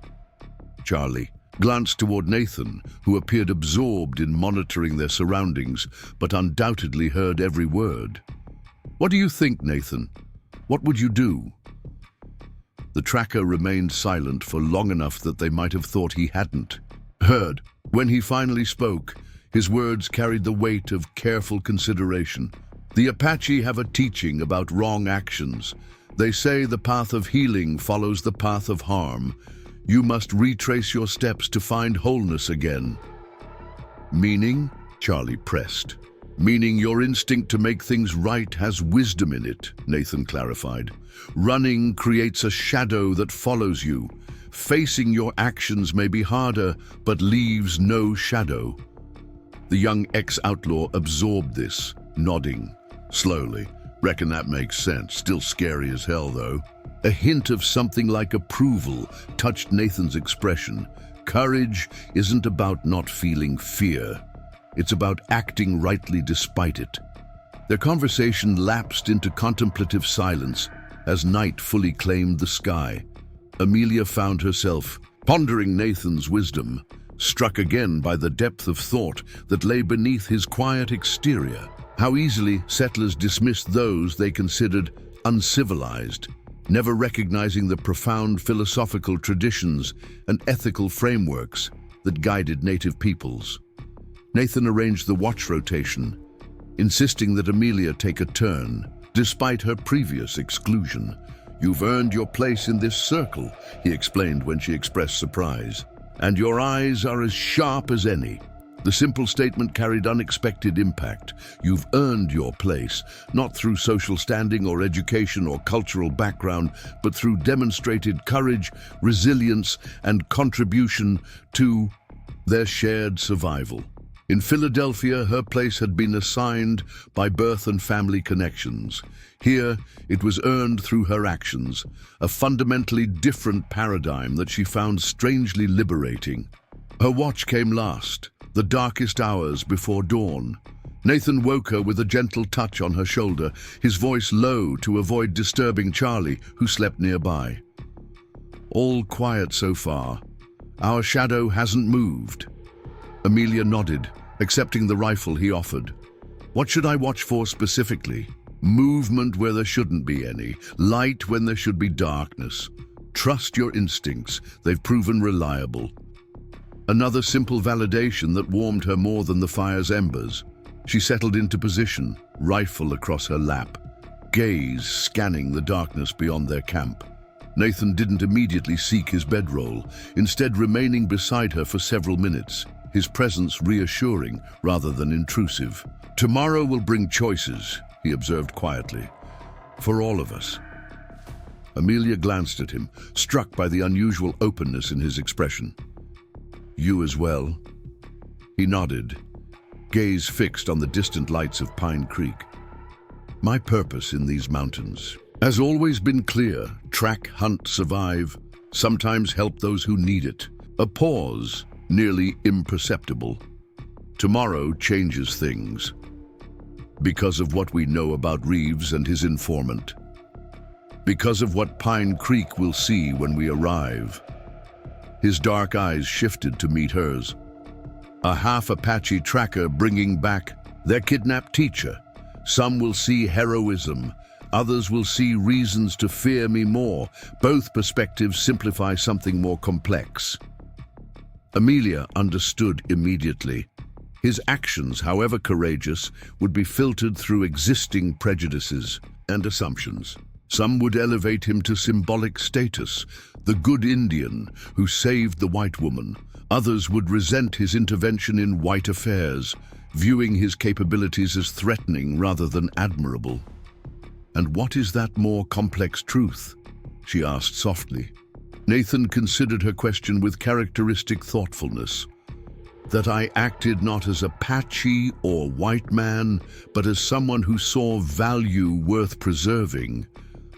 Charlie glanced toward Nathan, who appeared absorbed in monitoring their surroundings, but undoubtedly heard every word. "What do you think, Nathan? What would you do?" The tracker remained silent for long enough that they might have thought he hadn't heard. When he finally spoke, his words carried the weight of careful consideration. "The Apache have a teaching about wrong actions. They say the path of healing follows the path of harm. You must retrace your steps to find wholeness again." "Meaning?" Charlie pressed. "Meaning your instinct to make things right has wisdom in it," Nathan clarified. "Running creates a shadow that follows you. Facing your actions may be harder, but leaves no shadow." The young ex-outlaw absorbed this, nodding slowly. "Reckon that makes sense. Still scary as hell, though." A hint of something like approval touched Nathan's expression. Courage isn't about not feeling fear. It's about acting rightly despite it. Their conversation lapsed into contemplative silence as night fully claimed the sky. Amelia found herself pondering Nathan's wisdom, struck again by the depth of thought that lay beneath his quiet exterior. How easily settlers dismissed those they considered uncivilized, never recognizing the profound philosophical traditions and ethical frameworks that guided native peoples. Nathan arranged the watch rotation, insisting that Amelia take a turn, despite her previous exclusion. "You've earned your place in this circle," he explained when she expressed surprise. "And your eyes are as sharp as any." The simple statement carried unexpected impact. You've earned your place, not through social standing or education or cultural background, but through demonstrated courage, resilience, and contribution to their shared survival. In Philadelphia, her place had been assigned by birth and family connections. Here, it was earned through her actions, a fundamentally different paradigm that she found strangely liberating. Her watch came last, the darkest hours before dawn. Nathan woke her with a gentle touch on her shoulder, his voice low to avoid disturbing Charlie, who slept nearby. "All quiet so far. Our shadow hasn't moved." Amelia nodded, accepting the rifle he offered. "What should I watch for specifically?" "Movement where there shouldn't be any, light when there should be darkness. Trust your instincts, they've proven reliable." Another simple validation that warmed her more than the fire's embers. She settled into position, rifle across her lap, gaze scanning the darkness beyond their camp. Nathan didn't immediately seek his bedroll, instead remaining beside her for several minutes, his presence reassuring rather than intrusive. "Tomorrow will bring choices," he observed quietly, "for all of us." Amelia glanced at him, struck by the unusual openness in his expression. "You as well?" He nodded, gaze fixed on the distant lights of Pine Creek. "My purpose in these mountains has always been clear: track, hunt, survive, sometimes help those who need it." A pause, nearly imperceptible. "Tomorrow changes things. Because of what we know about Reeves and his informant. Because of what Pine Creek will see when we arrive." His dark eyes shifted to meet hers. "A half-Apache tracker bringing back their kidnapped teacher. Some will see heroism, others will see reasons to fear me more. Both perspectives simplify something more complex." Amelia understood immediately. His actions, however courageous, would be filtered through existing prejudices and assumptions. Some would elevate him to symbolic status, the good Indian who saved the white woman. Others would resent his intervention in white affairs, viewing his capabilities as threatening rather than admirable. "And what is that more complex truth?" she asked softly. Nathan considered her question with characteristic thoughtfulness. "That I acted not as Apache or white man, but as someone who saw value worth preserving.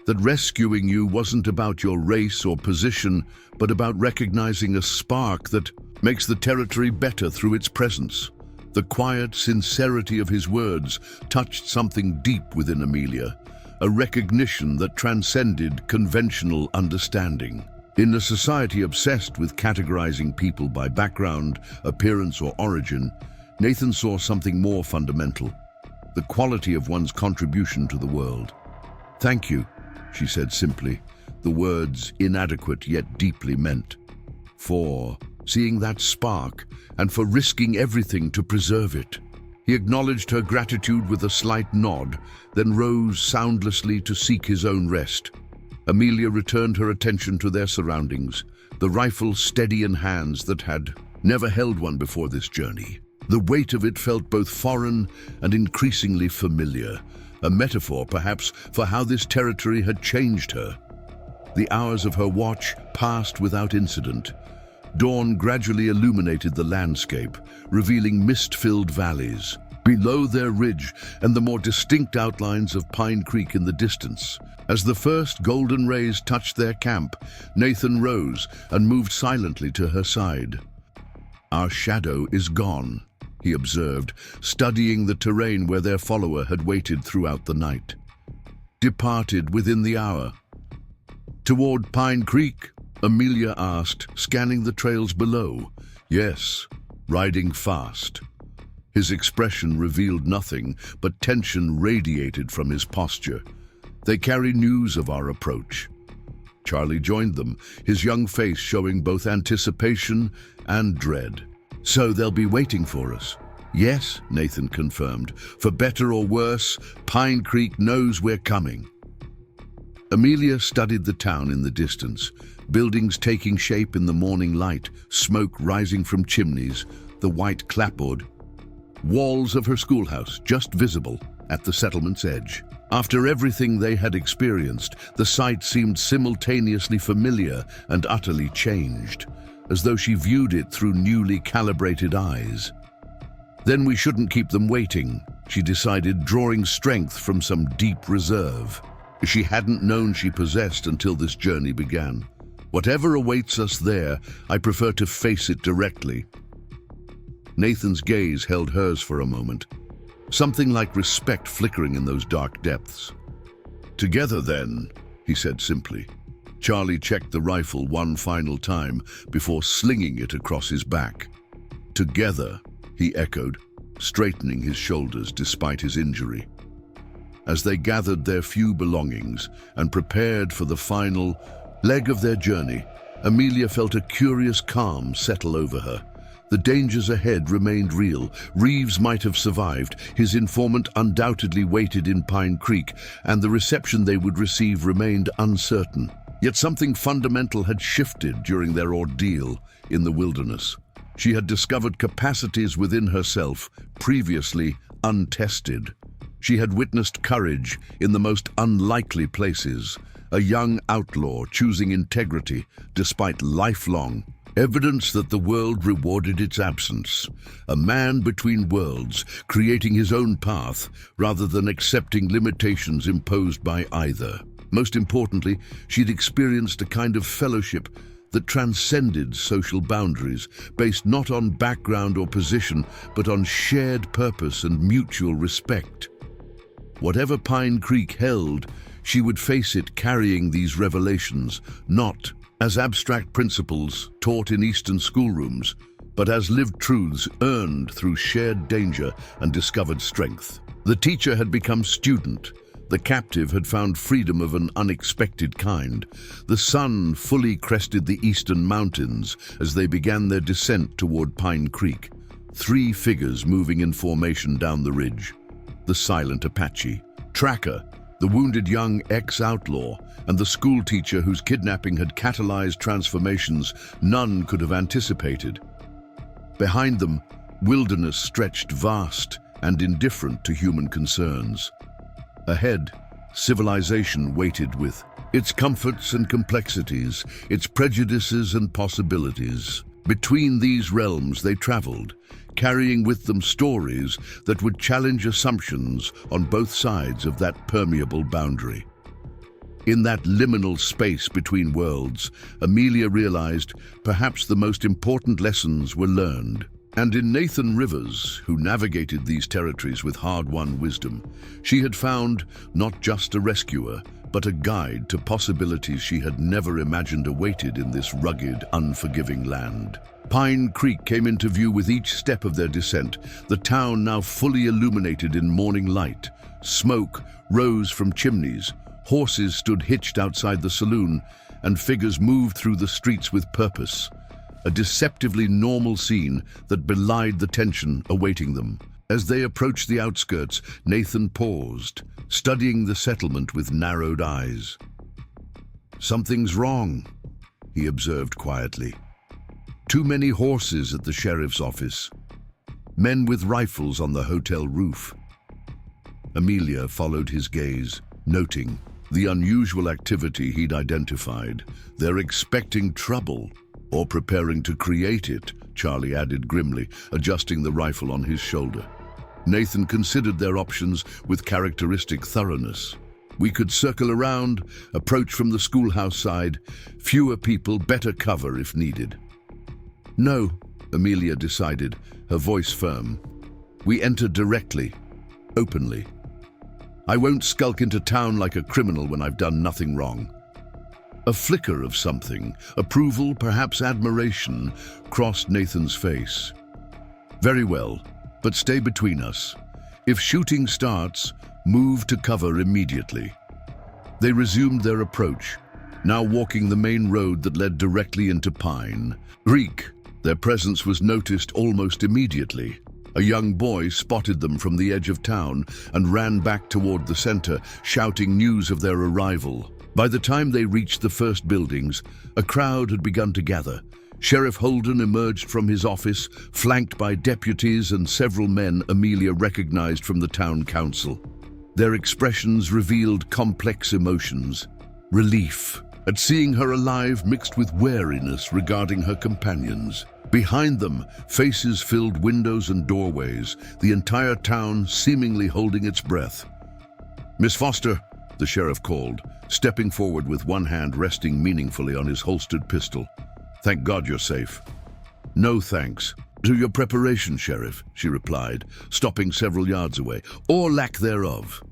That rescuing you wasn't about your race or position, but about recognizing a spark that makes the territory better through its presence." The quiet sincerity of his words touched something deep within Amelia, a recognition that transcended conventional understanding. In a society obsessed with categorizing people by background, appearance, or origin, Nathan saw something more fundamental: the quality of one's contribution to the world. "Thank you," she said simply, the words inadequate yet deeply meant. "For seeing that spark, and for risking everything to preserve it." He acknowledged her gratitude with a slight nod, then rose soundlessly to seek his own rest. Amelia returned her attention to their surroundings, the rifle steady in hands that had never held one before this journey. The weight of it felt both foreign and increasingly familiar, a metaphor perhaps for how this territory had changed her. The hours of her watch passed without incident. Dawn gradually illuminated the landscape, revealing mist-filled valleys. Below their ridge and the more distinct outlines of Pine Creek in the distance. As the first golden rays touched their camp, Nathan rose and moved silently to her side. "Our shadow is gone," he observed, studying the terrain where their follower had waited throughout the night. "Departed within the hour." "Toward Pine Creek?" Amelia asked, scanning the trails below. "Yes, riding fast." His expression revealed nothing, but tension radiated from his posture. "They carry news of our approach." Charlie joined them, his young face showing both anticipation and dread. "So they'll be waiting for us?" "Yes," Nathan confirmed. "For better or worse, Pine Creek knows we're coming." Amelia studied the town in the distance, buildings taking shape in the morning light, smoke rising from chimneys, the white clapboard. Walls of her schoolhouse just visible at the settlement's edge. After everything they had experienced, the sight seemed simultaneously familiar and utterly changed, as though she viewed it through newly calibrated eyes. Then we shouldn't keep them waiting, she decided, drawing strength from some deep reserve she hadn't known she possessed until this journey began. Whatever awaits us there, I prefer to face it directly. Nathan's gaze held hers for a moment, something like respect flickering in those dark depths. "Together then," he said simply. Charlie checked the rifle one final time before slinging it across his back. "Together," he echoed, straightening his shoulders despite his injury. As they gathered their few belongings and prepared for the final leg of their journey, Amelia felt a curious calm settle over her. The dangers ahead remained real. Reeves might have survived, his informant undoubtedly waited in Pine Creek, and the reception they would receive remained uncertain. Yet something fundamental had shifted during their ordeal in the wilderness. She had discovered capacities within herself, previously untested. She had witnessed courage in the most unlikely places, a young outlaw choosing integrity despite lifelong evidence that the world rewarded its absence. A man between worlds, creating his own path rather than accepting limitations imposed by either. Most importantly, she'd experienced a kind of fellowship that transcended social boundaries, based not on background or position, but on shared purpose and mutual respect. Whatever Pine Creek held, she would face it carrying these revelations, not as abstract principles taught in Eastern schoolrooms, but as lived truths earned through shared danger and discovered strength. The teacher had become student. The captive had found freedom of an unexpected kind. The sun fully crested the eastern mountains as they began their descent toward Pine Creek. 3 figures moving in formation down the ridge. The silent Apache, Tracker, the wounded young ex-outlaw, and the schoolteacher whose kidnapping had catalyzed transformations none could have anticipated. Behind them, wilderness stretched vast and indifferent to human concerns. Ahead, civilization waited with its comforts and complexities, its prejudices and possibilities. Between these realms they traveled, carrying with them stories that would challenge assumptions on both sides of that permeable boundary. In that liminal space between worlds, Amelia realized perhaps the most important lessons were learned. And in Nathan Rivers, who navigated these territories with hard-won wisdom, she had found not just a rescuer, but a guide to possibilities she had never imagined awaited in this rugged, unforgiving land. Pine Creek came into view with each step of their descent, the town now fully illuminated in morning light. Smoke rose from chimneys, horses stood hitched outside the saloon, and figures moved through the streets with purpose. A deceptively normal scene that belied the tension awaiting them. As they approached the outskirts, Nathan paused, studying the settlement with narrowed eyes. "Something's wrong," he observed quietly. "Too many horses at the sheriff's office. Men with rifles on the hotel roof." Amelia followed his gaze, noting the unusual activity he'd identified. "They're expecting trouble, or preparing to create it," Charlie added grimly, adjusting the rifle on his shoulder. Nathan considered their options with characteristic thoroughness. "We could circle around, approach from the schoolhouse side. Fewer people, better cover if needed." "No," Amelia decided, her voice firm. "We enter directly, openly. I won't skulk into town like a criminal when I've done nothing wrong." A flicker of something, approval, perhaps admiration, crossed Nathan's face. "Very well, but stay between us. If shooting starts, move to cover immediately." They resumed their approach, now walking the main road that led directly into Pine Creek. Their presence was noticed almost immediately. A young boy spotted them from the edge of town and ran back toward the center, shouting news of their arrival. By the time they reached the first buildings, a crowd had begun to gather. Sheriff Holden emerged from his office, flanked by deputies and several men Amelia recognized from the town council. Their expressions revealed complex emotions. Relief at seeing her alive mixed with wariness regarding her companions. Behind them, faces filled windows and doorways, the entire town seemingly holding its breath. "Miss Foster," the sheriff called, stepping forward with one hand resting meaningfully on his holstered pistol. "Thank God you're safe." "No thanks to your preparation, Sheriff," she replied, stopping several yards away, "or lack thereof."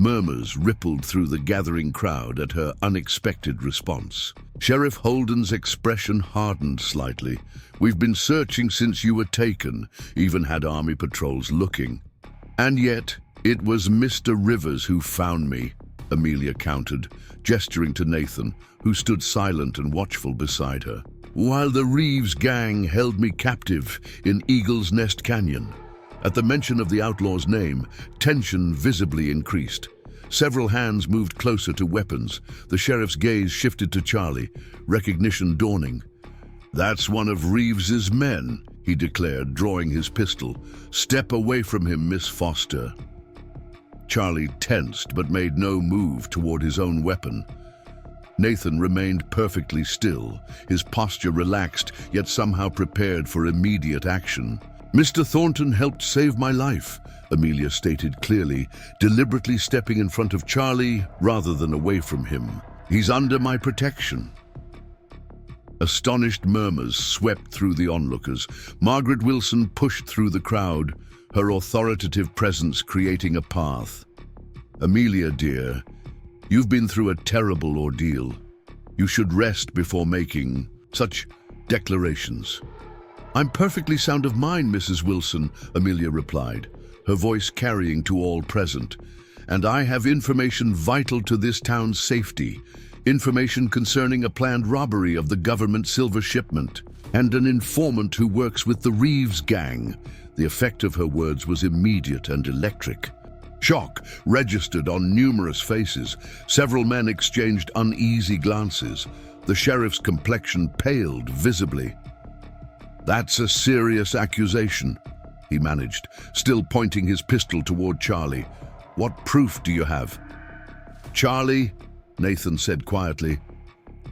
Murmurs rippled through the gathering crowd at her unexpected response. Sheriff Holden's expression hardened slightly. "We've been searching since you were taken, even had army patrols looking. And yet, it was Mr. Rivers who found me," Amelia countered, gesturing to Nathan, who stood silent and watchful beside her. "While the Reeves gang held me captive in Eagle's Nest Canyon." At the mention of the outlaw's name, tension visibly increased. Several hands moved closer to weapons. The sheriff's gaze shifted to Charlie, recognition dawning. "That's one of Reeves's men," he declared, drawing his pistol. "Step away from him, Miss Foster." Charlie tensed but made no move toward his own weapon. Nathan remained perfectly still, his posture relaxed, yet somehow prepared for immediate action. "Mr. Thornton helped save my life," Amelia stated clearly, deliberately stepping in front of Charlie rather than away from him. "He's under my protection." Astonished murmurs swept through the onlookers. Margaret Wilson pushed through the crowd, her authoritative presence creating a path. "Amelia, dear, you've been through a terrible ordeal. You should rest before making such declarations." "I'm perfectly sound of mind, Mrs. Wilson," Amelia replied, her voice carrying to all present. "And I have information vital to this town's safety. Information concerning a planned robbery of the government silver shipment, and an informant who works with the Reeves gang." The effect of her words was immediate and electric. Shock registered on numerous faces. Several men exchanged uneasy glances. The sheriff's complexion paled visibly. "That's a serious accusation," he managed, still pointing his pistol toward Charlie. "What proof do you have?" "Charlie," Nathan said quietly,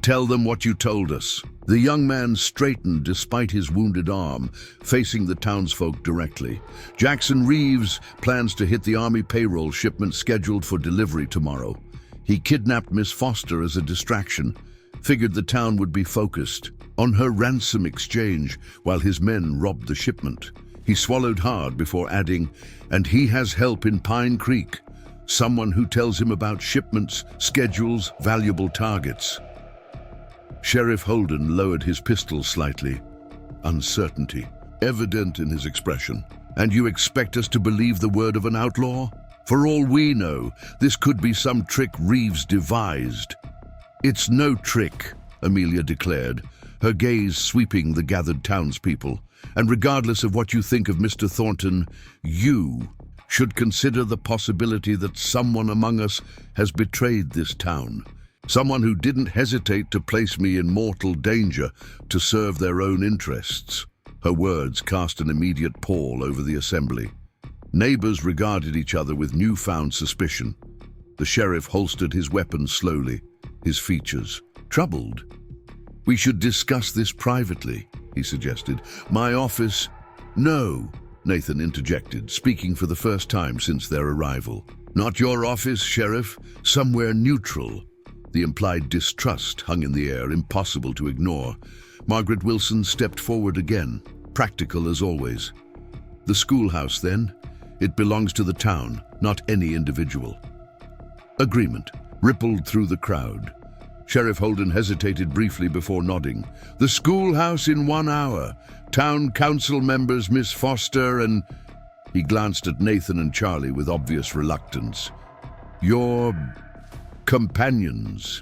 "tell them what you told us." The young man straightened despite his wounded arm, facing the townsfolk directly. "Jackson Reeves plans to hit the Army payroll shipment scheduled for delivery tomorrow. He kidnapped Miss Foster as a distraction, figured the town would be focused on her ransom exchange while his men robbed the shipment." He swallowed hard before adding, "And he has help in Pine Creek, someone who tells him about shipments, schedules, valuable targets." Sheriff Holden lowered his pistol slightly, uncertainty evident in his expression. "And you expect us to believe the word of an outlaw? For all we know, this could be some trick Reeves devised." "It's no trick," Amelia declared, her gaze sweeping the gathered townspeople. "And regardless of what you think of Mr. Thornton, you should consider the possibility that someone among us has betrayed this town. Someone who didn't hesitate to place me in mortal danger to serve their own interests." Her words cast an immediate pall over the assembly. Neighbors regarded each other with newfound suspicion. The sheriff holstered his weapon slowly, his features troubled. "We should discuss this privately," he suggested. "My office—" "No," Nathan interjected, speaking for the first time since their arrival. "Not your office, Sheriff. Somewhere neutral." The implied distrust hung in the air, impossible to ignore. Margaret Wilson stepped forward again, practical as always. "The schoolhouse, then? It belongs to the town, not any individual." Agreement rippled through the crowd. Sheriff Holden hesitated briefly before nodding. "The schoolhouse in 1 hour. Town council members Miss Foster and—" He glanced at Nathan and Charlie with obvious reluctance. "Your companions."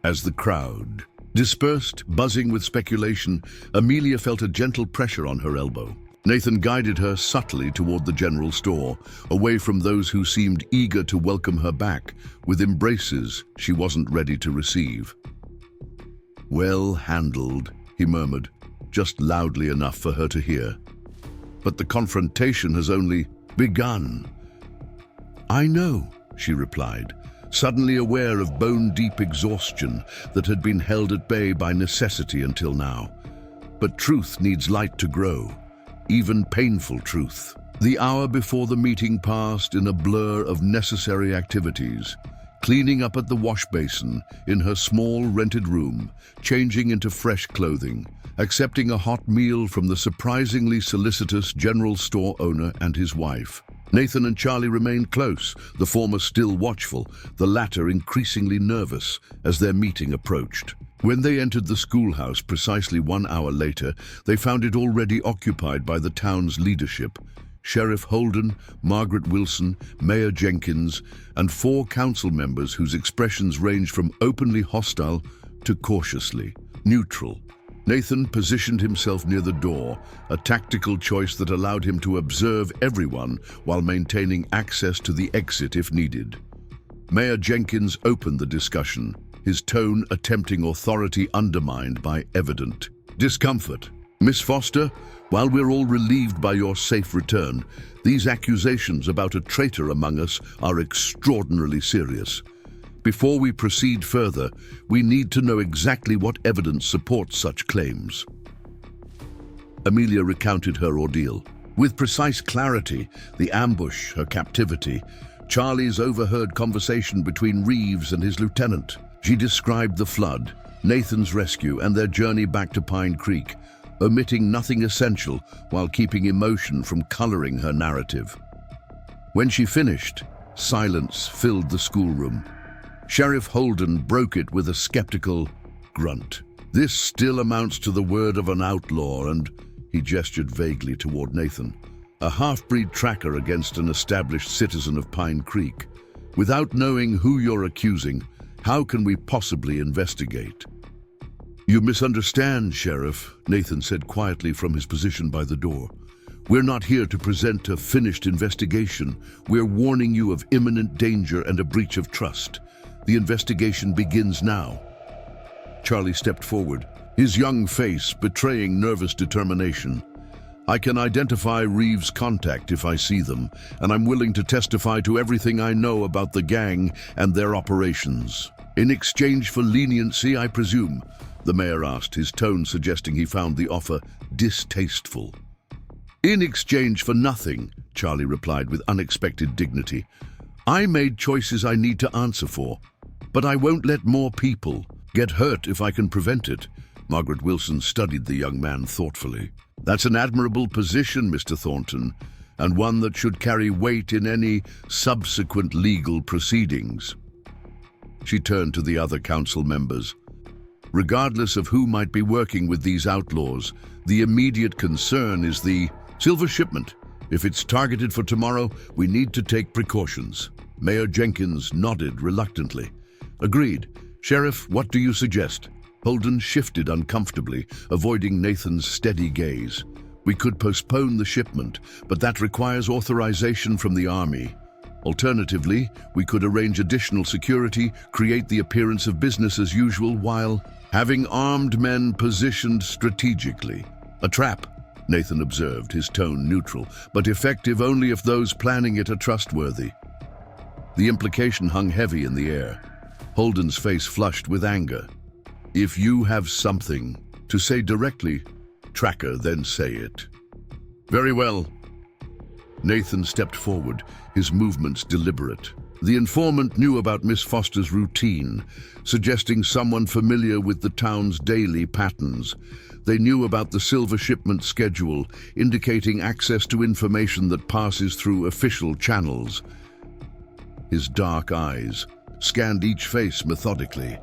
As the crowd dispersed, buzzing with speculation, Amelia felt a gentle pressure on her elbow. Nathan guided her subtly toward the general store, away from those who seemed eager to welcome her back, with embraces she wasn't ready to receive. "Well handled," he murmured, just loudly enough for her to hear. "But the confrontation has only begun." "I know," she replied, suddenly aware of bone-deep exhaustion that had been held at bay by necessity until now. "But truth needs light to grow, even painful truth." The hour before the meeting passed in a blur of necessary activities. Cleaning up at the wash basin in her small rented room, changing into fresh clothing, accepting a hot meal from the surprisingly solicitous general store owner and his wife. Nathan and Charlie remained close, the former still watchful, the latter increasingly nervous as their meeting approached. When they entered the schoolhouse precisely 1 hour later, they found it already occupied by the town's leadership. Sheriff Holden, Margaret Wilson, Mayor Jenkins, and 4 council members whose expressions ranged from openly hostile to cautiously neutral. Nathan positioned himself near the door, a tactical choice that allowed him to observe everyone while maintaining access to the exit if needed. Mayor Jenkins opened the discussion, his tone attempting authority undermined by evident discomfort. Miss Foster, while we're all relieved by your safe return, these accusations about a traitor among us are extraordinarily serious. Before we proceed further, we need to know exactly what evidence supports such claims. Amelia recounted her ordeal. With precise clarity, the ambush, her captivity, Charlie's overheard conversation between Reeves and his lieutenant. She described the flood, Nathan's rescue, and their journey back to Pine Creek, omitting nothing essential while keeping emotion from coloring her narrative. When she finished, silence filled the schoolroom. Sheriff Holden broke it with a skeptical grunt. This still amounts to the word of an outlaw, and he gestured vaguely toward Nathan. A half-breed tracker against an established citizen of Pine Creek. Without knowing who you're accusing, how can we possibly investigate? You misunderstand, Sheriff, Nathan said quietly from his position by the door. We're not here to present a finished investigation. We're warning you of imminent danger and a breach of trust. The investigation begins now. Charlie stepped forward, his young face betraying nervous determination. I can identify Reeves' contact if I see them, and I'm willing to testify to everything I know about the gang and their operations. In exchange for leniency, I presume? The mayor asked, his tone suggesting he found the offer distasteful. In exchange for nothing, Charlie replied with unexpected dignity. I made choices I need to answer for, but I won't let more people get hurt if I can prevent it. Margaret Wilson studied the young man thoughtfully. That's an admirable position, Mr. Thornton, and one that should carry weight in any subsequent legal proceedings. She turned to the other council members. Regardless of who might be working with these outlaws, the immediate concern is the silver shipment. If it's targeted for tomorrow, we need to take precautions. Mayor Jenkins nodded reluctantly. Agreed. Sheriff, what do you suggest? Holden shifted uncomfortably, avoiding Nathan's steady gaze. We could postpone the shipment, but that requires authorization from the army. Alternatively, we could arrange additional security, create the appearance of business as usual while having armed men positioned strategically. A trap, Nathan observed, his tone neutral, but effective only if those planning it are trustworthy. The implication hung heavy in the air. Holden's face flushed with anger. If you have something to say directly, Tracker, then say it. Very well. Nathan stepped forward, his movements deliberate. The informant knew about Miss Foster's routine, suggesting someone familiar with the town's daily patterns. They knew about the silver shipment schedule, indicating access to information that passes through official channels. His dark eyes scanned each face methodically.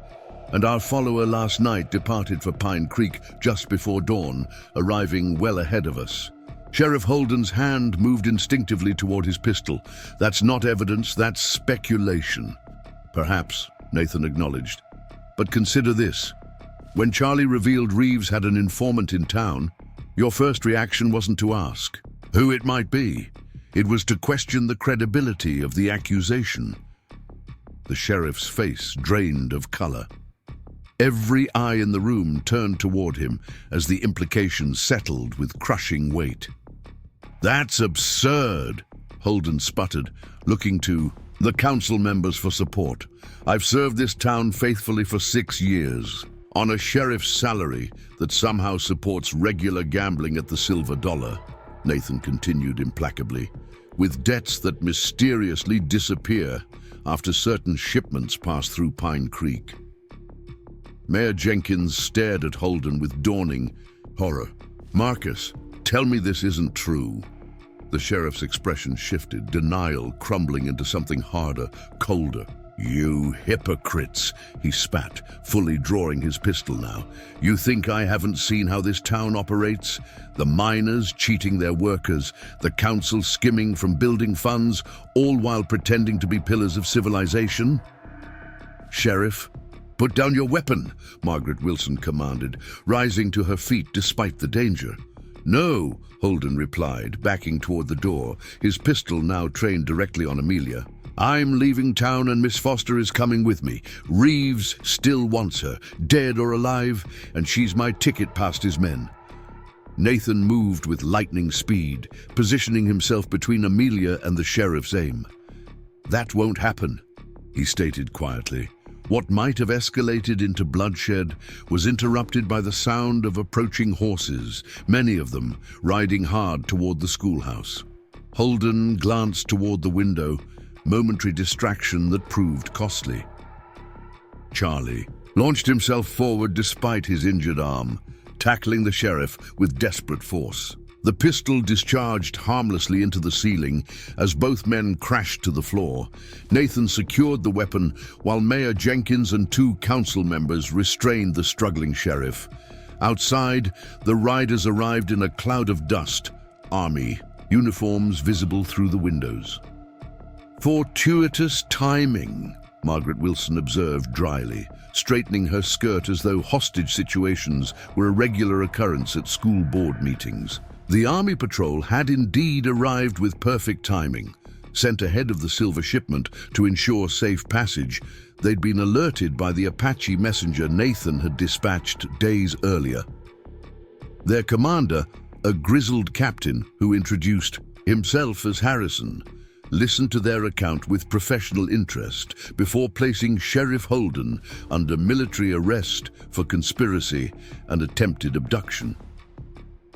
And our follower last night departed for Pine Creek just before dawn, arriving well ahead of us. Sheriff Holden's hand moved instinctively toward his pistol. That's not evidence, that's speculation. Perhaps, Nathan acknowledged. But consider this. When Charlie revealed Reeves had an informant in town, your first reaction wasn't to ask who it might be. It was to question the credibility of the accusation. The sheriff's face drained of color. Every eye in the room turned toward him as the implications settled with crushing weight. That's absurd, Holden sputtered, looking to the council members for support. I've served this town faithfully for 6 years, on a sheriff's salary that somehow supports regular gambling at the Silver Dollar, Nathan continued implacably, with debts that mysteriously disappear after certain shipments pass through Pine Creek. Mayor Jenkins stared at Holden with dawning horror. Marcus, tell me this isn't true. The sheriff's expression shifted, denial crumbling into something harder, colder. You hypocrites, he spat, fully drawing his pistol now. You think I haven't seen how this town operates? The miners cheating their workers, the council skimming from building funds, all while pretending to be pillars of civilization? Sheriff, put down your weapon, Margaret Wilson commanded, rising to her feet despite the danger. No, Holden replied, backing toward the door, his pistol now trained directly on Amelia. I'm leaving town and Miss Foster is coming with me. Reeves still wants her, dead or alive, and she's my ticket past his men. Nathan moved with lightning speed, positioning himself between Amelia and the sheriff's aim. "That won't happen," he stated quietly. What might have escalated into bloodshed was interrupted by the sound of approaching horses, many of them riding hard toward the schoolhouse. Holden glanced toward the window, momentary distraction that proved costly. Charlie launched himself forward despite his injured arm, tackling the sheriff with desperate force. The pistol discharged harmlessly into the ceiling as both men crashed to the floor. Nathan secured the weapon while Mayor Jenkins and 2 council members restrained the struggling sheriff. Outside, the riders arrived in a cloud of dust, army, uniforms visible through the windows. "Fortuitous timing," Margaret Wilson observed dryly, straightening her skirt as though hostage situations were a regular occurrence at school board meetings. The army patrol had indeed arrived with perfect timing. Sent ahead of the silver shipment to ensure safe passage, they'd been alerted by the Apache messenger Nathan had dispatched days earlier. Their commander, a grizzled captain who introduced himself as Harrison, listened to their account with professional interest before placing Sheriff Holden under military arrest for conspiracy and attempted abduction.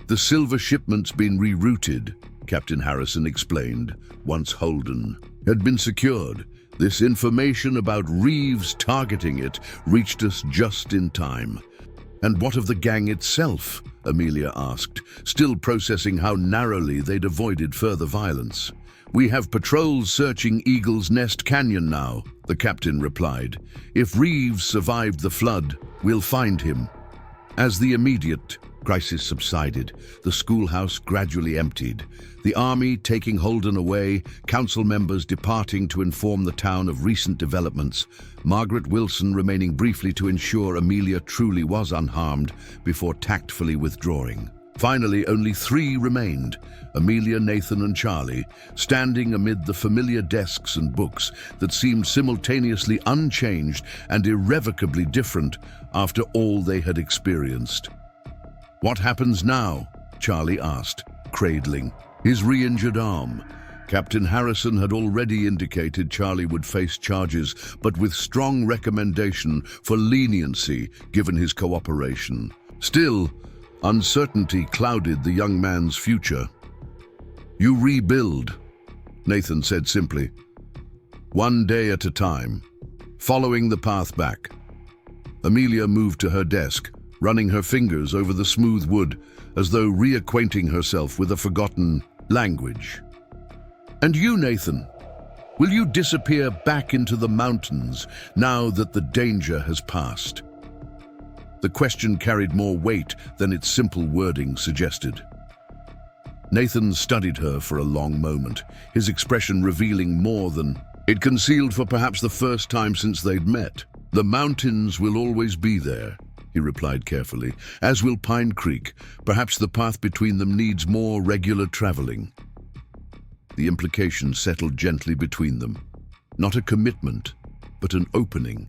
"The silver shipment's been rerouted," Captain Harrison explained, once Holden had been secured. "This information about Reeves targeting it reached us just in time." "And what of the gang itself?" Amelia asked, still processing how narrowly they'd avoided further violence. "We have patrols searching Eagle's Nest Canyon now," the captain replied. "If Reeves survived the flood, we'll find him." As the immediate crisis subsided, the schoolhouse gradually emptied. The army taking Holden away, council members departing to inform the town of recent developments, Margaret Wilson remaining briefly to ensure Amelia truly was unharmed before tactfully withdrawing. Finally, only 3 remained, Amelia, Nathan, and Charlie, standing amid the familiar desks and books that seemed simultaneously unchanged and irrevocably different after all they had experienced. "What happens now?" Charlie asked, cradling his re-injured arm. Captain Harrison had already indicated Charlie would face charges, but with strong recommendation for leniency given his cooperation. Still, uncertainty clouded the young man's future. "You rebuild," Nathan said simply. "One day at a time, following the path back." Amelia moved to her desk, running her fingers over the smooth wood as though reacquainting herself with a forgotten language. "And you, Nathan, will you disappear back into the mountains now that the danger has passed?" The question carried more weight than its simple wording suggested. Nathan studied her for a long moment, his expression revealing more than it concealed for perhaps the first time since they'd met. "The mountains will always be there," he replied carefully, "as will Pine Creek. Perhaps the path between them needs more regular traveling." The implication settled gently between them. Not a commitment, but an opening.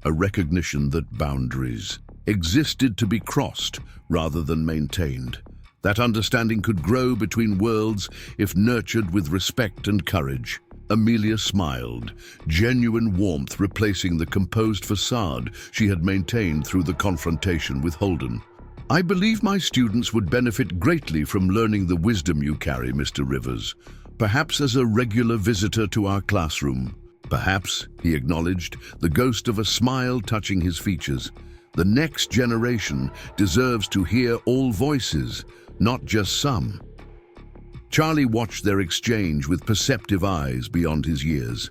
A recognition that boundaries existed to be crossed rather than maintained. That understanding could grow between worlds if nurtured with respect and courage. Amelia smiled, genuine warmth replacing the composed facade she had maintained through the confrontation with Holden. "I believe my students would benefit greatly from learning the wisdom you carry, Mr. Rivers. Perhaps as a regular visitor to our classroom." "Perhaps," he acknowledged, the ghost of a smile touching his features. "The next generation deserves to hear all voices, not just some." Charlie watched their exchange with perceptive eyes beyond his years.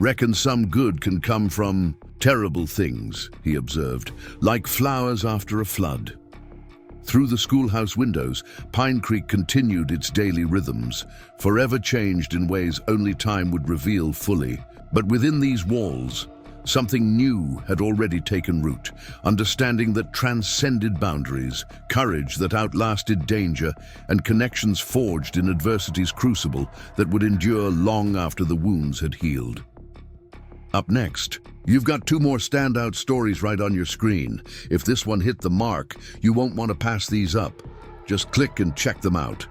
"Reckon some good can come from terrible things," he observed, "like flowers after a flood." Through the schoolhouse windows, Pine Creek continued its daily rhythms, forever changed in ways only time would reveal fully. But within these walls, something new had already taken root, understanding that transcended boundaries, courage that outlasted danger, and connections forged in adversity's crucible that would endure long after the wounds had healed. Up next, you've got 2 more standout stories right on your screen. If this one hit the mark, you won't want to pass these up. Just click and check them out.